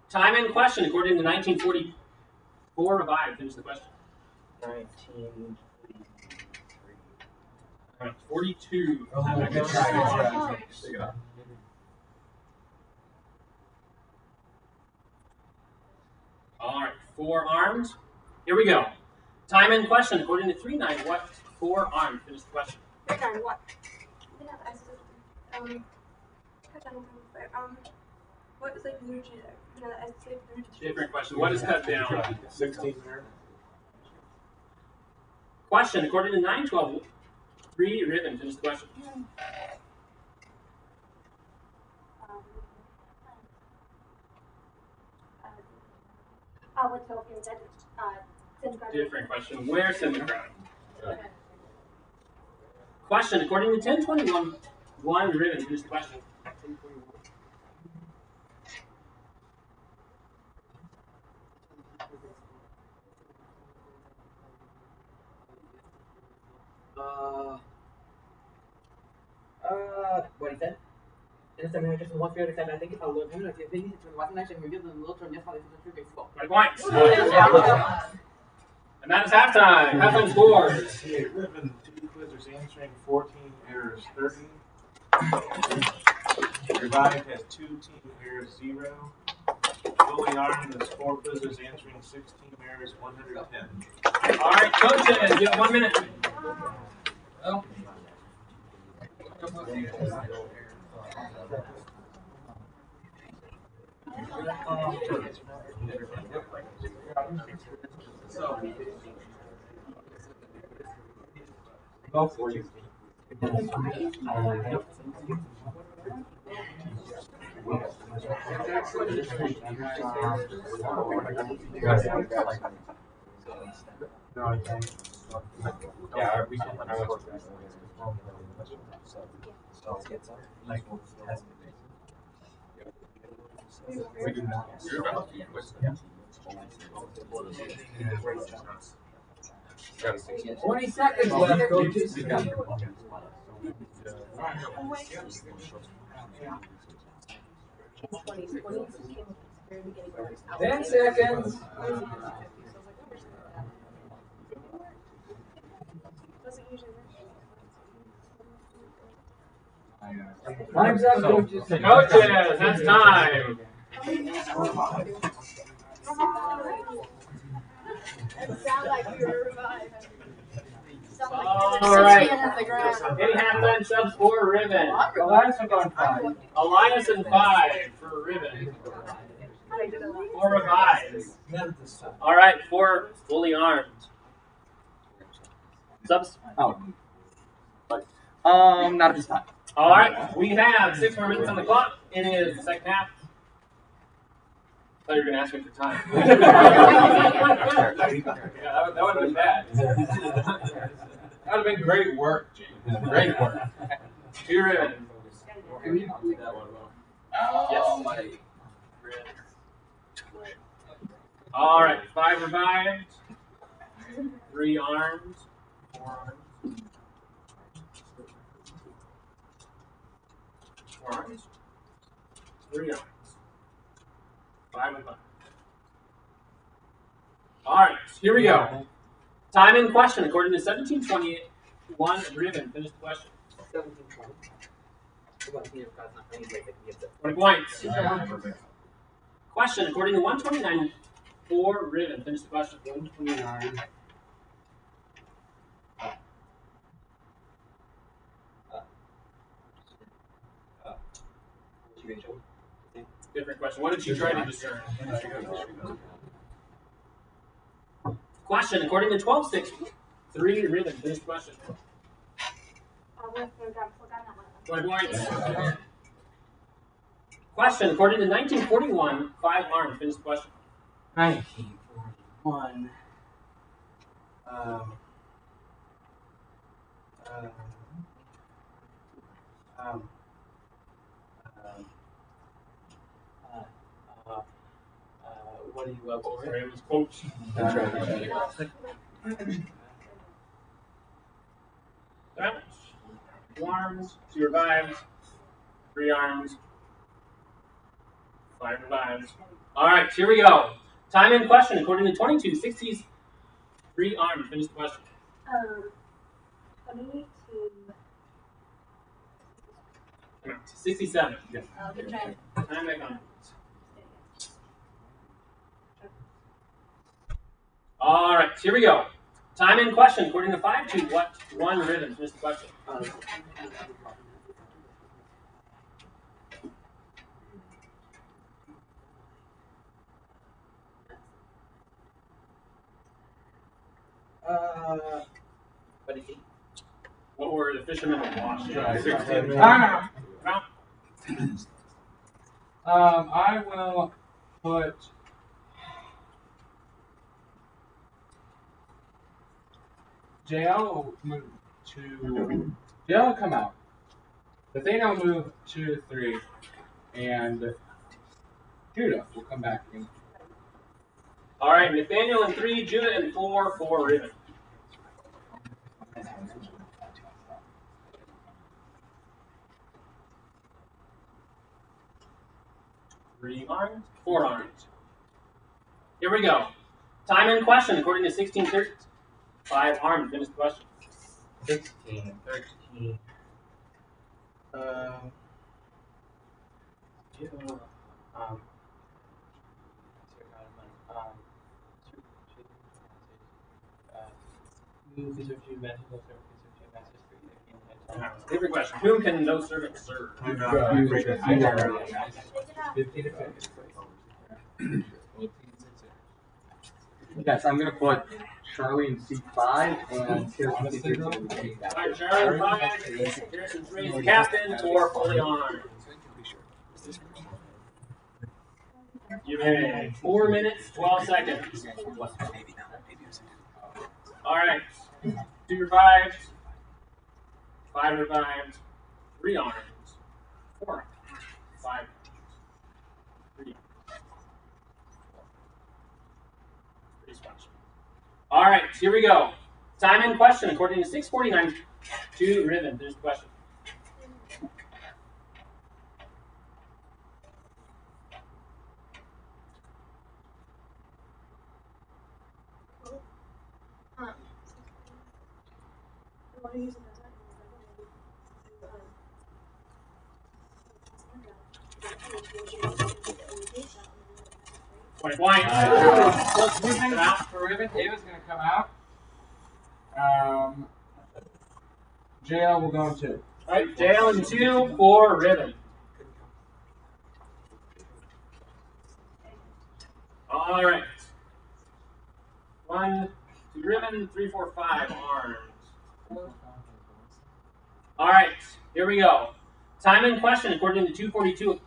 Time in question, according to 1944 revived. Finish the question. 1943. 42. Good try. All right, 4 arms. Here we go. Time in question, according to 39. What 4 arms? Finish the question. 39 what? What is like liturgy there? Different question. What is cut down? 16 there. Question, according to 912. 3 ribbon. Finish the question. What's the okay, that Different question. Where's in the crowd? Question, according to 1021. 1 ribbon. Finish the question. 1021. What he said? En este momento, just one spirit except I think it's a little bit of the wasn't actually revealed in the little term. That's how they put the school. 20 points. And that is halftime. Halftime scores. Ribbon, 2 quizzers answering 14 errors, 30. Revived has 2 team errors, 0. Fully armed has 4 quizzers answering 16 errors, 110. All right, coaches, you have 1 minute. Oh. Go for you. Yeah, we can. We do not. 20 seconds left, coaches. 10 seconds. Time's up, coaches. Coaches, that's time. All right. Any halftime subs for ribbon? Elias are going 5. Elias and 5 for ribbon. 4 revives. All right, 4 fully armed. Subs? Oh. Not at this time. All right, we have 6 more minutes on the clock. It is the second half. I thought you were going to ask me for time. Yeah, that would have been bad. That would have been great work, Gene. Great work. 2 ribbons. Yes. All right, 5 revived. 3 armed. 4 armed. 4 arms. 3 arms. 5 and 5. All right, here we go. Time in question, according to 1721 ribbon. Finish the question. 20 points. Question, according to 129 4 ribbon. Finish the question. 129. Different question. What did you try to discern? Question, according to 12.6, 3 ribbon. Finish the question. 20 points. Question, according to 1941, 5 armed. Finish the question. 1941. What do you love for? It was coach. Alright. 2 arms, 2 revives, 3 arms, 5 revives, All right, here we go. Time in question, according to 2260s, 3 armed. Finish the question. 22. 67. Okay. Time back on. All right, here we go. Time in question, according to 5-2, what 1 rhythm? Finish the question. What is he? What were the fishermen of Wash? 16. I will put JL will move to JL will come out. Nathaniel will move 2 to 3, and Judah will come back in. All right, Nathaniel in 3, Judah in 4, 4 ribbon. Three armed, 4 armed. Here we go. Time in question, according to 1630. 5 armed. Finish the question. 16, 13. Favorite question. Whom can no servant serve? Yes, I'm gonna put Charlie in C5 and Kirsten in C6. All right, Charlie 5. Kirsten's raised captain or fully armed. You may 4 minutes, 12 seconds. All right. 2 revived. 5 revived. 3 armed. 4 armed. 5 3 All right, here we go. Time in question, according to 649, 2 ribbon. There's the question. Point blank. Come out for ribbon. Ava's going to come out. JL will go in 2. All right, JL in 2 for ribbon. All right. 1, 2 ribbon, 3, 4, 5 armed. All right, here we go. Time in question, according to 242,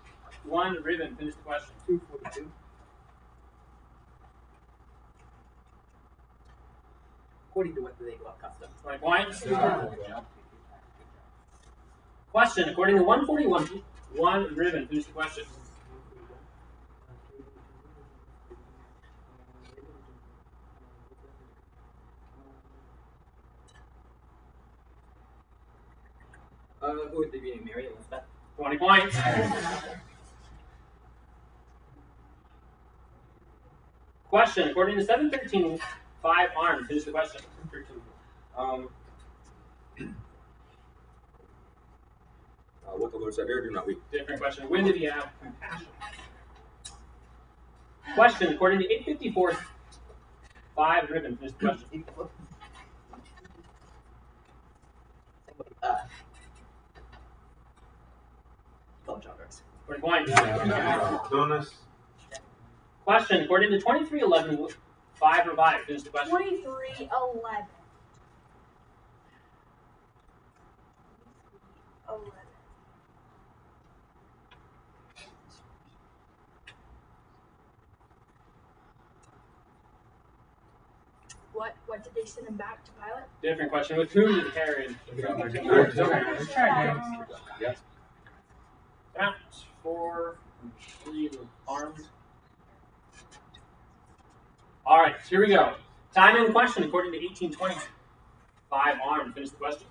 1 ribbon. Finish the question. 242. According to what do they go up custom? 20 points. Question, according to 141, 1 ribbon. Finish the question. Who would they be? Mary Elizabeth? 20 points. Question, according to 713, 5 armed. Finish the question. What the Lord said here, do not weep. Different question. When did he have compassion? Question, according to 854, 5 ribbon. Finish the question. Genres. 20 points. Bonus. Question, according to 2311, 5 revived. Finish the question. 2311. 11. What did they send him back to pilot? Different question. With whom did Herod? Yes. Out 4, 3 armed. All right, here we go. Time in question, according to 1820, 5 armed. Finish the question.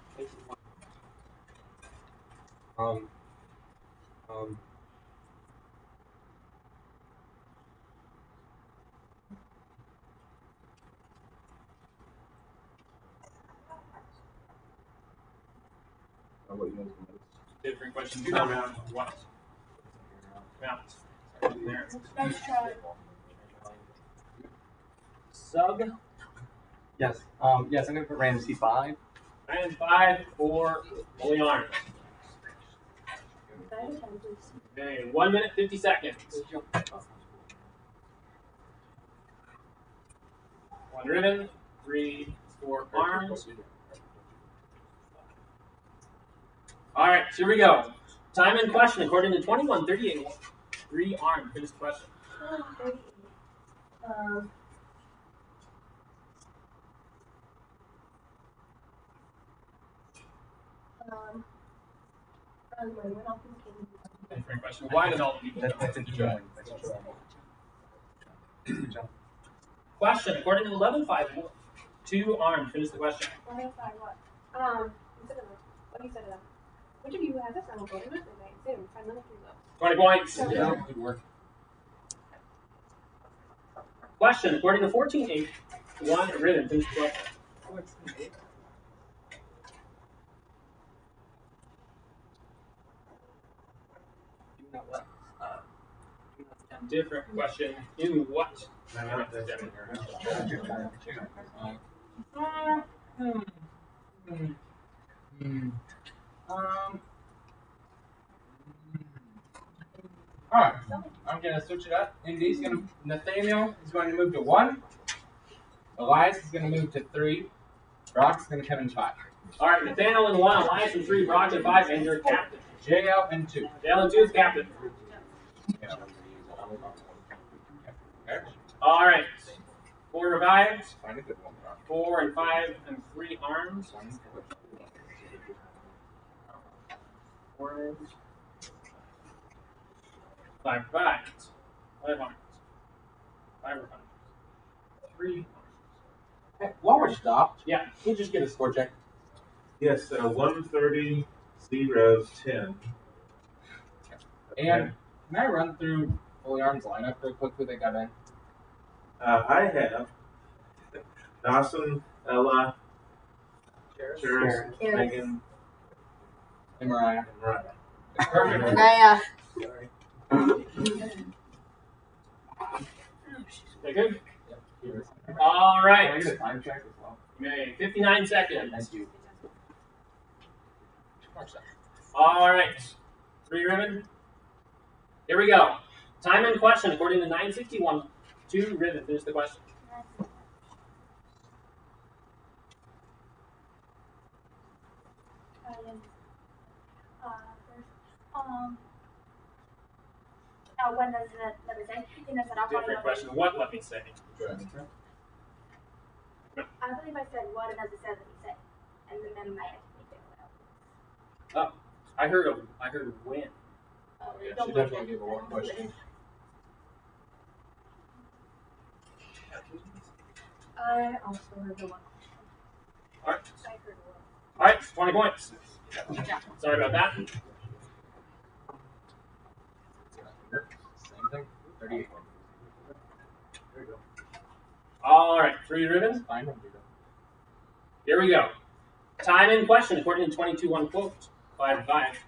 about you guys? Different question. Do not round. What? Round. There. Nice try. Sub. Yes. Yes, I'm gonna put random C5. Random 5 for holding arms. Okay, 1 minute 50 seconds. 1 ribbon, 3, 4 arms. All right, so here we go. Time in question according to 2138. 3 arms. Finish the question. Different question. Why did all the people know? Question according to 11.5. 2 arms. Finish the question. 105 what? What you said it up. Which of you has this? I will go to it. Soon. 5 minutes to go. 20 points. Yeah, good work. Question according to 14.8. 1 ribbon. Finish the question. Different question. In what? Alright, I'm gonna switch it up. Nathaniel is going to move to 1. Elias is gonna move to 3. Brock's gonna come in 5. All right, Nathaniel in 1, Elias in 3, Brock in 5, and your captain. JL in 2. JL in 2 is captain. All right. 4 revives. 4 and 5 and 3 arms. 4 arms. 5 revives. 5 arms. 5 revives. 3 arms. Hey, while we're stopped, yeah, can you just get a score check? Yes, 130, 0, 10. And can I run through Fully Arms lineup real quick who they got in? I have Dawson, Ella, Cheris, Megan, and Mariah. Perfect. Yeah. Okay, good? All right. Can I get a time check as well? Okay, 59 seconds. Thank you. All right. 3 ribbon. Here we go. Time in question according to 961. 2 ribbon. Finish the question. When does let me say? Different question. What let me say? I believe I said what and does it say let me say, and then my Oh, I heard when. Oh yeah, she definitely gave a 1 question. I also heard the 1 question. All right. I heard 1. All right, 20 points. Sorry about that. Same thing. 38. There we go. All right, 3 ribbons. Here we go. Time in question according to 22.1 quote. 5 and 5.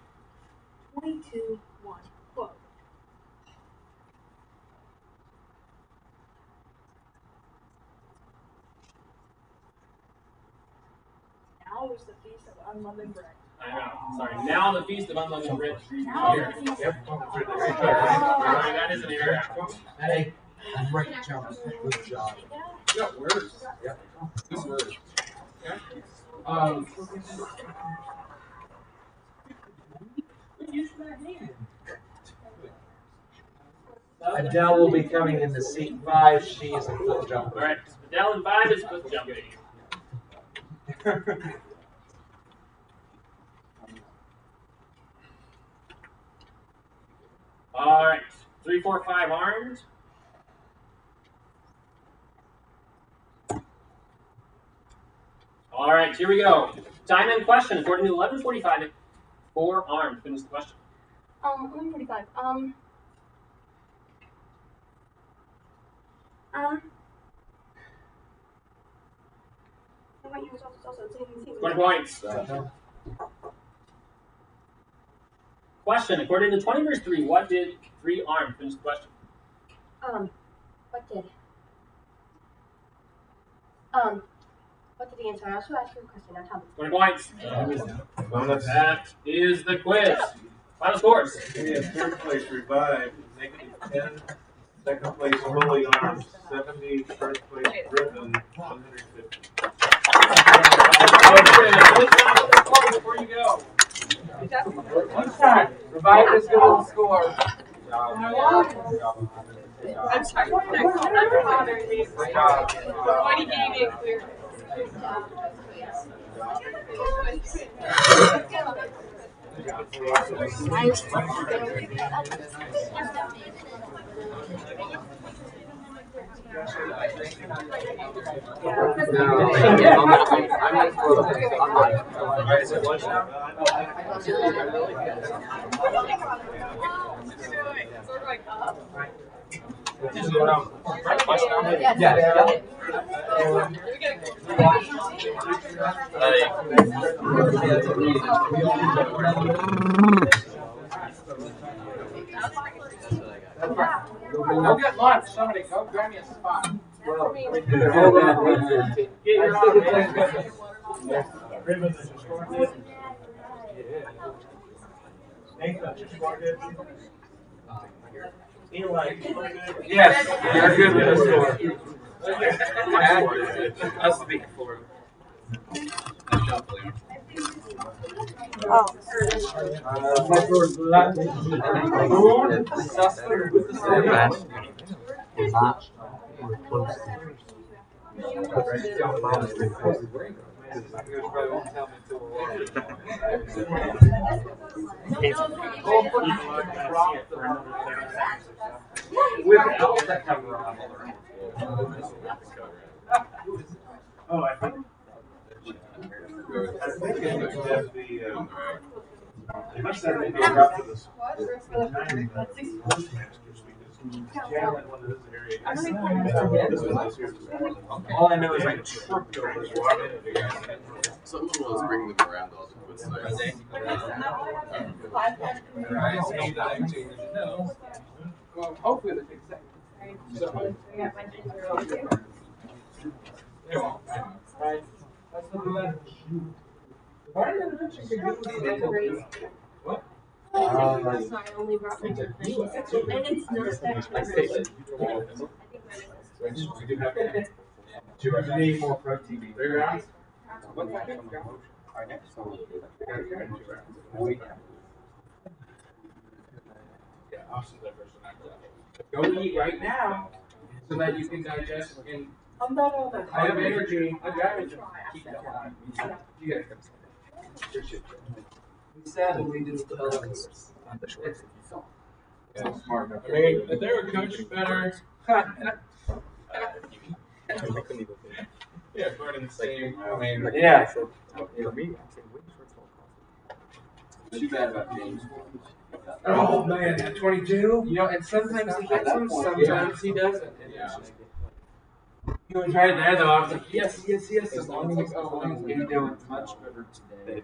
22.1 quote. Now is the feast of unleavened bread. I know. Sorry. Now the feast of unleavened bread. Now the feast Sorry, that is an error. Hey, great job. Good job. You got words. Yeah. Good words. Okay. Adele will be coming in the seat 5. She is a foot jumper. All right. Adele in 5 is foot jumping. All right. 3, 4, 5 arms. All right. Here we go. Time in question according to 11:45. 4 arms. Finish the question. 145. What points? Question: according to 20 verse 3, what did 3 arm? Finish the question. What did the answer? I also asked you a question. Now tell me. 20 points. That is the quiz. Final scores. We have third place Revive, -10. Second place Holy Arms, 70. First place Griffin, 150. Before you go. One time. Revive is good on the score. I'm sorry. I'm bothering me. What he gave me a clear. Go get lunch. Somebody go grab me a spot. Yes, you're good with the score. I'll speak for him. Oh, I think they must have maybe got to this timing of Masters because Jan went one of those areas. All I know is I tripped over this water. Something was bringing them around all the good Well, hopefully they fix that. What? That's why I only brought my things. And it's not that You need more protein. Go eat right now so that you can digest and I have energy. I got it. Keep going. You guys Sadly, we didn't tell them. Yeah, smart enough. I mean, if they were coached better. Yeah, according to the same. I mean, Yeah. For me, too bad about James. Oh man, at 22. You know, and sometimes he gets them, sometimes he doesn't. Yeah. He was right there though. I was like, yes, as long as he's doing much better today.